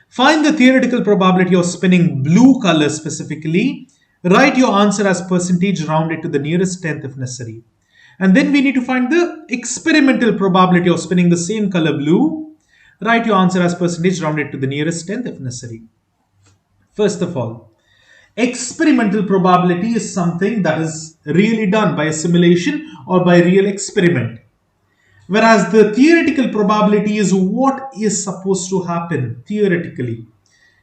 Speaker 1: Find the theoretical probability of spinning blue color specifically. Write your answer as percentage rounded to the nearest tenth if necessary. And then we need to find the experimental probability of spinning the same color blue. Write your answer as percentage rounded to the nearest tenth if necessary. First of all, experimental probability is something that is really done by a simulation or by a real experiment. Whereas the theoretical probability is what is supposed to happen theoretically.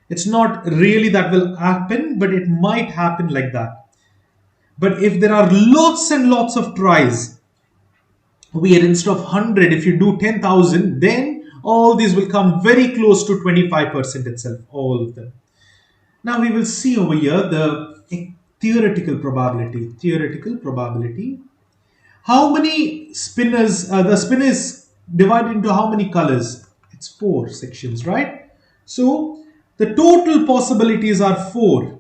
Speaker 1: It's not really that will happen, but it might happen like that. But if there are lots and lots of tries, where instead of 100, if you do 10,000, then all these will come very close to 25% itself, all of them. Now we will see over here the theoretical probability. Theoretical probability. How many spinners? The spin is divided into how many colors? It's 4 sections, right? So the total possibilities are 4.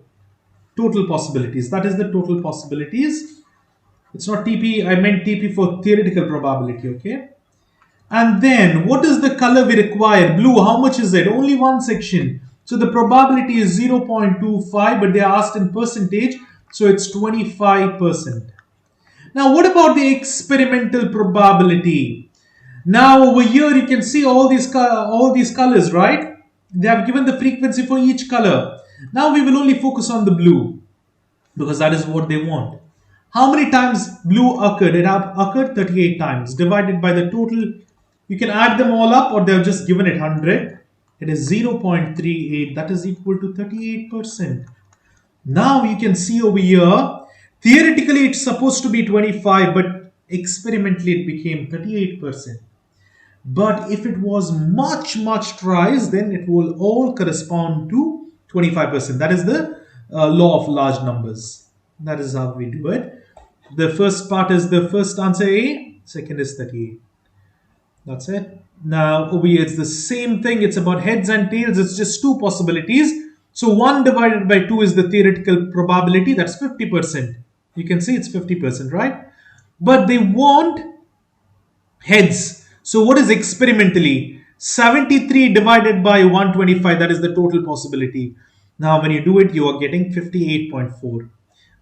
Speaker 1: Total possibilities. That is the total possibilities. It's not TP. I meant TP for theoretical probability. Okay. And then what is the color we require? Blue. How much is it? Only one section. So the probability is 0.25, but they are asked in percentage, so it's 25%. Now what about the experimental probability? Now over here you can see all these colors, right? They have given the frequency for each color. Now we will only focus on the blue because that is what they want. How many times blue occurred? It occurred 38 times divided by the total. You can add them all up or they have just given it 100. It is 0.38. That is equal to 38%. Now you can see over here, theoretically it's supposed to be 25, but experimentally it became 38%. But if it was much tries, then it will all correspond to 25%. That is the law of large numbers. That is how we do it. The first part is the first answer A, second is 38. That's it. Now over here it's the same thing. It's about heads and tails. It's just 2 possibilities. So 1 divided by 2 is the theoretical probability. That's 50%. You can see it's 50%, right? But they want heads. So what is experimentally? 73 divided by 125. That is the total possibility. Now when you do it, you are getting 58.4.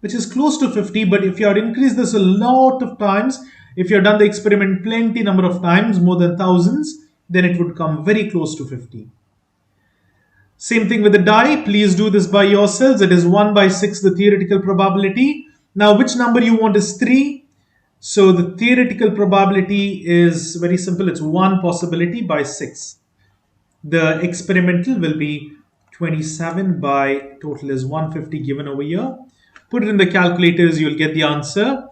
Speaker 1: Which is close to 50, but if you have increased this a lot of times, if you have done the experiment plenty number of times, more than thousands, then it would come very close to 50. Same thing with the die. Please do this by yourselves. It is 1 by 6, the theoretical probability. Now, which number you want is 3. So the theoretical probability is very simple. It's 1 possibility by 6. The experimental will be 27 by total is 150 given over here. Put it in the calculators, you'll get the answer.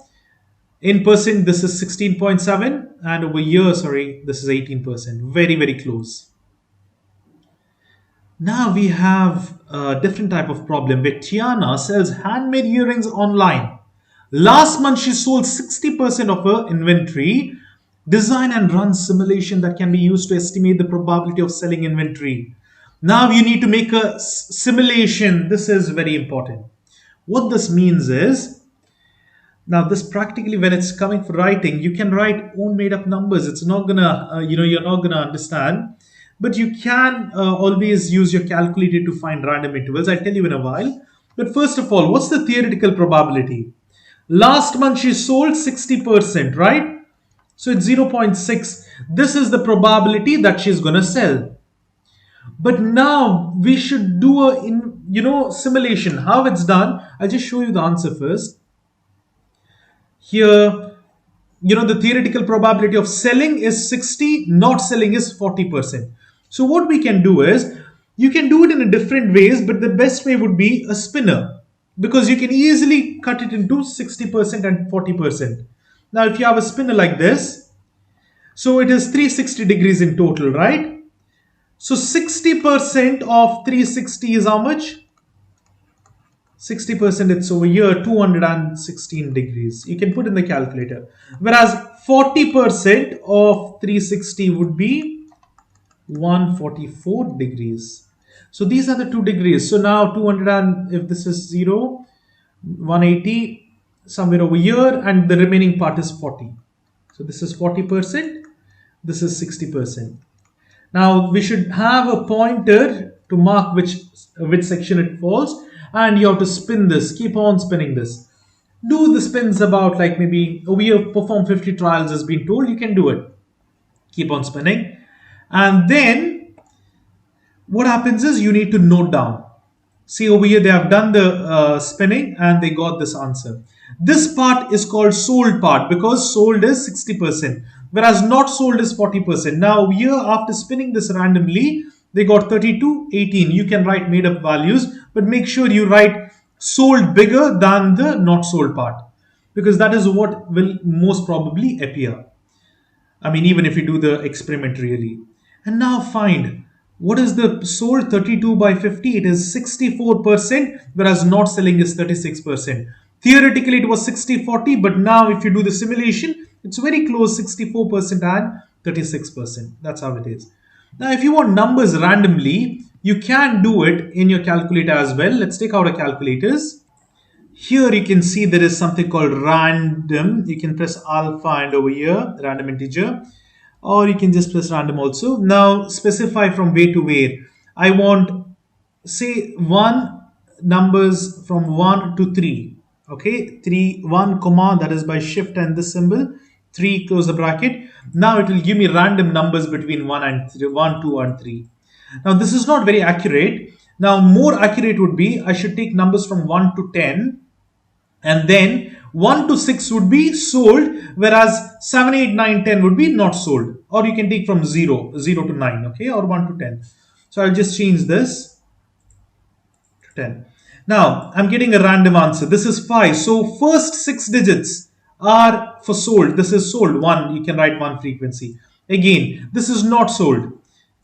Speaker 1: In percent, this is 16.7, and over here, sorry, this is 18%. Very close. Now we have a different type of problem where Tiana sells handmade earrings online. Last month, she sold 60% of her inventory. Design and run simulation that can be used to estimate the probability of selling inventory. Now you need to make a simulation. This is very important. What this means is, now this practically when it's coming for writing, you can write own made up numbers. It's not gonna, you're not gonna understand, but you can always use your calculator to find random intervals. I'll tell you in a while. But first of all, what's the theoretical probability? Last month she sold 60%, right? So it's 0.6. This is the probability that she's gonna sell. But now we should do a simulation. How it's done, I'll just show you the answer first. Here, the theoretical probability of selling is 60, not selling is 40%. So what we can do is, you can do it in a different ways, but the best way would be a spinner, because you can easily cut it into 60% and 40%. Now if you have a spinner like this, so it is 360 degrees in total, right? So 60% of 360 is how much? 60%, it's over here, 216 degrees. You can put in the calculator. Whereas 40% of 360 would be 144 degrees. So these are the 2 degrees. So now 200, and if this is 0, 180 somewhere over here, and the remaining part is 40. So this is 40%, this is 60%. Now we should have a pointer to mark which section it falls, and you have to spin this, keep on spinning this. Do the spins about, like, maybe we have performed 50 trials as been told, you can do it. Keep on spinning. And then what happens is, you need to note down. See over here, they have done the spinning and they got this answer. This part is called sold part, because sold is 60%, whereas not sold is 40%. Now here, after spinning this randomly, they got 32, 18. You can write made up values, but make sure you write sold bigger than the not sold part, because that is what will most probably appear. I mean, even if you do the experiment really. And now find what is the sold 32 by 50? It is 64%, whereas not selling is 36%. Theoretically, it was 60-40, but now if you do the simulation, it's very close, 64% and 36%. That's how it is. Now, if you want numbers randomly, you can do it in your calculator as well. Let's take out our calculators. Here you can see there is something called random. You can press alpha and over here, random integer, or you can just press random also. Now specify from where to where. I want, say, 1 numbers from 1 to 3. Okay, 3, 1 comma, that is by shift and this symbol, 3, close the bracket. Now it will give me random numbers between 1 and 3, 1, 2 and 3. Now this is not very accurate. Now more accurate would be, I should take numbers from 1 to 10, and then 1 to 6 would be sold, whereas 7, 8, 9, 10 would be not sold. Or you can take from 0 to 9, okay, or 1 to 10. So I'll just change this to 10. Now I'm getting a random answer. This is 5. So first 6 digits are for sold. This is sold 1. You can write 1 frequency. Again, this is not sold.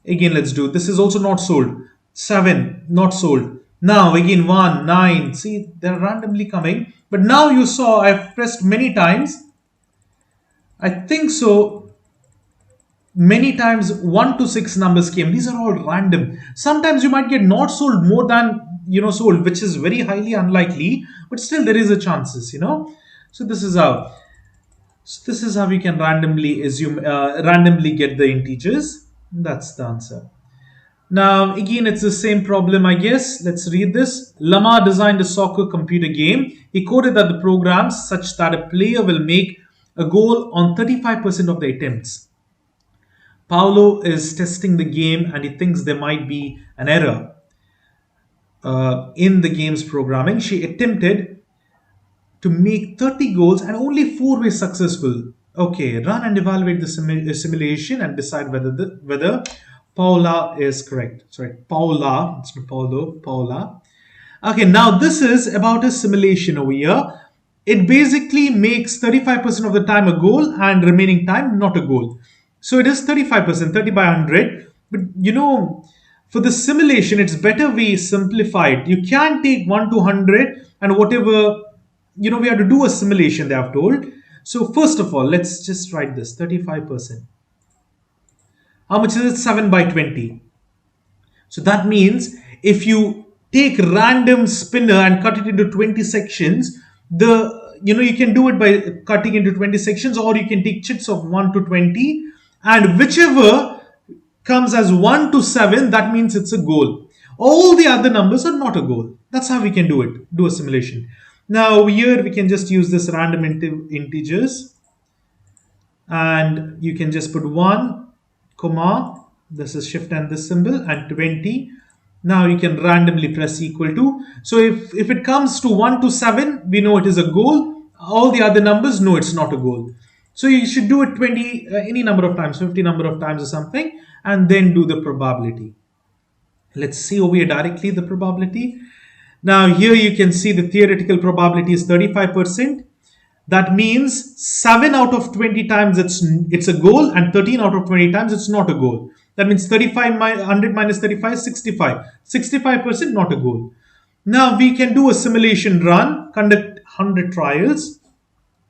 Speaker 1: Again, let's do, this is also not sold. 7, not sold. Now again 1, 9. See, they're randomly coming. But now you saw I've pressed many times. I think so. Many times 1 to 6 numbers came. These are all random. Sometimes you might get not sold more than sold, which is very highly unlikely. But still there is a chances. So this is how. So this is how we can randomly get the integers. That's the answer. Now, again, it's the same problem, I guess. Let's read this. Lamar designed a soccer computer game. He coded that the programs such that a player will make a goal on 35% of the attempts. Paolo is testing the game and he thinks there might be an error in the game's programming. She attempted to make 30 goals and only 4 were successful. Okay, run and evaluate the simulation and decide whether Paula is correct. Sorry, Paula. It's not Paulo, Paula. Okay, now this is about a simulation over here. It basically makes 35% of the time a goal and remaining time not a goal. So it is 35%, 30 by 100. But for the simulation, it's better we simplify it. You can take 1 to 100 and whatever, we have to do a simulation, they have told. So first of all, let's just write this, 35%. How much is it? 7 by 20. So that means if you take random spinner and cut it into 20 sections, you can do it by cutting into 20 sections, or you can take chits of 1 to 20, and whichever comes as 1 to 7, that means it's a goal. All the other numbers are not a goal. That's how we can do a simulation. Now here we can just use this random integers, and you can just put 1, comma, This is shift and this symbol, and 20. Now you can randomly press equal to. So if it comes to 1 to 7, we know it is a goal. All the other numbers, no, it's not a goal. So you should do it 20, any number of times, 50 number of times or something, and then do the probability. Let's see over here directly the probability. Now here you can see the theoretical probability is 35%. That means 7 out of 20 times it's a goal, and 13 out of 20 times it's not a goal. That means 35 100 minus 35 is 65. 65% not a goal. Now we can do a simulation run, conduct 100 trials.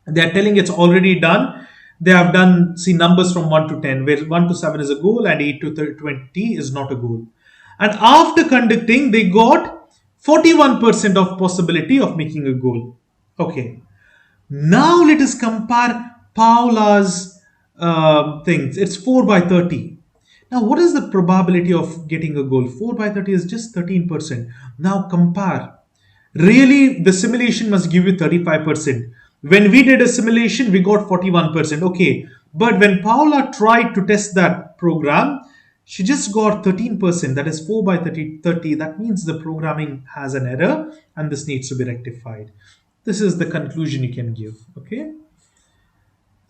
Speaker 1: They are telling it's already done. They have done, see, numbers from 1 to 10, where 1 to 7 is a goal and 8 to 20 is not a goal. And after conducting, they got 41% of possibility of making a goal. Okay. Now let us compare Paula's things. It's 4 by 30. Now, what is the probability of getting a goal? 4 by 30 is just 13%. Now compare. Really, the simulation must give you 35%. When we did a simulation, we got 41%. Okay. But when Paula tried to test that program, she just got 13%. That is 4 by 30. That means the programming has an error and this needs to be rectified. This is the conclusion you can give. Okay.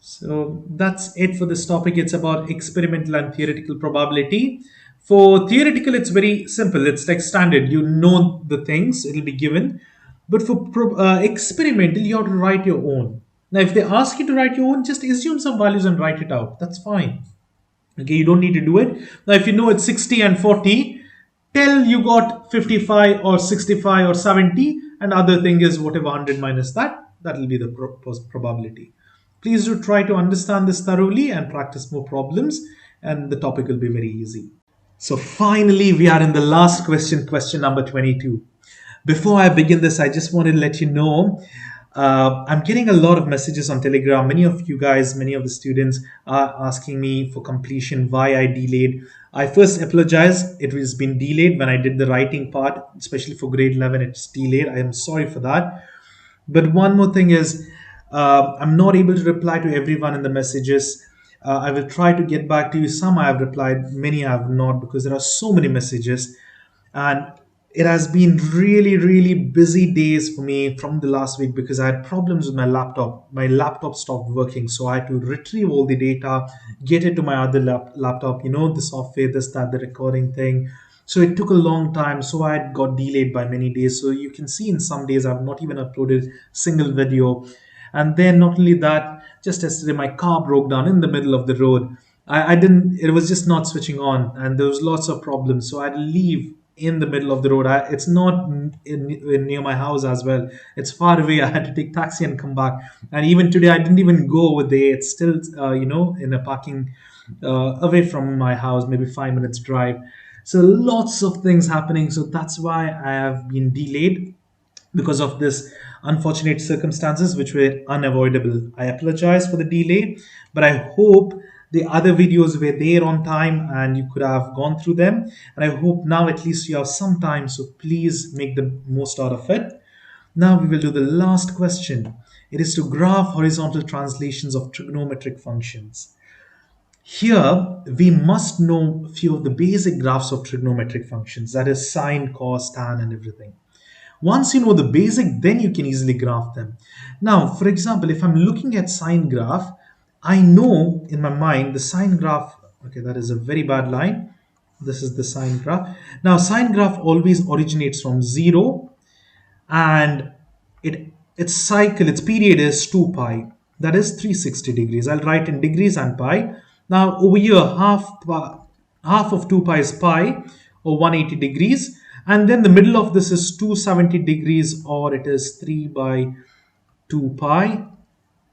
Speaker 1: So that's it for this topic. It's about experimental and theoretical probability. For theoretical, it's very simple. It's like standard. You know the things, it'll be given. But for experimental, you have to write your own. Now, if they ask you to write your own, just assume some values and write it out. That's fine. Okay, you don't need to do it. Now, if you know it's 60 and 40, tell you got 55 or 65 or 70, and other thing is whatever 100 minus that will be the probability. Please do try to understand this thoroughly and practice more problems, and the topic will be very easy. So finally, we are in the last question, question number 22. Before I begin this, I just want to let you know I'm getting a lot of messages on Telegram. Many of you guys, many of the students are asking me for completion, why I delayed. I first apologize. It has been delayed when I did the writing part, especially for grade 11. It's delayed. I am sorry for that. But one more thing is, I'm not able to reply to everyone in the messages. I will try to get back to you. Some I have replied, many I have not, because there are so many messages. And it has been really, really busy days for me from the last week because I had problems with my laptop. My laptop stopped working, so I had to retrieve all the data, get it to my other laptop, the software, this, that, the recording thing. So it took a long time, so I had got delayed by many days. So you can see in some days I've not even uploaded single video. And then not only that, just yesterday my car broke down in the middle of the road. It was just not switching on, and there was lots of problems. So I had to leave in the middle of the road. It's not near my house as well. It's far away. I had to take taxi and come back. And even today, I didn't even go over there. It's still, in a parking away from my house, maybe 5 minutes drive. So lots of things happening. So that's why I have been delayed because of this unfortunate circumstances which were unavoidable. I apologize for the delay, but I hope the other videos were there on time and you could have gone through them. And I hope now at least you have some time, so please make the most out of it. Now we will do the last question. It is to graph horizontal translations of trigonometric functions. Here we must know a few of the basic graphs of trigonometric functions, that is sine, cos, tan and everything. Once you know the basic, then you can easily graph them. Now, for example, if I'm looking at sine graph, I know in my mind the sine graph, okay, that is a very bad line. This is the sine graph. Now, sine graph always originates from 0 and its cycle, its period is 2 pi. That is 360 degrees. I'll write in degrees and pi. Now, over here, half of 2 pi is pi, or 180 degrees. And then the middle of this is 270 degrees, or it is 3 by 2 pi.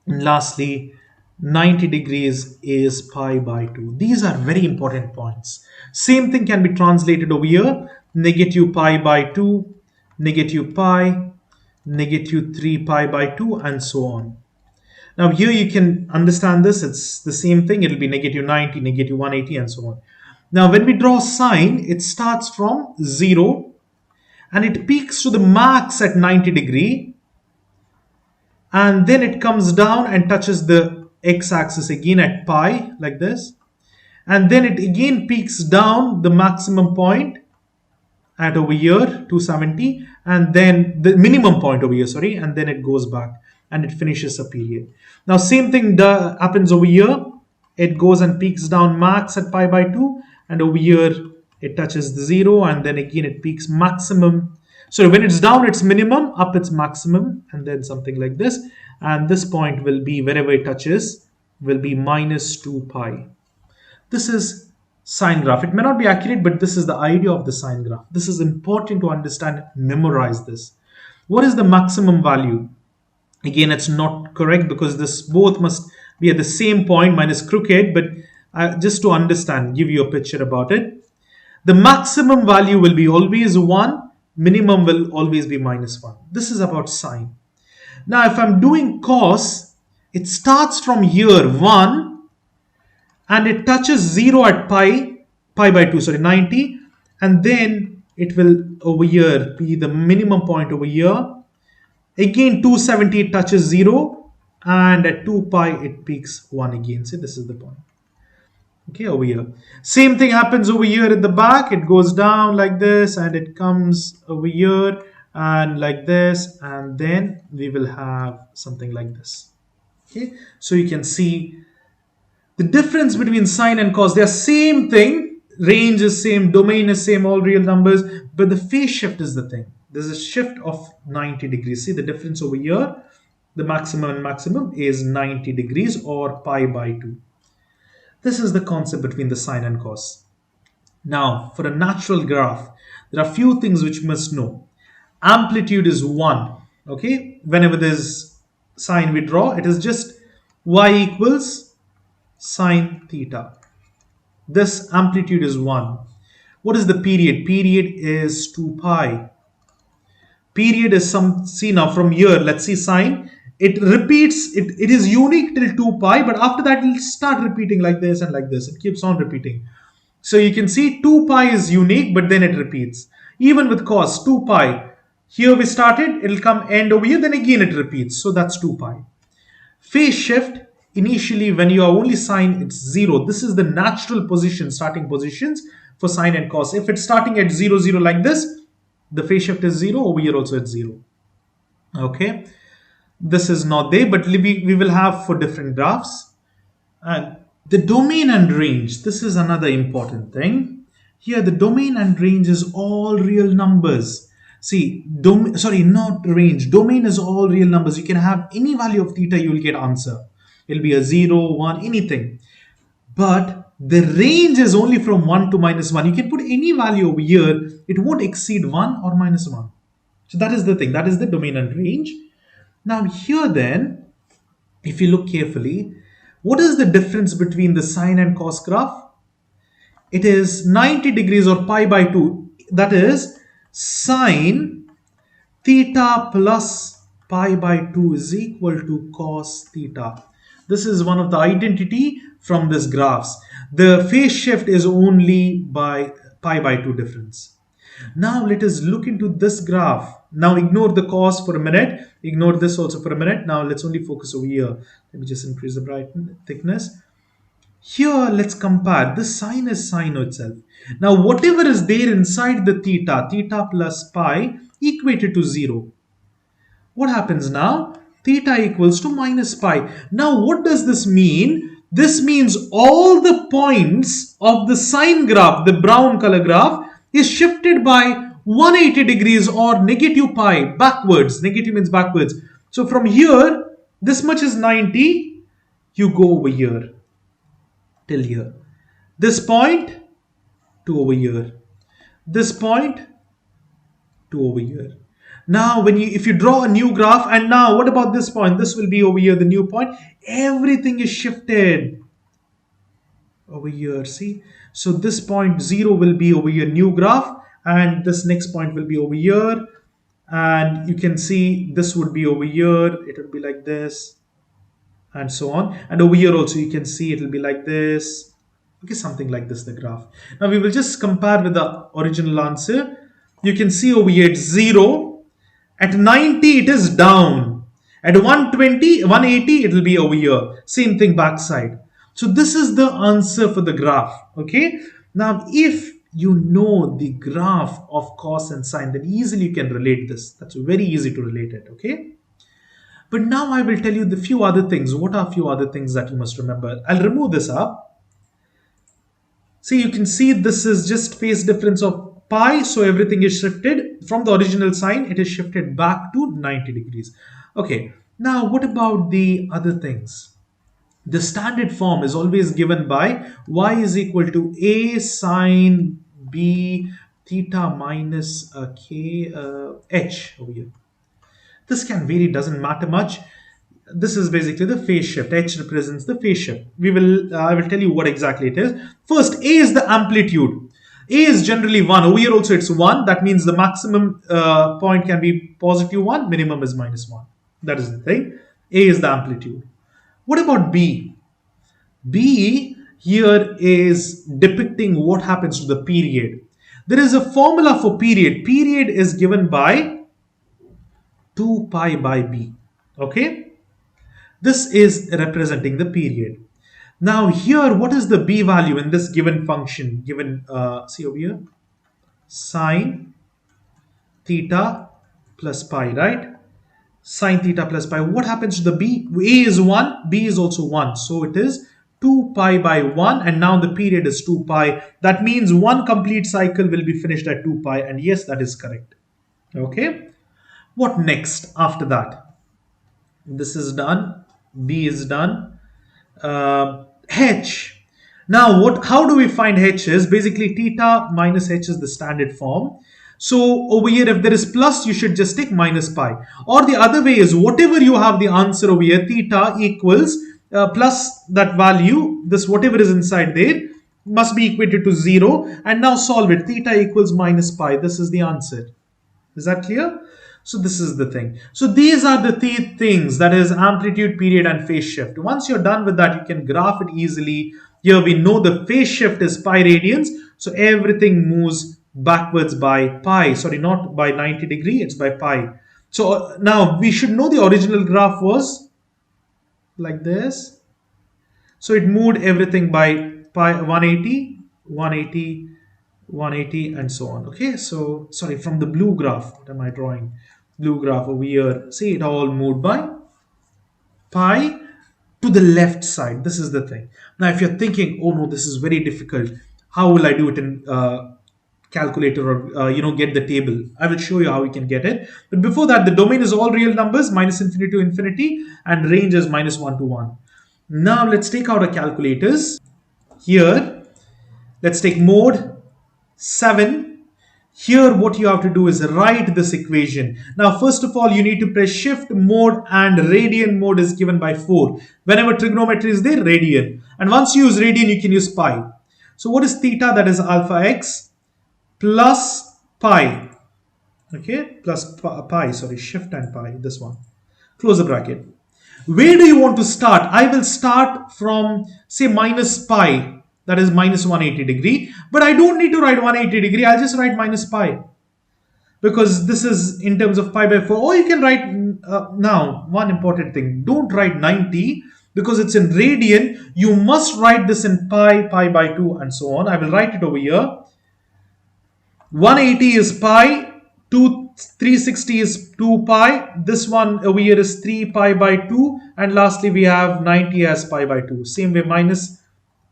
Speaker 1: And lastly, 90 degrees is pi by 2. These are very important points. Same thing can be translated over here. Negative pi by 2, negative pi, negative 3 pi by 2, and so on. Now here you can understand this. It's the same thing. It will be negative 90, negative 180, and so on. Now when we draw sine, it starts from 0 and it peaks to the max at 90 degree. And then it comes down and touches the x-axis again at pi, like this. and then it again peaks down the maximum point at over here 270, and then the minimum point over here, sorry, and then it goes back and it finishes a period. Now same thing happens over here. It goes and peaks down max at pi by 2, and over here it touches the 0, and then again it peaks maximum. So when it's down it's minimum, up it's maximum, and then something like this, and this point will be wherever it touches will be minus 2 pi. This is sine graph. It may not be accurate, but this is the idea of the sine graph. This is important to understand, memorize this. What is the maximum value? Again, it's not correct because this both must be at the same point minus crooked, but just to understand, give you a picture about it. The maximum value will be always 1, minimum will always be minus 1. This is about sine. Now, if I'm doing cos, it starts from here 1, and it touches 0 at pi by 2, sorry, 90, and then it will over here be the minimum point over here. Again 270 it touches 0, and at 2 pi it peaks 1 again. See, this is the point. Okay, over here. Same thing happens over here at the back. It goes down like this, and it comes over here and like this, and then we will have something like this. Okay, so you can see the difference between sine and cos. They are same thing, range is same, domain is same, all real numbers, but the phase shift is the thing. There's a shift of 90 degrees. See the difference over here, the maximum and maximum is 90 degrees or pi by 2. This is the concept between the sine and cos. Now for a natural graph, there are few things which you must know. Amplitude is 1. Okay, whenever there's sine we draw, it is just y equals sine theta. This amplitude is 1. What is the period? Period is 2 pi. Period is some, see now from here, let's see sine. It repeats, it is unique till 2 pi, but after that it will start repeating like this and like this. It keeps on repeating. So you can see 2 pi is unique, but then it repeats. Even with cos, 2 pi. Here we started, it will come end over here, then again it repeats. So that's 2 pi. Phase shift, initially when you are only sine, it's 0. This is the natural position, starting positions for sine and cos. If it's starting at 0, 0 like this, the phase shift is 0. Over here also it's 0. Okay. This is not there, but we will have for different graphs. And the domain and range, this is another important thing. Here the domain and range is all real numbers. See, not range. Domain is all real numbers. You can have any value of theta, you will get answer. It will be a 0, 1, anything. But the range is only from 1 to minus 1. You can put any value over here. It won't exceed 1 or minus 1. So that is the thing. That is the domain and range. Now here then, if you look carefully, what is the difference between the sine and cos graph? It is 90 degrees or pi by 2. That is sine theta plus pi by 2 is equal to cos theta. This is one of the identity from this graphs. The phase shift is only by pi by 2 difference. Now let us look into this graph. Now ignore the cos for a minute. Ignore this also for a minute. Now let's only focus over here. Let me just increase the brightness, thickness. Here let's compare. This sine is sine itself. Now whatever is there inside the theta, theta plus pi equated to 0. What happens now? Theta equals to minus pi. Now what does this mean? This means all the points of the sine graph, the brown color graph, is shifted by 180 degrees or negative pi backwards. Negative means backwards. So from here, this much is 90. You go over here till here. This point to over here. This point to over here. Now if you draw a new graph, and now what about this point? This will be over here, the new point. Everything is shifted over here. See, so this point 0 will be over here, new graph, and this next point will be over here, and you can see this would be over here. It will be like this and so on, and over here also you can see it will be like this. Okay, something like this, the graph. Now we will just compare with the original answer. You can see over here it's 0. At 90 it is down. At 120, 180 it will be over here. Same thing backside. So this is the answer for the graph. Okay. Now, if you know the graph of cos and sine, then easily you can relate this. That's very easy to relate it. Okay. But now I will tell you the few other things. What are a few other things that you must remember? I'll remove this up. See, you can see this is just phase difference of pi. So everything is shifted from the original sign. It is shifted back to 90 degrees. Okay. Now, what about the other things? The standard form is always given by y is equal to a sine b theta minus k h over here. This can vary, doesn't matter much. This is basically the phase shift. H represents the phase shift. I will tell you what exactly it is. First, A is the amplitude. A is generally 1. Over here also it's 1. That means the maximum point can be positive 1, minimum is minus 1. That is the thing. A is the amplitude. What about B? B here is depicting what happens to the period. There is a formula for period. Period is given by 2 pi by B. Okay? This is representing the period. Now here, what is the B value in this given function? Given, see over here, sine theta plus pi, right? Sine theta plus pi. What happens to the B? A is 1, B is also 1. So it is 2 pi by 1, and now the period is 2 pi. That means one complete cycle will be finished at 2 pi, and yes, that is correct. Okay. What next after that? This is done. B is done. H. Now, how do we find H is? Basically, theta minus H is the standard form. So over here, if there is plus, you should just take minus pi. Or the other way is, whatever you have the answer over here, theta equals plus that value, this whatever is inside there, must be equated to 0. And now solve it. Theta equals minus pi. This is the answer. Is that clear? So this is the thing. So these are the three things, that is amplitude, period, and phase shift. Once you're done with that, you can graph it easily. Here we know the phase shift is pi radians. So everything moves backwards by pi. Sorry, not by 90 degree, it's by pi. So now we should know the original graph was like this. So it moved everything by pi 180, 180, 180 and so on. Okay, so sorry, from the blue graph, what am I drawing? Blue graph over here. See, it all moved by pi to the left side. This is the thing. Now, if you're thinking, oh no, this is very difficult, how will I do it in calculator or get the table? I will show you how we can get it. But before that, the domain is all real numbers, minus infinity to infinity, and range is minus 1 to 1. Now let's take out our calculators. Here, let's take mode 7. Here what you have to do is write this equation. Now first of all, you need to press shift mode, and radian mode is given by 4. Whenever trigonometry is there, radian. And once you use radian, you can use pi. So what is theta? That is alpha x plus pi. Okay, plus pi, sorry, shift and pi, this one. Close the bracket. Where do you want to start? I will start from, say, minus pi. That is minus 180 degree. But I don't need to write 180 degree. I'll just write minus pi. Because this is in terms of pi by 4. Or you can write, now, one important thing. Don't write 90 because it's in radian. You must write this in pi, pi by 2 and so on. I will write it over here. 180 is pi. 360 is 2 pi. This one over here is 3 pi by 2. And lastly, we have 90 as pi by 2. Same way, minus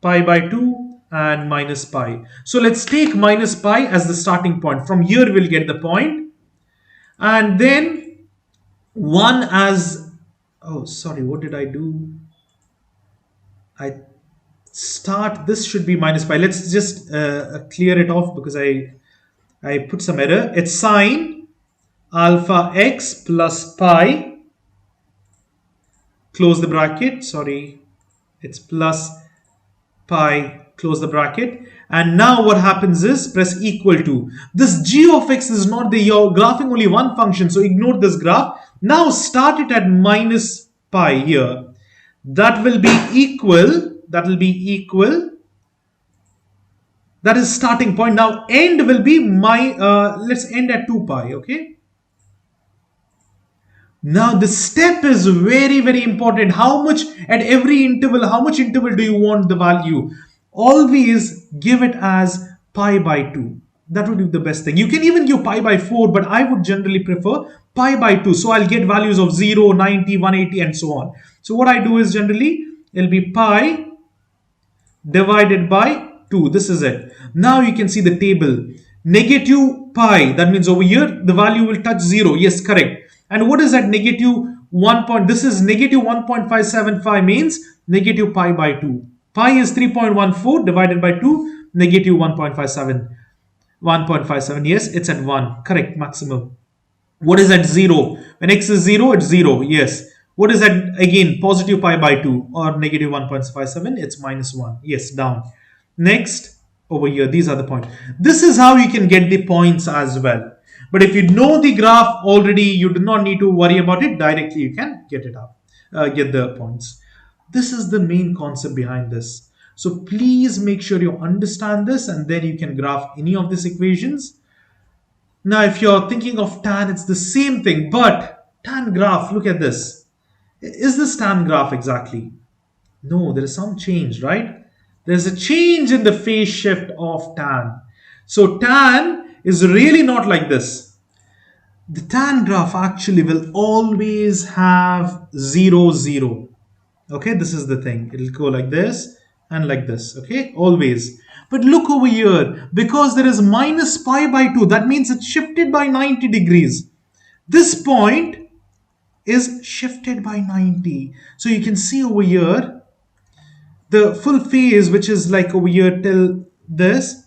Speaker 1: pi by 2 and minus pi. So let's take minus pi as the starting point. From here, we'll get the point. And then 1 as, oh, sorry, what did I do? I start, this should be minus pi. Let's just clear it off because I put some error. It's sine alpha x plus pi, close the bracket, sorry, it's plus pi, close the bracket. And now what happens is press equal to. This g of x is not the, you're graphing only one function, so ignore this graph. Now start it at minus pi here. That will be equal, that is starting point. Now end will be let's end at 2 pi, okay? Now the step is very, very important. How much at every interval, how much interval do you want the value? Always give it as pi by 2. That would be the best thing. You can even give pi by 4, but I would generally prefer pi by 2. So I'll get values of 0, 90, 180 and so on. So what I do is generally it'll be pi divided by 2. This is it. Now you can see the table. Negative pi, that means over here the value will touch 0. Yes, correct. And what is that negative 1 point? This is negative 1.575 means negative pi by 2. Pi is 3.14 divided by 2, negative 1.57. 1.57, yes, it's at 1. Correct, maximum. What is at 0? When x is 0, it's 0. Yes. What is that again? Positive pi by 2 or negative 1.57? It's minus 1. Yes, down. Next, over here, these are the points. This is how you can get the points as well. But if you know the graph already, you do not need to worry about it. Directly, you can get it up, get the points. This is the main concept behind this. So please make sure you understand this and then you can graph any of these equations. Now, if you're thinking of tan, it's the same thing, but tan graph, look at this. Is this tan graph exactly? No, there is some change, right? There's a change in the phase shift of tan. So tan is really not like this. The tan graph actually will always have 0, 0. Okay, this is the thing. It'll go like this and like this. Okay, always. But look over here, because there is minus pi by 2, that means it's shifted by 90 degrees. This point is shifted by 90. So you can see over here, the full phase, which is like over here till this,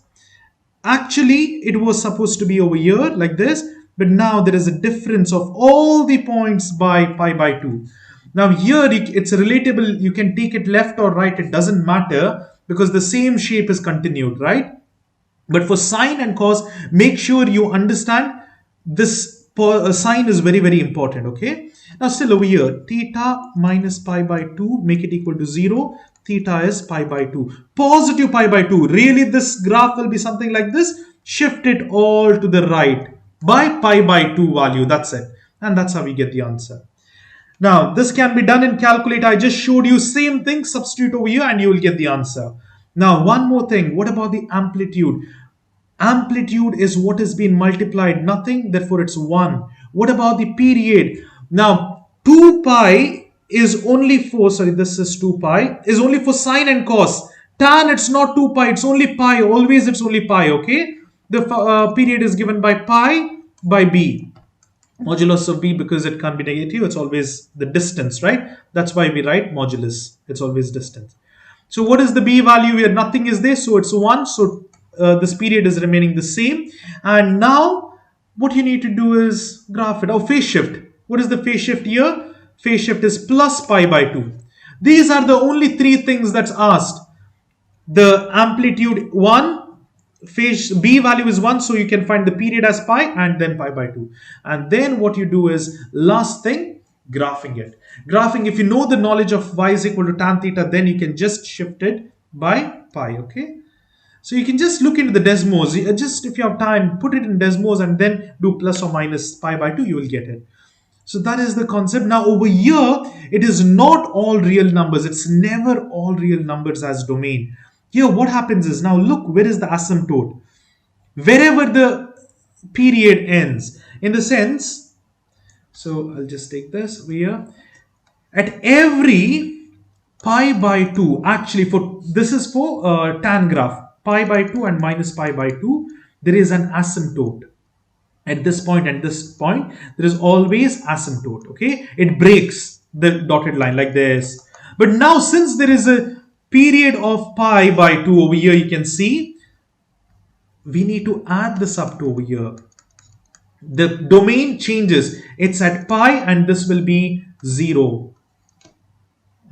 Speaker 1: actually it was supposed to be over here like this, but now there is a difference of all the points by pi by 2. Now here it's relatable, you can take it left or right, it doesn't matter because the same shape is continued, right? But for sine and cos, make sure you understand this sine is very, very important, okay? Now still over here, theta minus pi by 2, make it equal to 0. Theta is pi by 2. Positive pi by 2. Really this graph will be something like this. Shift it all to the right by pi by 2 value. That's it. And that's how we get the answer. Now, this can be done in calculator. I just showed you same thing. Substitute over here and you will get the answer. Now, one more thing. What about the amplitude? Amplitude is what has been multiplied. Nothing. Therefore, it's 1. What about the period? Now, 2 pi is only for, sorry, this is 2 pi, is only for sine and cos. Tan, it's not 2 pi. It's only pi. Always it's only pi, okay? The period is given by pi by b. Modulus of b, because it can't be negative, it's always the distance, right? That's why we write modulus. It's always distance. So what is the b value here? Nothing is there, so it's 1. So this period is remaining the same. And now what you need to do is graph it. Oh, phase shift. What is the phase shift here? Phase shift is plus pi by 2. These are the only 3 things that's asked. The amplitude 1, phase b value is 1, so you can find the period as pi and then pi by 2. And then what you do is, last thing, graphing it. Graphing, if you know the knowledge of y is equal to tan theta, then you can just shift it by pi, okay? So you can just look into the Desmos. Just if you have time, put it in Desmos and then do plus or minus pi by 2, you will get it. So that is the concept. Now over here, it is not all real numbers. It's never all real numbers as domain. Here what happens is, now look, where is the asymptote? Wherever the period ends. In the sense, so I'll just take this over here. At every pi by 2, actually for this is for tan graph, pi by 2 and minus pi by 2, there is an asymptote. At this point and this point, there is always asymptote, okay? It breaks the dotted line like this. But now since there is a period of pi by 2 over here, you can see, we need to add this up to over here. The domain changes. It's at pi and this will be 0.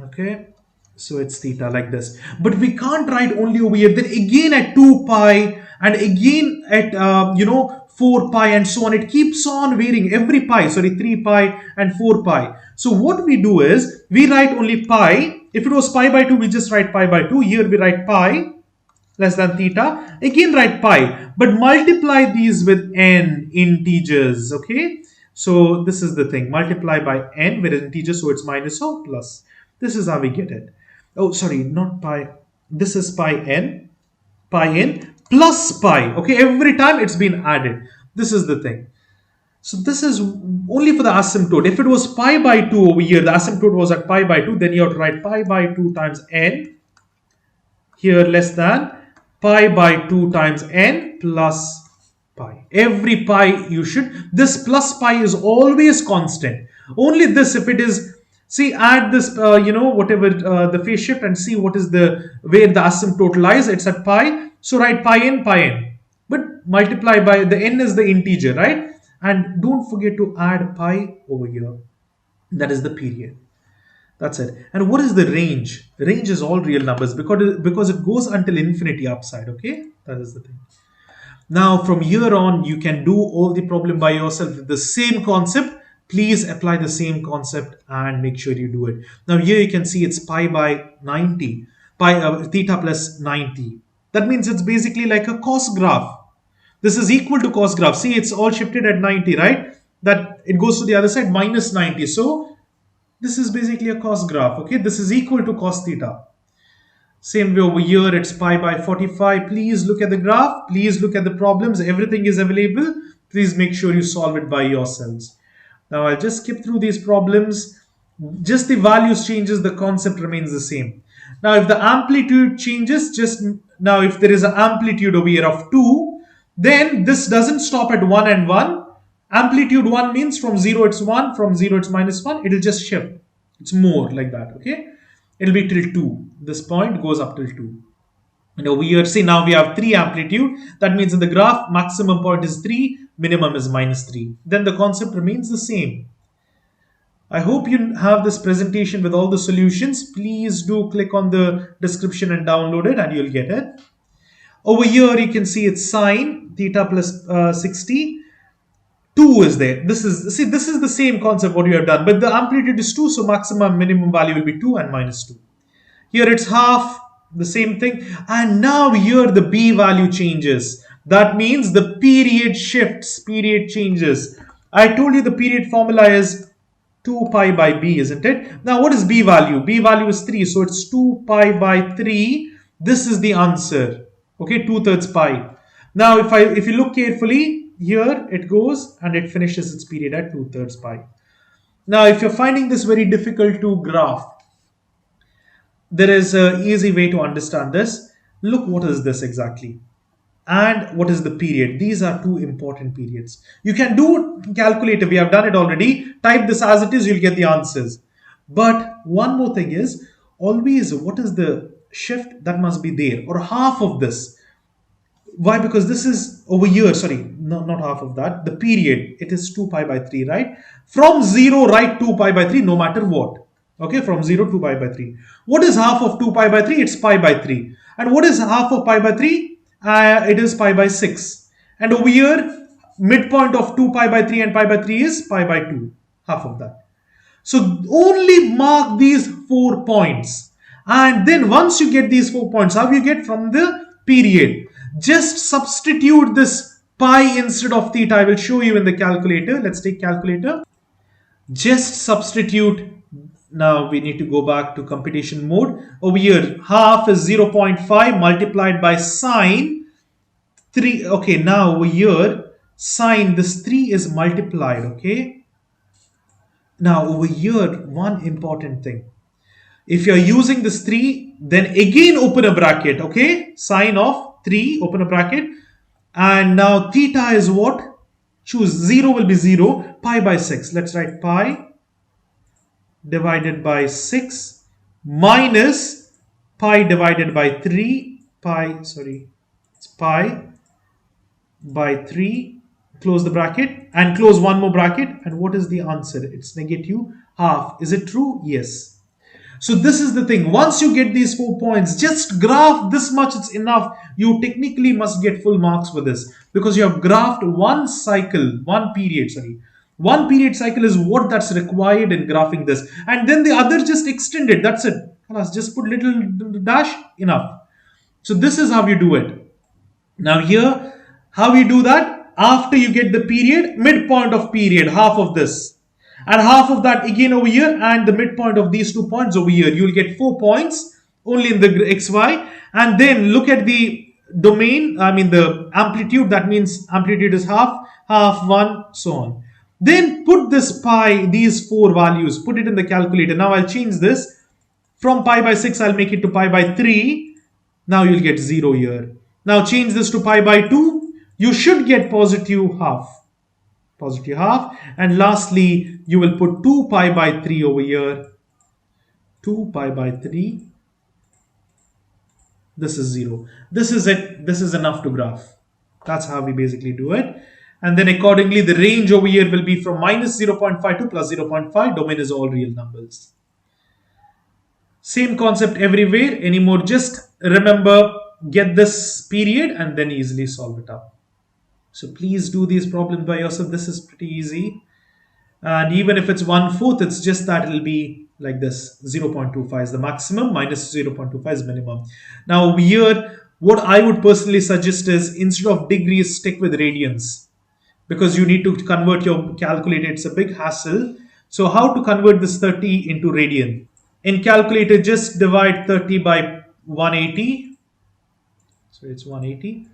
Speaker 1: Okay? So it's theta like this. But we can't write only over here. Then again at 2 pi and again at, 4 pi and so on. It keeps on varying every pi, 3 pi and 4 pi. So what we do is, we write only pi. If it was pi by 2, we just write pi by 2. Here we write pi less than theta. Again write pi. But multiply these with n integers, okay? So this is the thing. Multiply by n, where it's integer, so it's minus or plus. This is how we get it. Oh, sorry, not pi. This is pi n plus pi. Okay, every time it's been added. This is the thing. So this is only for the asymptote. If it was pi by 2 over here, the asymptote was at pi by 2, then you have to write pi by 2 times n here less than pi by 2 times n plus pi. Every pi you should, this plus pi is always constant. Only this, if it is, see, add this, whatever the phase shift and see what is the, where the asymptote lies, it's at pi. So write pi n. But multiply by, the n is the integer, right? And don't forget to add pi over here. That is the period. That's it. And what is the range? The range is all real numbers because it goes until infinity upside. Okay, that is the thing. Now from here on, you can do all the problem by yourself with the same concept. Please apply the same concept and make sure you do it. Now here you can see it's pi by 90, theta plus 90. That means it's basically like a cos graph. This is equal to cos graph. See, it's all shifted at 90, right? That it goes to the other side minus 90. So this is basically a cos graph. Okay, this is equal to cos theta. Same way over here, it's pi by 45. Please look at the graph. Please look at the problems. Everything is available. Please make sure you solve it by yourselves. Now I'll just skip through these problems. Just the values changes, the concept remains the same. Now if the amplitude changes, now if there is an amplitude over here of 2, then this doesn't stop at 1 and 1. Amplitude 1 means from 0 it's 1, from 0 it's minus 1. It'll just shift. It's more like that, okay? It'll be till 2. This point goes up till 2. And over here, see, now we have 3 amplitude. That means in the graph, maximum point is 3, minimum is minus 3. Then the concept remains the same. I hope you have this presentation with all the solutions. Please do click on the description and download it and you'll get it. Over here, you can see it's sine theta plus 60. 2 is there. This is the same concept what you have done, but the amplitude is 2, so maximum minimum value will be 2 and minus 2. Here it's half, the same thing. And now here the b value changes. That means the period shifts, period changes. I told you the period formula is 2 pi by b, isn't it? Now what is b value? B value is 3, so it's 2 pi by 3. This is the answer. Okay, 2/3 pi. Now if you look carefully, here it goes and it finishes its period at 2/3 pi. Now if you're finding this very difficult to graph, there is an easy way to understand this. Look, what is this exactly? And what is the period? These are two important periods. You can do calculator, we have done it already. Type this as it is, you'll get the answers. But one more thing is, always what is the shift that must be there, or half of this. Why? Because this is over here, sorry, not half of that. The period, it is 2 pi by 3, right? From 0, write 2 pi by 3 no matter what. Okay, from 0 to pi by 3. What is half of 2 pi by 3? It's pi by 3. And what is half of pi by 3? It is pi by 6. And over here, midpoint of 2 pi by 3 and pi by 3 is pi by 2. Half of that. So only mark these 4 points. And then once you get these 4 points, how you get from the period? Just substitute this pi instead of theta. I will show you in the calculator. Let's take calculator. Just substitute. Now we need to go back to computation mode. Over here, half is 0.5 multiplied by sine 3. Okay, now over here, sine, this 3 is multiplied. Okay. Now over here, one important thing. If you're using this 3, then again open a bracket. Okay, sine of 3, open a bracket, and now theta is what? Choose. 0 will be 0, pi by 6. Let's write pi divided by 6 minus pi divided by 3, it's pi by 3, close the bracket and close one more bracket. And what is the answer? It's negative half. Is it true? Yes. So this is the thing. Once you get these 4 points, just graph this much, it's enough. You technically must get full marks for this because you have graphed one cycle, one period cycle is what that's required in graphing this. And then the other just extended. That's it. Just put little dash, enough. So this is how you do it. Now here, how you do that? after you get the period, midpoint of period, half of this. And half of that again over here, and the midpoint of these 2 points over here. You'll get 4 points only in the XY. And then look at the domain, I mean the amplitude, that means amplitude is half, half, 1, so on. Then put this pi, these 4 values, put it in the calculator. Now I'll change this. From pi by 6, I'll make it to pi by 3. Now you'll get 0 here. Now change this to pi by 2. You should get positive half. Positive half. And lastly, you will put 2 pi by 3 over here. 2 pi by 3. This is 0. This is it. This is enough to graph. That's how we basically do it. And then accordingly, the range over here will be from minus 0.5 to plus 0.5. Domain is all real numbers. Same concept everywhere anymore. Just remember, get this period and then easily solve it up. So please do these problems by yourself. This is pretty easy. And even if it's 1/4, it's just that it'll be like this. 0.25 is the maximum, minus 0.25 is minimum. Now here, what I would personally suggest is instead of degrees, stick with radians. Because you need to convert your calculator. It's a big hassle. So how to convert this 30 into radian? In calculator, just divide 30 by 180. So it's 180.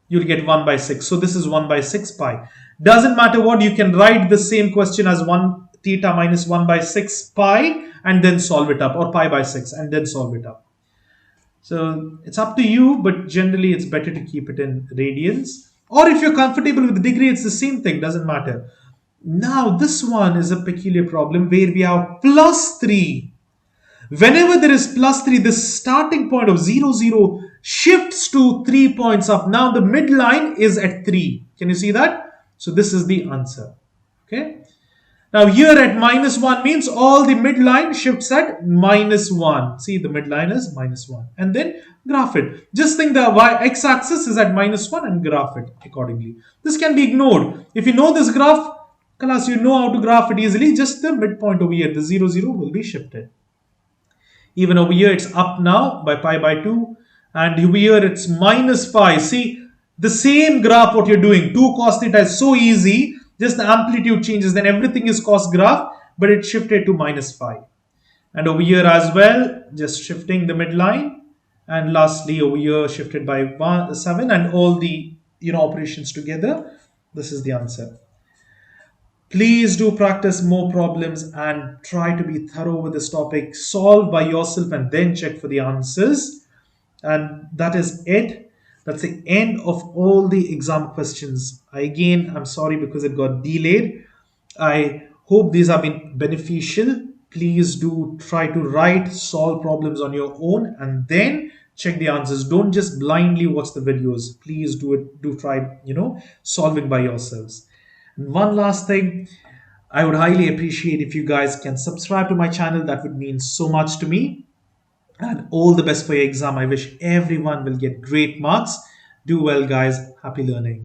Speaker 1: You'll get 1 by 6. So this is 1 by 6 pi. Doesn't matter what, you can write the same question as 1 theta minus 1 by 6 pi and then solve it up, or pi by 6 and then solve it up. So it's up to you, but generally it's better to keep it in radians. Or if you're comfortable with the degree, it's the same thing, doesn't matter. Now this one is a peculiar problem where we have plus 3. Whenever there is plus 3, the starting point of 0, 0 shifts to 3 points up. Now the midline is at 3. Can you see that? So this is the answer. Okay. Now here at minus 1 means all the midline shifts at minus 1. See, the midline is minus 1. And then graph it. Just think the x-axis is at minus 1 and graph it accordingly. This can be ignored. If you know this graph, class, you know how to graph it easily. Just the midpoint over here, the 0, 0 will be shifted. Even over here, it's up now by pi by 2. And over here, it's minus pi. See, the same graph what you're doing. 2 cos theta is so easy. Just the amplitude changes. Then everything is cos graph. But it shifted to minus pi. And over here as well, just shifting the midline. And lastly, over here, shifted by 7. And all the operations together. This is the answer. Please do practice more problems and try to be thorough with this topic. Solve by yourself and then check for the answers. And that is it. That's the end of all the exam questions. I'm sorry because it got delayed. I hope these have been beneficial. Please do try to write, solve problems on your own and then check the answers. Don't just blindly watch the videos. Please do try, solving by yourselves. And one last thing, I would highly appreciate if you guys can subscribe to my channel. That would mean so much to me. And all the best for your exam. I wish everyone will get great marks. Do well, guys. Happy learning.